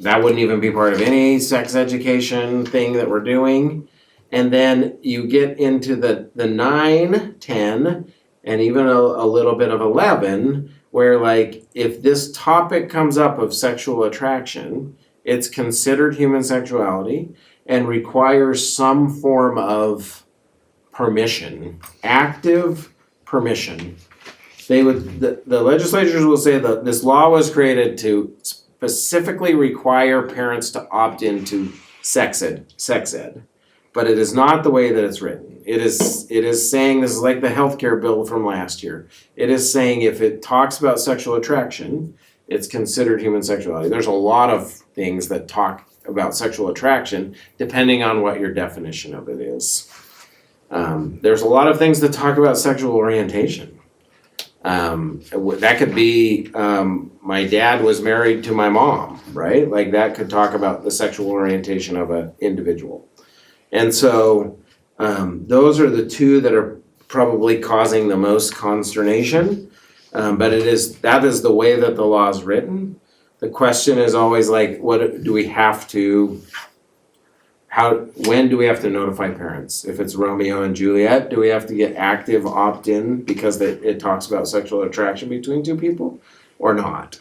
that wouldn't even be part of any sex education thing that we're doing. And then you get into the 9, 10, and even a little bit of 11, where like if this topic comes up of sexual attraction, it's considered human sexuality and requires some form of permission, active permission. The legislatures will say that this law was created to specifically require parents to opt into sex ed. But it is not the way that it's written. It is saying, this is like the healthcare bill from last year. It is saying if it talks about sexual attraction, it's considered human sexuality. There's a lot of things that talk about sexual attraction depending on what your definition of it is. There's a lot of things that talk about sexual orientation. That could be, my dad was married to my mom, right? Like that could talk about the sexual orientation of an individual. And so those are the two that are probably causing the most consternation. But that is the way that the law is written. The question is always like, when do we have to notify parents? If it's Romeo and Juliet, do we have to get active opt-in because it talks about sexual attraction between two people or not?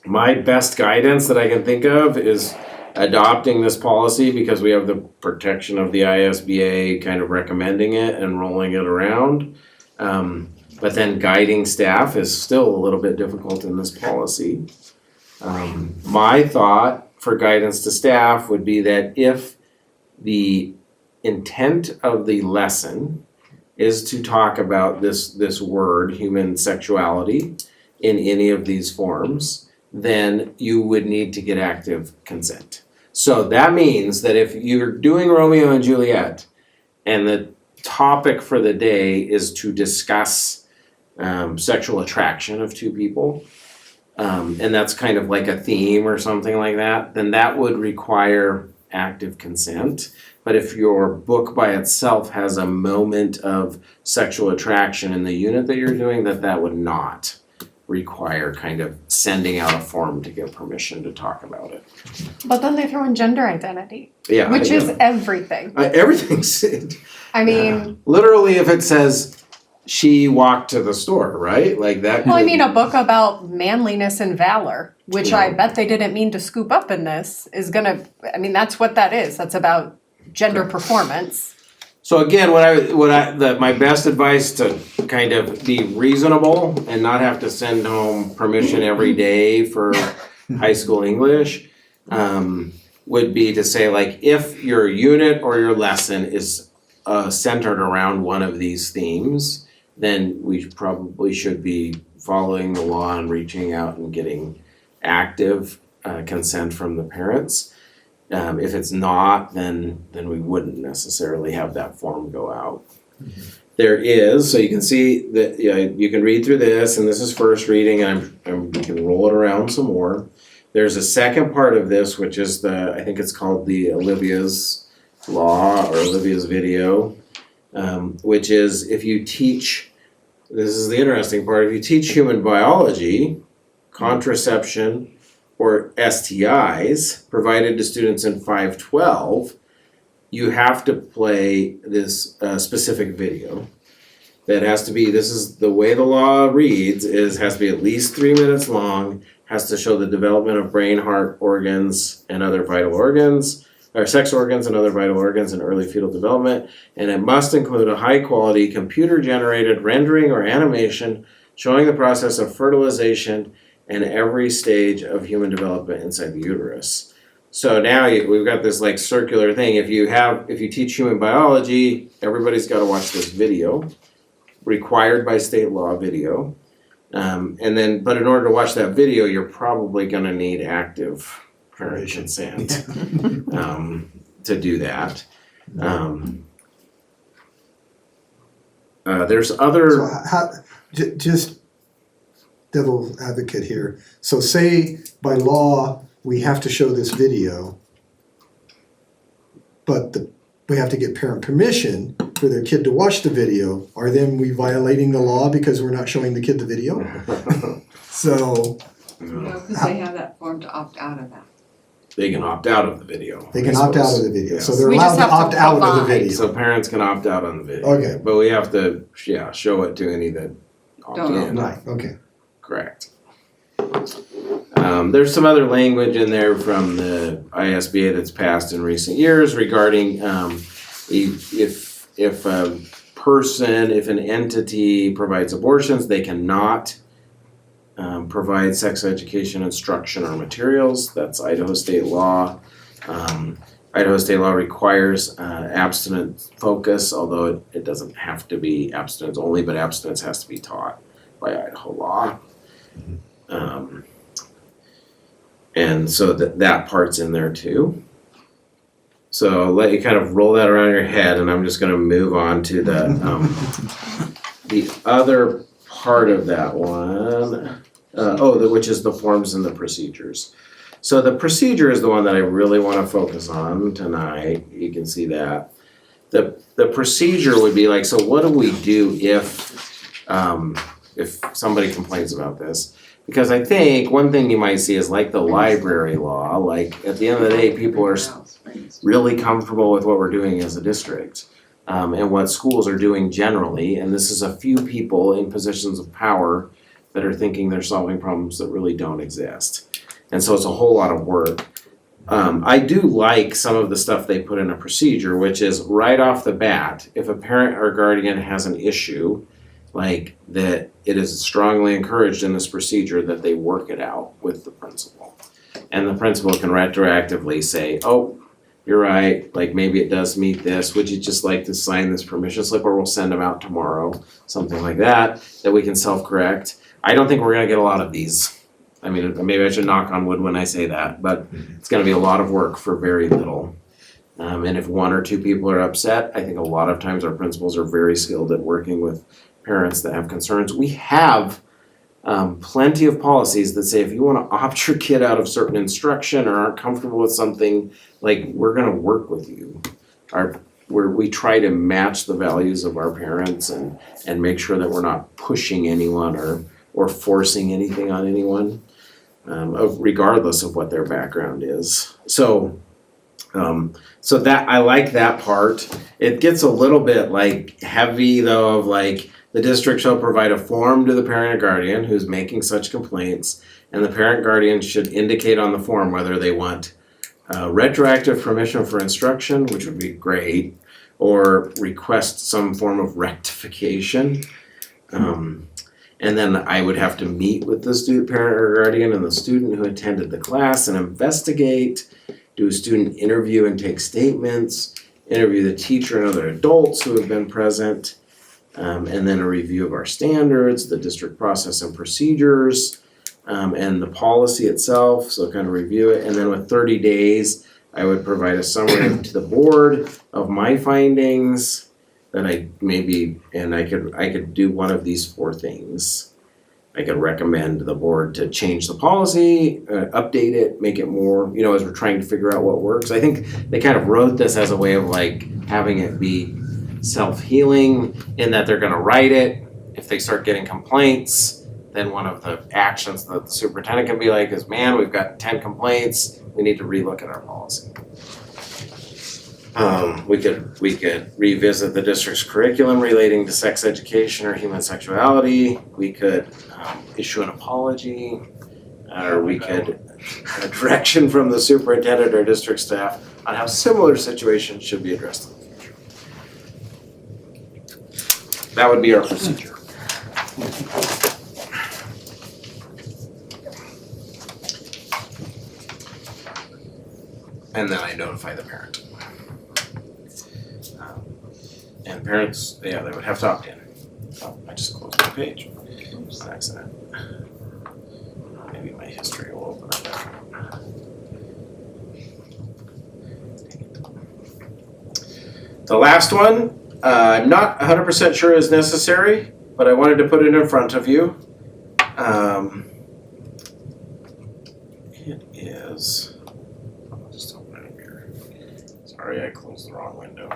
My best guidance that I can think of is adopting this policy because we have the protection of the ISBA kind of recommending it and rolling it around. But then guiding staff is still a little bit difficult in this policy. My thought for guidance to staff would be that if the intent of the lesson is to talk about this word, human sexuality, in any of these forms, then you would need to get active consent. So that means that if you're doing Romeo and Juliet and the topic for the day is to discuss sexual attraction of two people, and that's kind of like a theme or something like that, then that would require active consent. But if your book by itself has a moment of sexual attraction in the unit that you're doing, that would not require kind of sending out a form to get permission to talk about it. But then they throw in gender identity, Yeah, which is everything. Everything's. I mean, literally, if it says she walked to the store, right? Like that. well, I mean, a book about manliness and valor, which Yeah. I bet they didn't mean to scoop up in this, is gonna, I mean, that's what that is. That's about gender performance. So again, my best advice to kind of be reasonable and not have to send home permission every day for high school English, would be to say like, if your unit or your lesson is centered around one of these themes, then we probably should be following the law and reaching out and getting active consent from the parents. If it's not, then we wouldn't necessarily have that form go out. There is, so you can see that, you can read through this, and this is first reading, and we can roll it around some more. There's a second part of this, which is I think it's called the Olivia's Law or Olivia's Video, which is if you teach, this is the interesting part, if you teach human biology, contraception, or STIs provided to students in 512, you have to play this specific video. That has to be, this is the way the law reads, has to be at least 3 minutes long, has to show the development of brain, heart, organs, and other vital organs, or sex organs and other vital organs in early fetal development, and it must include a high-quality computer-generated rendering or animation showing the process of fertilization and every stage of human development inside the uterus. So now we've got this like circular thing. If you teach human biology, everybody's got to watch this video, required by state law video. But in order to watch that video, you're probably going to need active parent consent to do that. There's other. So just devil's advocate here. So say by law, we have to show this video, but we have to get parent permission for their kid to watch the video. Are then we violating the law because we're not showing the kid the video? So. No, because they have that form to opt out of that. they can opt out of the video. They can opt out of the video, so they're We allowed just to have to opt out of the provide. video. So parents can opt out on the video. Okay. But we have to, show it to any that opt Don't in. Right, okay. Correct. There's some other language in there from the ISBA that's passed in recent years regarding if a person, if an entity provides abortions, they cannot provide sex education instruction or materials. That's Idaho state law. Idaho state law requires abstinence focus, although it doesn't have to be abstinence only, but abstinence has to be taught by Idaho law. And so that part's in there too. So I'll let you kind of roll that around your head, and I'm just gonna move on to the other part of that one. Which is the forms and the procedures. So the procedure is the one that I really wanna focus on tonight. You can see that. The procedure would be like, so what do we do if somebody complains about this? Because I think one thing you might see is like the library law, like at the end of the day, people are really comfortable with what we're doing as a district. And what schools are doing generally, and this is a few people in positions of power that are thinking they're solving problems that really don't exist. And so it's a whole lot of work. I do like some of the stuff they put in a procedure, which is right off the bat, if a parent or guardian has an issue, like that, it is strongly encouraged in this procedure that they work it out with the principal. And the principal can retroactively say, oh, you're right, like maybe it does meet this, would you just like to sign this permission slip, or we'll send them out tomorrow, something like that we can self-correct. I don't think we're gonna get a lot of these. I mean, maybe I should knock on wood when I say that, but it's gonna be a lot of work for very little. And if one or two people are upset, I think a lot of times our principals are very skilled at working with parents that have concerns. We have plenty of policies that say if you wanna opt your kid out of certain instruction or aren't comfortable with something, like, we're gonna work with you. We try to match the values of our parents and make sure that we're not pushing anyone or forcing anything on anyone, regardless of what their background is. So that, I like that part. It gets a little bit like heavy though, of like, the district shall provide a form to the parent or guardian who's making such complaints, and the parent guardian should indicate on the form whether they want retroactive permission for instruction, which would be great, or request some form of rectification. And then I would have to meet with the student, parent or guardian and the student who attended the class and investigate, do a student interview and take statements, interview the teacher and other adults who have been present, and then a review of our standards, the district process and procedures, and the policy itself, so kind of review it. And then with 30 days, I would provide a summary to the board of my findings that I could do one of these 4 things. I could recommend the board to change the policy, update it, make it more, as we're trying to figure out what works. I think they kind of wrote this as a way of like having it be self-healing, in that they're gonna write it. If they start getting complaints, then one of the actions that the superintendent can be like is, man, we've got 10 complaints, we need to relook at our policy. We could revisit the district's curriculum relating to sex education or human sexuality. We could issue an apology, or we could a direction from the superintendent or district staff on how similar situations should be addressed in the future. That would be our procedure. And then I notify the parent. And parents, they would have to opt in. Oh, I just closed my page. Oops, an accident. Maybe my history will open up better. The last one, I'm not 100% sure is necessary, but I wanted to put it in front of you. It is, I'll just open it up here. Sorry, I closed the wrong window.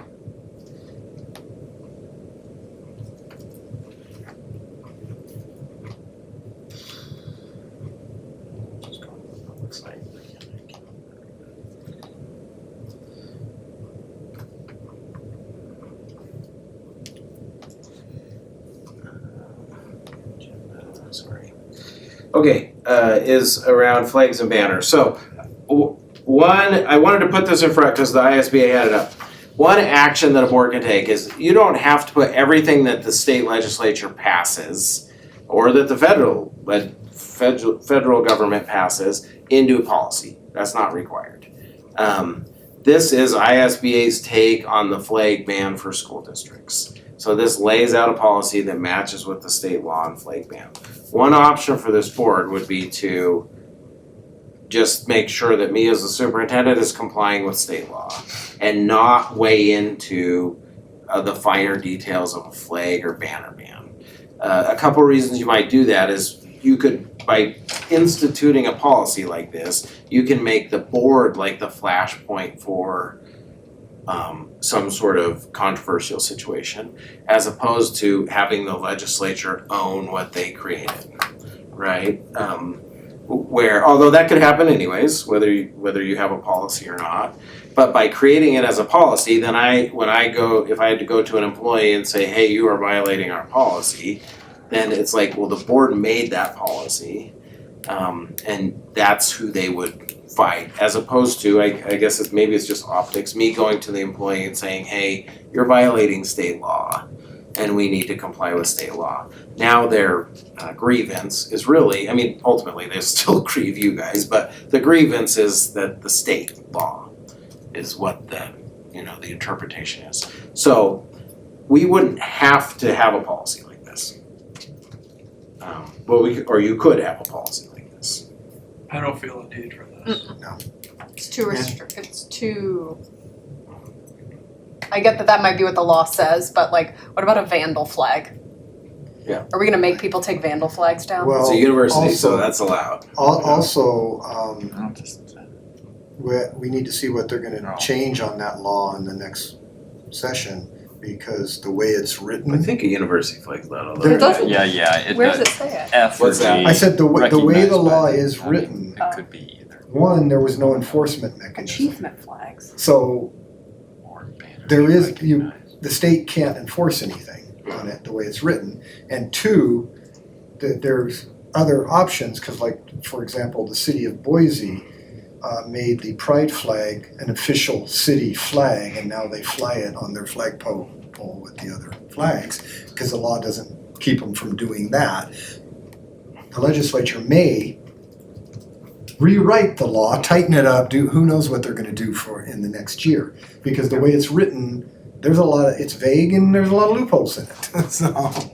Just go to the public site. Okay, is around flags and banners. So, one, I wanted to put this in front because the ISBA had it up. One action that a board can take is you don't have to put everything that the state legislature passes or that the federal government passes into policy. That's not required. This is ISBA's take on the flag ban for school districts. So this lays out a policy that matches with the state law on flag ban. One option for this board would be to just make sure that me as the superintendent is complying with state law and not weigh into the finer details of a flag or banner ban. A couple reasons you might do that is you could, by instituting a policy like this, you can make the board like the flashpoint for some sort of controversial situation, as opposed to having the legislature own what they created, right? Where, although that could happen anyways, whether you have a policy or not, but by creating it as a policy, then if I had to go to an employee and say, hey, you are violating our policy, then it's like, well, the board made that policy, and that's who they would fight, as opposed to, I guess maybe it's just optics, me going to the employee and saying, hey, you're violating state law, and we need to comply with state law. Now their grievance is really, I mean, ultimately they still grieve you guys, but the grievance is that the state law is what the interpretation is. So we wouldn't have to have a policy like this. Or you could have a policy like this. I don't feel a need for this. It's too restricted, it's too. I get that might be what the law says, but like, what about a vandal flag? Yeah. Are we gonna make people take vandal flags down? Well, It's a university, so also- that's allowed. Also, we need to see what they're gonna change on that law in the next session, because the way it's I written. think a university flag's allowed, although. There- It doesn't. Yeah, Where does it say it? F or What's that? G. I said the way the recognized law by is I mean, written, It could be either. one, there was no enforcement mechanism. Achievement flags. So Or banner. there is, the state can't enforce anything on it the way it's written. And two, there's other options, because like, for example, the city of Boise made the pride flag an official city flag, and now they fly it on their flagpole with the other flags, because the law doesn't keep them from doing that. The legislature may rewrite the law, tighten it up, who knows what they're gonna do in the next year. Because the way it's written, it's vague and there's a lot of loopholes in it, so.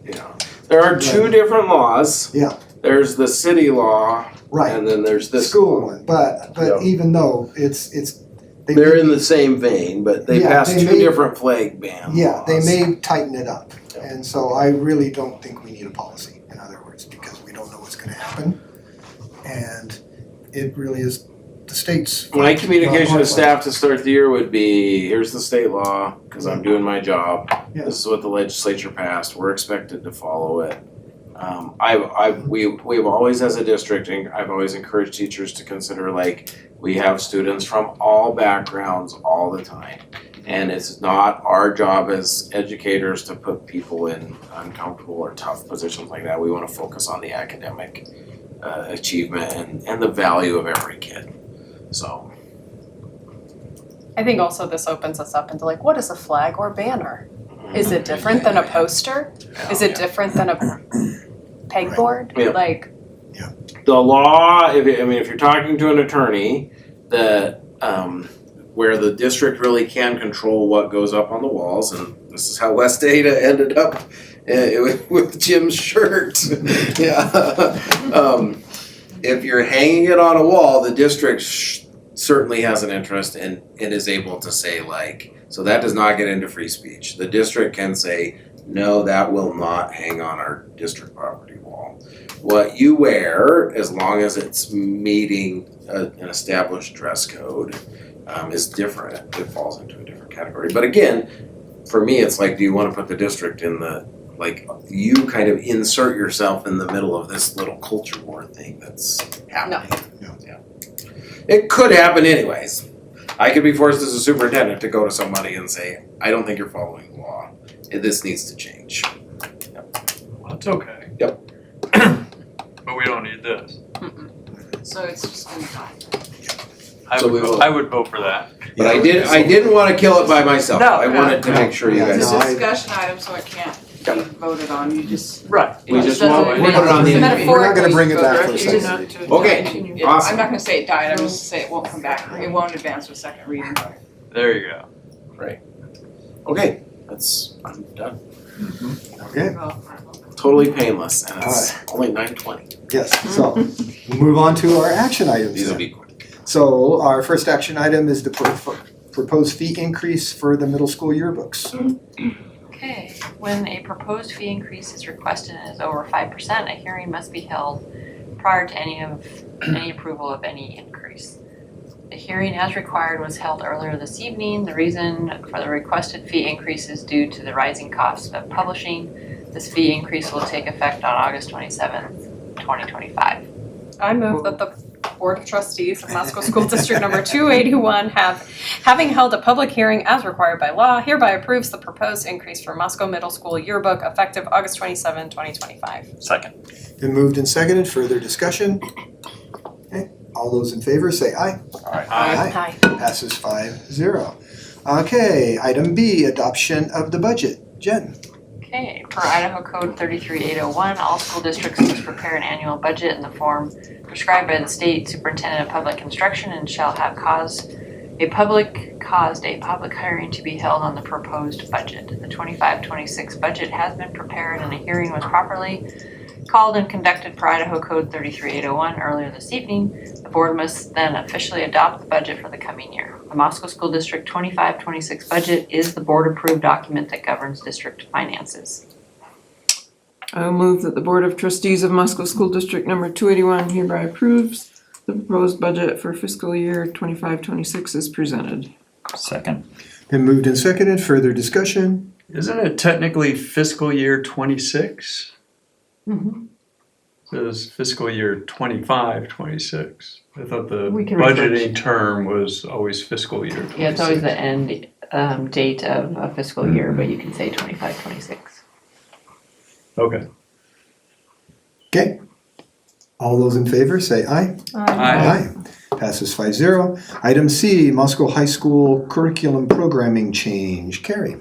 Yeah. There are two different laws. Yeah. There's the city law, Right, and then there's the this school law. one, but Yeah. even though they They're may- in the same vein, but they Yeah, passed they two may- different flag ban Yeah, they laws. may tighten it up, Yeah. and so I really don't think we need a policy, in other words, because we don't know what's gonna happen. And it really is the state's. My communication not our to staff to start the year would be, here's the state law, because I'm doing my job. Yeah. This is what the legislature passed, we're expected to follow it. We've always, as a district, and I've always encouraged teachers to consider, like, we have students from all backgrounds all the time. And it's not our job as educators to put people in uncomfortable or tough positions like that. We want to focus on the academic achievement and the value of every kid. So, I think also this opens us up into like, what is a flag or banner? Is it different than a poster? Is it different than a pegboard? Yeah. Like, the law, if you're talking to an attorney, where the district really can control what goes up on the walls, and this is how West Ada ended up with Jim's shirt. Yeah. If you're hanging it on a wall, the district certainly has an interest and is able to say, like, so that does not get into free speech. The district can say, no, that will not hang on our district property wall. What you wear, as long as it's meeting an established dress code, is different. It falls into a different category. But again, for me, it's like, do you want to put the district in you kind of insert yourself in the middle of this little culture war thing that's happening. No. Yeah. It could happen anyways. I could be forced as a superintendent to go to somebody and say, I don't think you're following the law. This needs to change. Well, that's okay. Yep. But but we don't need this. So it's just gonna die. So we will- I would vote for that. But I didn't wanna kill it by myself. No, I wanted to no. make sure you Yeah, guys. It's no, a I- discussion item, so it can't be voted on, you just. Right. We it just doesn't won't- we're put it on the advance. We're not gonna bring it back for a Metaphorically, second it's reading. Okay, Yeah, awesome. I'm not gonna say it died, I'm just gonna say it won't come back, it won't advance with second reading. There you go. Okay, I'm done. Okay, Totally painless, and it's only 9:20. yes, so we'll move on to our action items These will then. be quick. So our first action item is the proposed fee increase for the middle school yearbooks. Okay, when a proposed fee increase is requested and is over 5%, a hearing must be held prior to any approval of any increase. The hearing as required was held earlier this evening. The reason for the requested fee increase is due to the rising cost of publishing. This fee increase will take effect on August 27th, 2025. I move that the Board of Trustees of Moscow School District Number 281 having held a public hearing as required by law, hereby approves the proposed increase for Moscow Middle School Yearbook effective August 27, 2025. Second. Been moved and seconded, further discussion? Okay, all those in favor say aye. Aye. Passes 5-0. Okay, item B, adoption of the budget. Jen? Okay, per Idaho Code 33801, all school districts must prepare an annual budget in the form prescribed by the state superintendent of public instruction and shall have caused a public hearing to be held on the proposed budget. The 25-26 budget has been prepared and a hearing was properly called and conducted per Idaho Code 33801 earlier this evening. The board must then officially adopt the budget for the coming year. The Moscow School District 25-26 budget is the board-approved document that governs district finances. I will move that the Board of Trustees of Moscow School District Number 281 hereby approves the proposed budget for fiscal year 25-26 as presented. Second. Been moved and seconded, further discussion? Isn't it technically fiscal year 26? Says fiscal year 25-26. I thought the We can refer budgeting term was always fiscal year 26. Yeah, it's always the end date of a fiscal year, but you can say 25-26. Okay. Okay. All those in favor say aye. Aye. Passes 5-0. Item C, Moscow High School curriculum programming change. Carrie?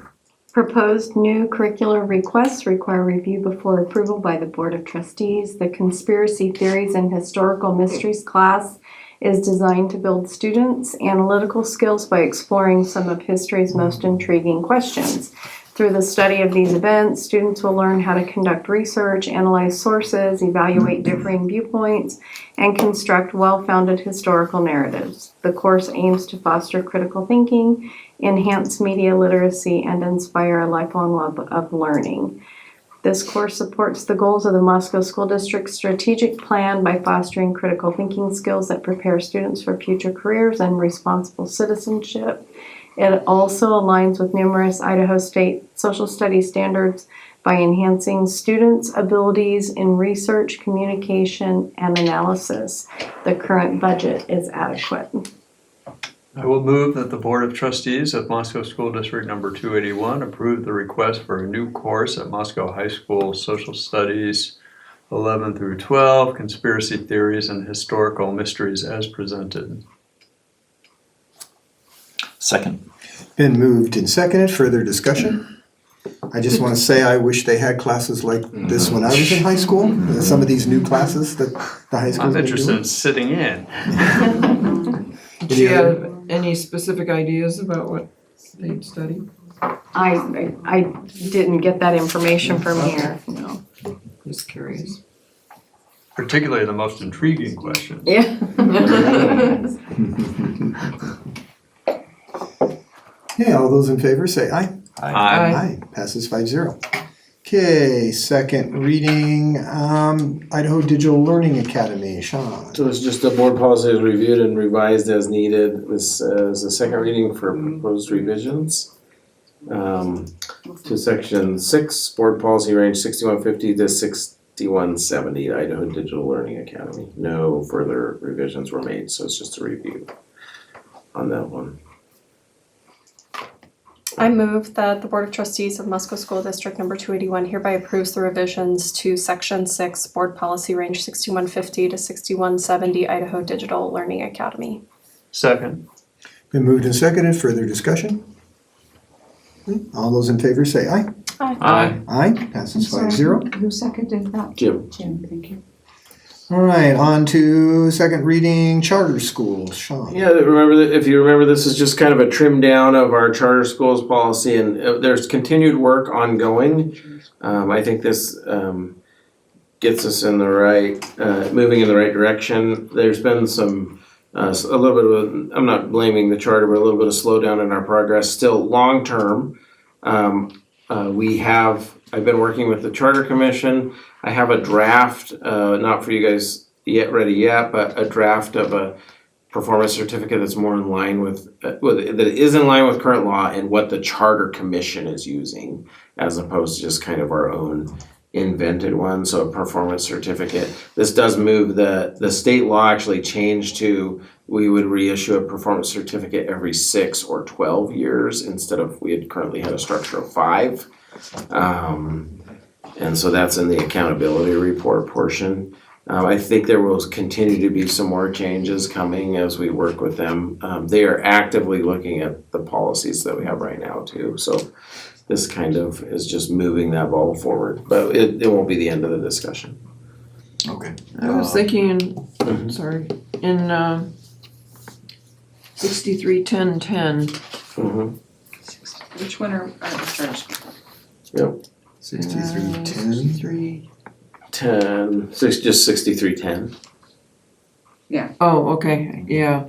Proposed new curricular requests require review before approval by the Board of Trustees. The Conspiracy Theories and Historical Mysteries class is designed to build students' analytical skills by exploring some of history's most intriguing questions. Through the study of these events, students will learn how to conduct research, analyze sources, evaluate differing viewpoints, and construct well-founded historical narratives. The course aims to foster critical thinking, enhance media literacy, and inspire a lifelong love of learning. This course supports the goals of the Moscow School District's strategic plan by fostering critical thinking skills that prepare students for future careers and responsible citizenship. It also aligns with numerous Idaho State social studies standards by enhancing students' abilities in research, communication, and analysis. The current budget is adequate. I will move that the Board of Trustees of Moscow School District Number 281 approve the request for a new course at Moscow High School Social Studies 11 through 12, Conspiracy Theories and Historical Mysteries as presented. Second. Been moved and seconded, further discussion? I just want to say I wish they had classes like this when I was in high school. Some of these new classes that the high school's I'm been interested doing. in sitting in. Do you have any specific ideas about what they'd study? I didn't get that information from here, no. Just curious. Particularly the most intriguing questions. Yeah. Okay, all those in favor say aye. Aye. Passes 5-0. Okay, second reading, Idaho Digital Learning Academy, Sean. So it's just a board policy is reviewed and revised as needed. This is a second reading for proposed revisions. To section 6, board policy range 6150 to 6170, Idaho Digital Learning Academy. No further revisions were made, so it's just a review on that one. I move that the Board of Trustees of Musco School District Number 281 hereby approves the revisions to Section 6, Board Policy Range 6150 to 6170 Idaho Digital Learning Academy. Second. Been moved and seconded, further discussion? All those in favor say aye. Aye. Aye, passes 5-0. Who seconded that? Jim. Jim, thank you. All right, on to second reading, charter schools, Sean. Yeah, remember that, if you remember, this is just kind of a trim down of our charter schools policy, and there's continued work ongoing. I think this gets us in the right, moving in the right direction. There's been some, a little bit of, I'm not blaming the charter, but a little bit of slowdown in our progress. Still, long term, I've been working with the Charter Commission. I have a draft, not for you guys ready yet, but a draft of a performance certificate that's more in line with that is in line with current law and what the Charter Commission is using, as opposed to just kind of our own invented one. So a performance certificate. This does move the state law actually changed to we would reissue a performance certificate every 6 or 12 years instead of we had currently had a structure of 5. And so that's in the accountability report portion. I think there will continue to be some more changes coming as we work with them. They are actively looking at the policies that we have right now too. So this kind of is just moving that ball forward, but it won't be the end of the discussion. Okay. I was thinking, sorry, in 631010, Mm-hmm. Which one are the charter school? Yep. 6310. 63. 6310. Oh, okay, yeah.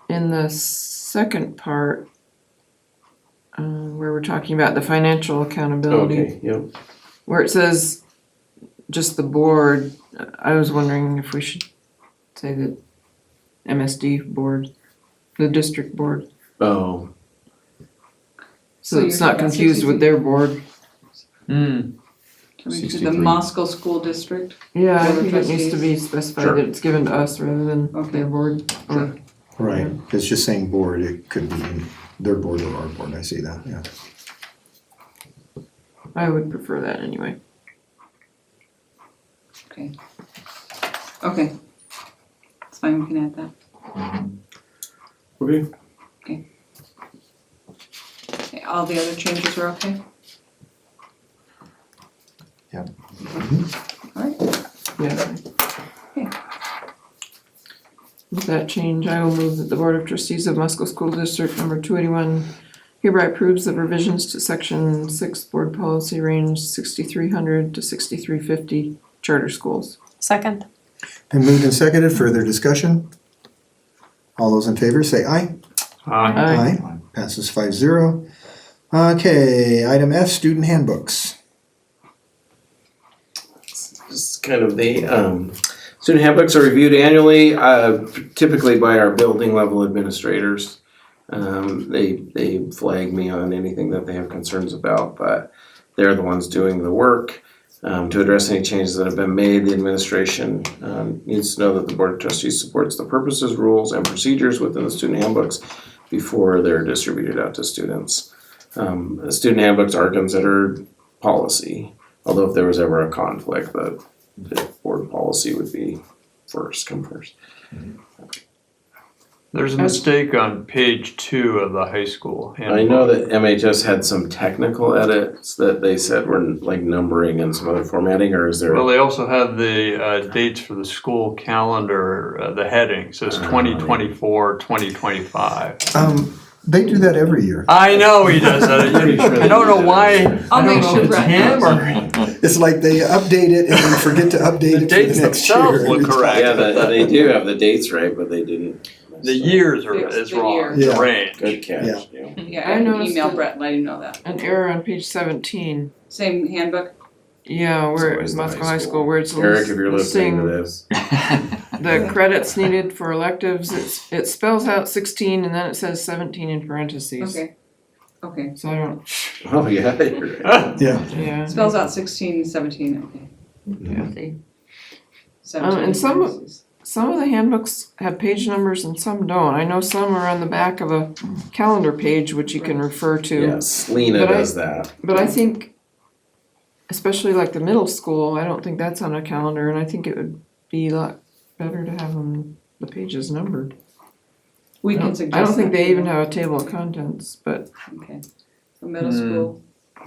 In the second part, where we're talking about the financial accountability, Okay, yep. where it says just the board, I was wondering if we should say the MSD board, the district board, Oh, so it's you're not talking about confused with their board. Can we do the 63. Moscow School District? Yeah, I Board of think it needs to be Trustees. specified Sure. that it's given to us rather than Okay. their board. Or, Right, it's just saying board, it could be their board or our board, I see that, yeah. I would prefer that anyway. Okay. It's fine, we can add that. okay. Okay, all the other changes are okay? Yep. Alright, Yeah. Okay. With that change, I will move that the Board of Trustees of Musco School District Number 281 hereby approves the revisions to Section 6 Board Policy Range 6300 to 6350 Charter Schools. Second. Been moved and seconded, further discussion? All those in favor say aye. Aye. Passes 5-0. Okay, item F, student handbooks. Just kind of the student handbooks are reviewed annually, typically by our building level administrators. They flag me on anything that they have concerns about, but they're the ones doing the work. To address any changes that have been made, the administration needs to know that the Board of Trustees supports the purposes, rules, and procedures within the student handbooks before they're distributed out to students. Student handbooks are considered policy, although if there was ever a conflict, the board policy would be come first. There's a mistake on page 2 of the high school handbook. I know that MHS had some technical edits that they said were like numbering and some other formatting, or is there? Well, they also have the dates for the school calendar, the heading says 2024, 2025. They do that every year. I know he does that. I don't know why. I'll I don't make know sure if it's Brett him knows. or It's like they update it and then forget to update it for dates the next themselves year. look correct. Yeah, they do have the dates right, but they didn't. The years are Fix is the wrong. year. The Yeah. range. Good catch. Yeah. Yeah, I I can noticed email that- Brett and let him know that. An error on page 17. Same handbook? Yeah, where So it is was the Musco high High school. School, where it's Eric, if you're listening to listing this. the credits needed for electives, it spells out 16 and then it says 17 in parentheses. Okay, So I don't, Oh, yeah, you're right. Yeah, yeah. spells out 16, 17, okay. Yeah. 17. And some of- parentheses. some of the handbooks have page numbers and some don't. I know some are on the back of a calendar page, which you can refer to. Yes, Lena But I- does that. But I think, especially like the middle school, I don't think that's on a calendar, and I think it would be a lot better to have them, the pages numbered. We I can don't- suggest I don't think that they to even them. have a table of contents, but Okay, so middle school,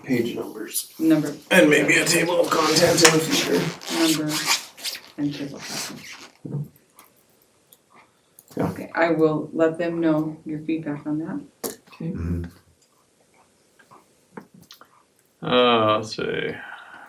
Page numbers. number, And maybe a table of contents in the future. number, and table of contents. Yeah. Okay, I will let them know your feedback on that. okay. Let's see.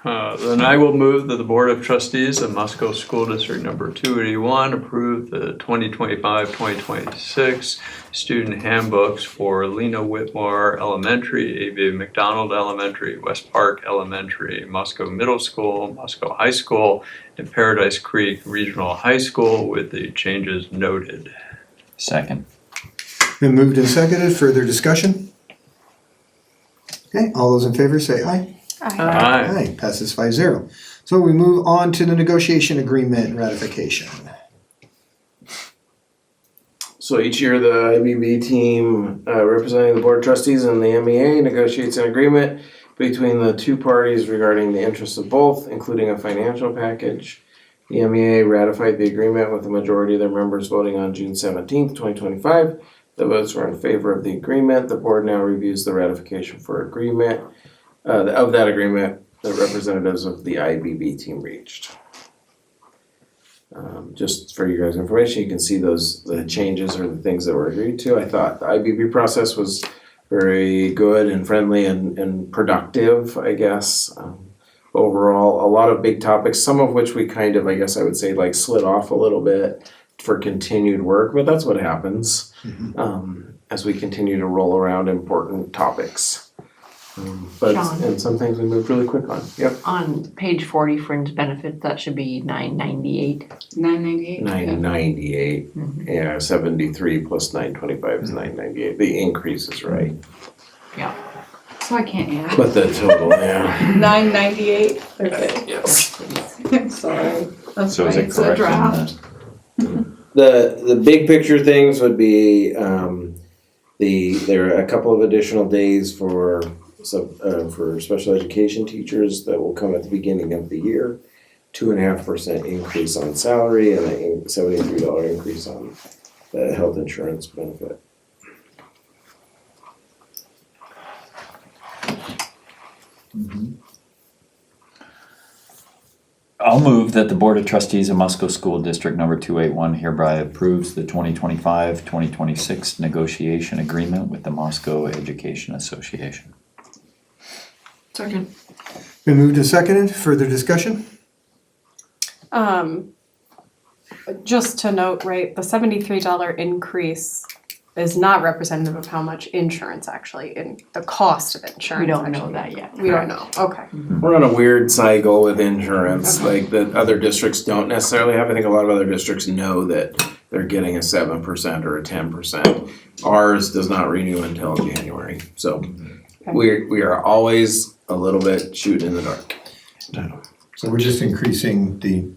Then I will move that the Board of Trustees of Musco School District Number 281 approve the 2025-2026 student handbooks for Lena Whitmore Elementary, A.B. McDonald Elementary, West Park Elementary, Musco Middle School, Musco High School, and Paradise Creek Regional High School with the changes noted. Second. Been moved and seconded, further discussion? Okay, all those in favor say aye. Aye. Passes 5-0. So we move on to the negotiation agreement ratification. So each year, the IBB team representing the Board of Trustees and the MEA negotiates an agreement between the two parties regarding the interests of both, including a financial package. The MEA ratified the agreement with the majority of their members voting on June 17th, 2025. The votes were in favor of the agreement. The board now reviews the ratification for agreement. Of that agreement, the representatives of the IBB team reached. Just for you guys' information, you can see the changes or the things that were agreed to. I thought the IBB process was very good and friendly and productive, I guess. Overall, a lot of big topics, some of which we kind of, I guess I would say, like slid off a little bit for continued work, but that's what happens as we continue to roll around important topics. John. And some things we moved really quick on. Yep. On page 40, fringe benefits, that should be 998. 998? 998, yeah, 73 plus 925 is 998. The increase is right, So I can't add. but the total, yeah. 998? Okay. Yes. I'm sorry. That's So is right, it it's a correct draft. The big picture things would be there are a couple of additional days for special education teachers that will come at the beginning of the year. 2.5% increase on salary and a $73 increase on the health insurance benefit. I'll move that the Board of Trustees of Musco School District Number 281 hereby approves the 2025-2026 negotiation agreement with the Moscow Education Association. Second. Been moved and seconded, further discussion? Just to note, right, the $73 increase is not representative of how much insurance actually, in the cost of insurance. We don't know actually. that yet. We don't know, okay. We're on a weird cycle with insurance, like that other districts don't necessarily have. I think a lot of other districts know that they're getting a 7% or a 10%. Ours does not renew until January, so we are always a little bit shooting in the dark. So we're just increasing the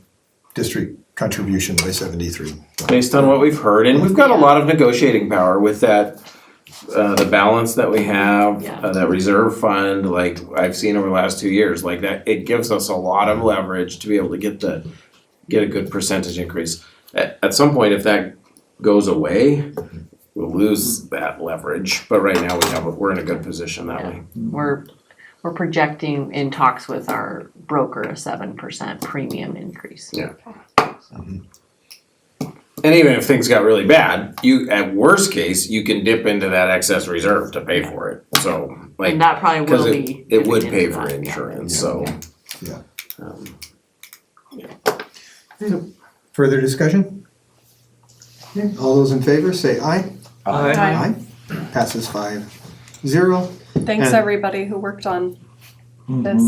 district contribution by 73. Based on what we've heard, and we've got a lot of negotiating power with that, the balance that we have, that reserve fund, like I've seen over the last 2 years, like that, it gives us a lot of leverage to be able to get a good percentage increase. At some point, if that goes away, we'll lose that leverage, but right now we're in a good position that way. We're projecting in talks with our broker a 7% premium increase. Yeah. And even if things got really bad, at worst case, you can dip into that excess reserve to pay for it, so like. And that probably will Cause be. it would dipping pay into for that, insurance, so. Yeah. Further discussion? Okay, all those in favor say aye. Aye. Passes 5-0. Thanks And- everybody who worked on this.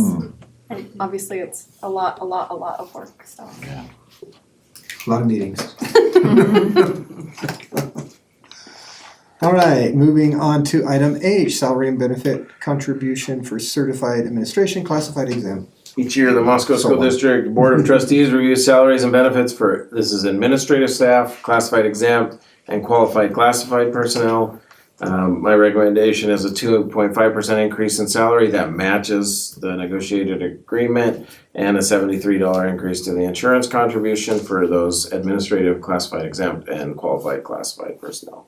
And obviously it's a lot of work, so. A lot of meetings. All right, moving on to item H, salary and benefit contribution for certified administration classified exam. Each year, the Moscow So School on. District Board of Trustees reviews salaries and benefits for, this is administrative staff, classified exempt, and qualified classified personnel. My recommendation is a 2.5% increase in salary that matches the negotiated agreement, and a $73 increase to the insurance contribution for those administrative, classified exempt, and qualified classified personnel.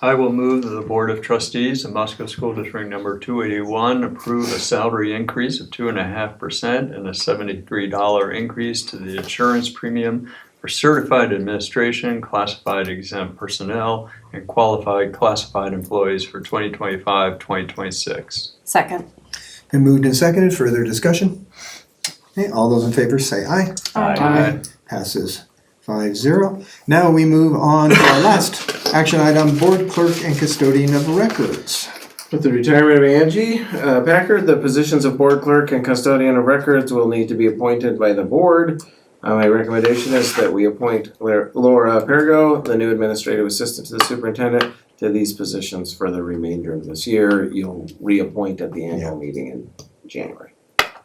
I will move that the Board of Trustees of Moscow School District Number 281 approve a salary increase of 2.5% and a $73 increase to the insurance premium for certified administration, classified exempt personnel, and qualified classified employees for 2025-2026. Second. Been moved and seconded, further discussion? Okay, all those in favor say aye. Aye. Passes 5-0. Now we move on to our last action item, board clerk and custodian of records. With the retirement of Angie Packard, the positions of board clerk and custodian of records will need to be appointed by the board. My recommendation is that we appoint Laura Pergo, the new administrative assistant to the superintendent, to these positions for the remainder of this year. You'll reappoint at the annual meeting in January.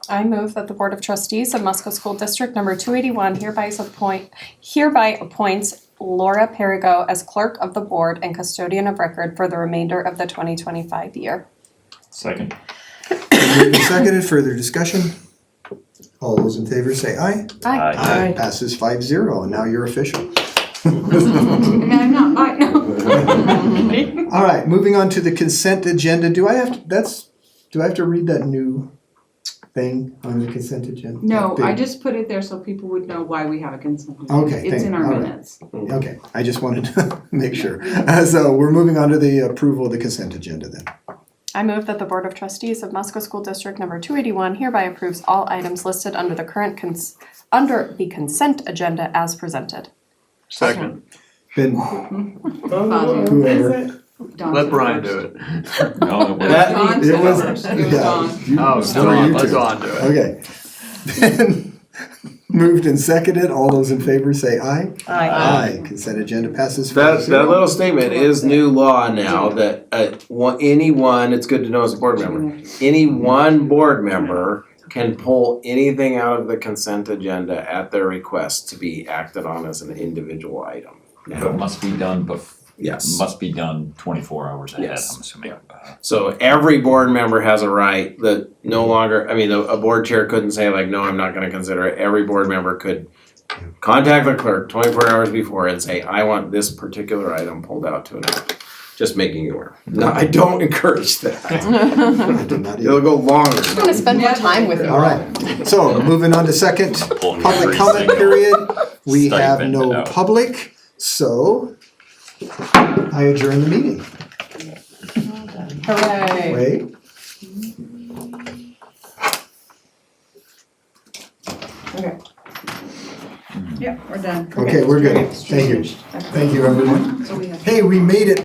I move that the Board of Trustees of Moscow School District Number 281 hereby appoints Laura Perigo as clerk of the board and custodian of record for the remainder of the 2025 year. Second. Been moved and seconded, further discussion? All those in favor say aye. Aye. Passes 5-0, and now you're official. And I'm not, I know. All right, moving on to the consent agenda. Do I have to read that new thing on the consent agenda? No, That I big- just put it there so people would know why we have a consent. agenda. Okay, It's in thank- our all right. minutes. Okay, I just wanted to make sure. So we're moving on to the approval of the consent agenda then. I move that the Board of Trustees of Moscow School District Number 281 hereby approves all items listed under the consent agenda as presented. Second. Been Fozzie. whoever. Don Let said Brian first. do it. No, it was. That- Don it said was- first. It was yeah. Don. You- Oh, it's let for you Let two. Dawn do it. Okay. Moved and seconded, all those in favor say aye. Aye. Consent agenda passes 5-0. That little statement is new law now, that anyone, it's good to know as a board member, any one board member can pull anything out of the consent agenda at their request to be acted on as an individual item. But it must be done Yes. must be done 24 hours ahead, Yes. I'm assuming. So every board member has a right that no longer, a board chair couldn't say like, no, I'm not gonna consider it. Every board member could contact the clerk 24 hours before and say, I want this particular item pulled out to an act. Just making you aware. No, I don't encourage that. I did not It'll either. go longer. I'm gonna spend more time with you. All right, so moving on to second public comment period. We have Stipend, no no. public, so I adjourn the meeting. Hooray. Wait. Yep, we're done. Okay, we're good. Thank you. Thank you, everyone. So we have. Hey, we made it.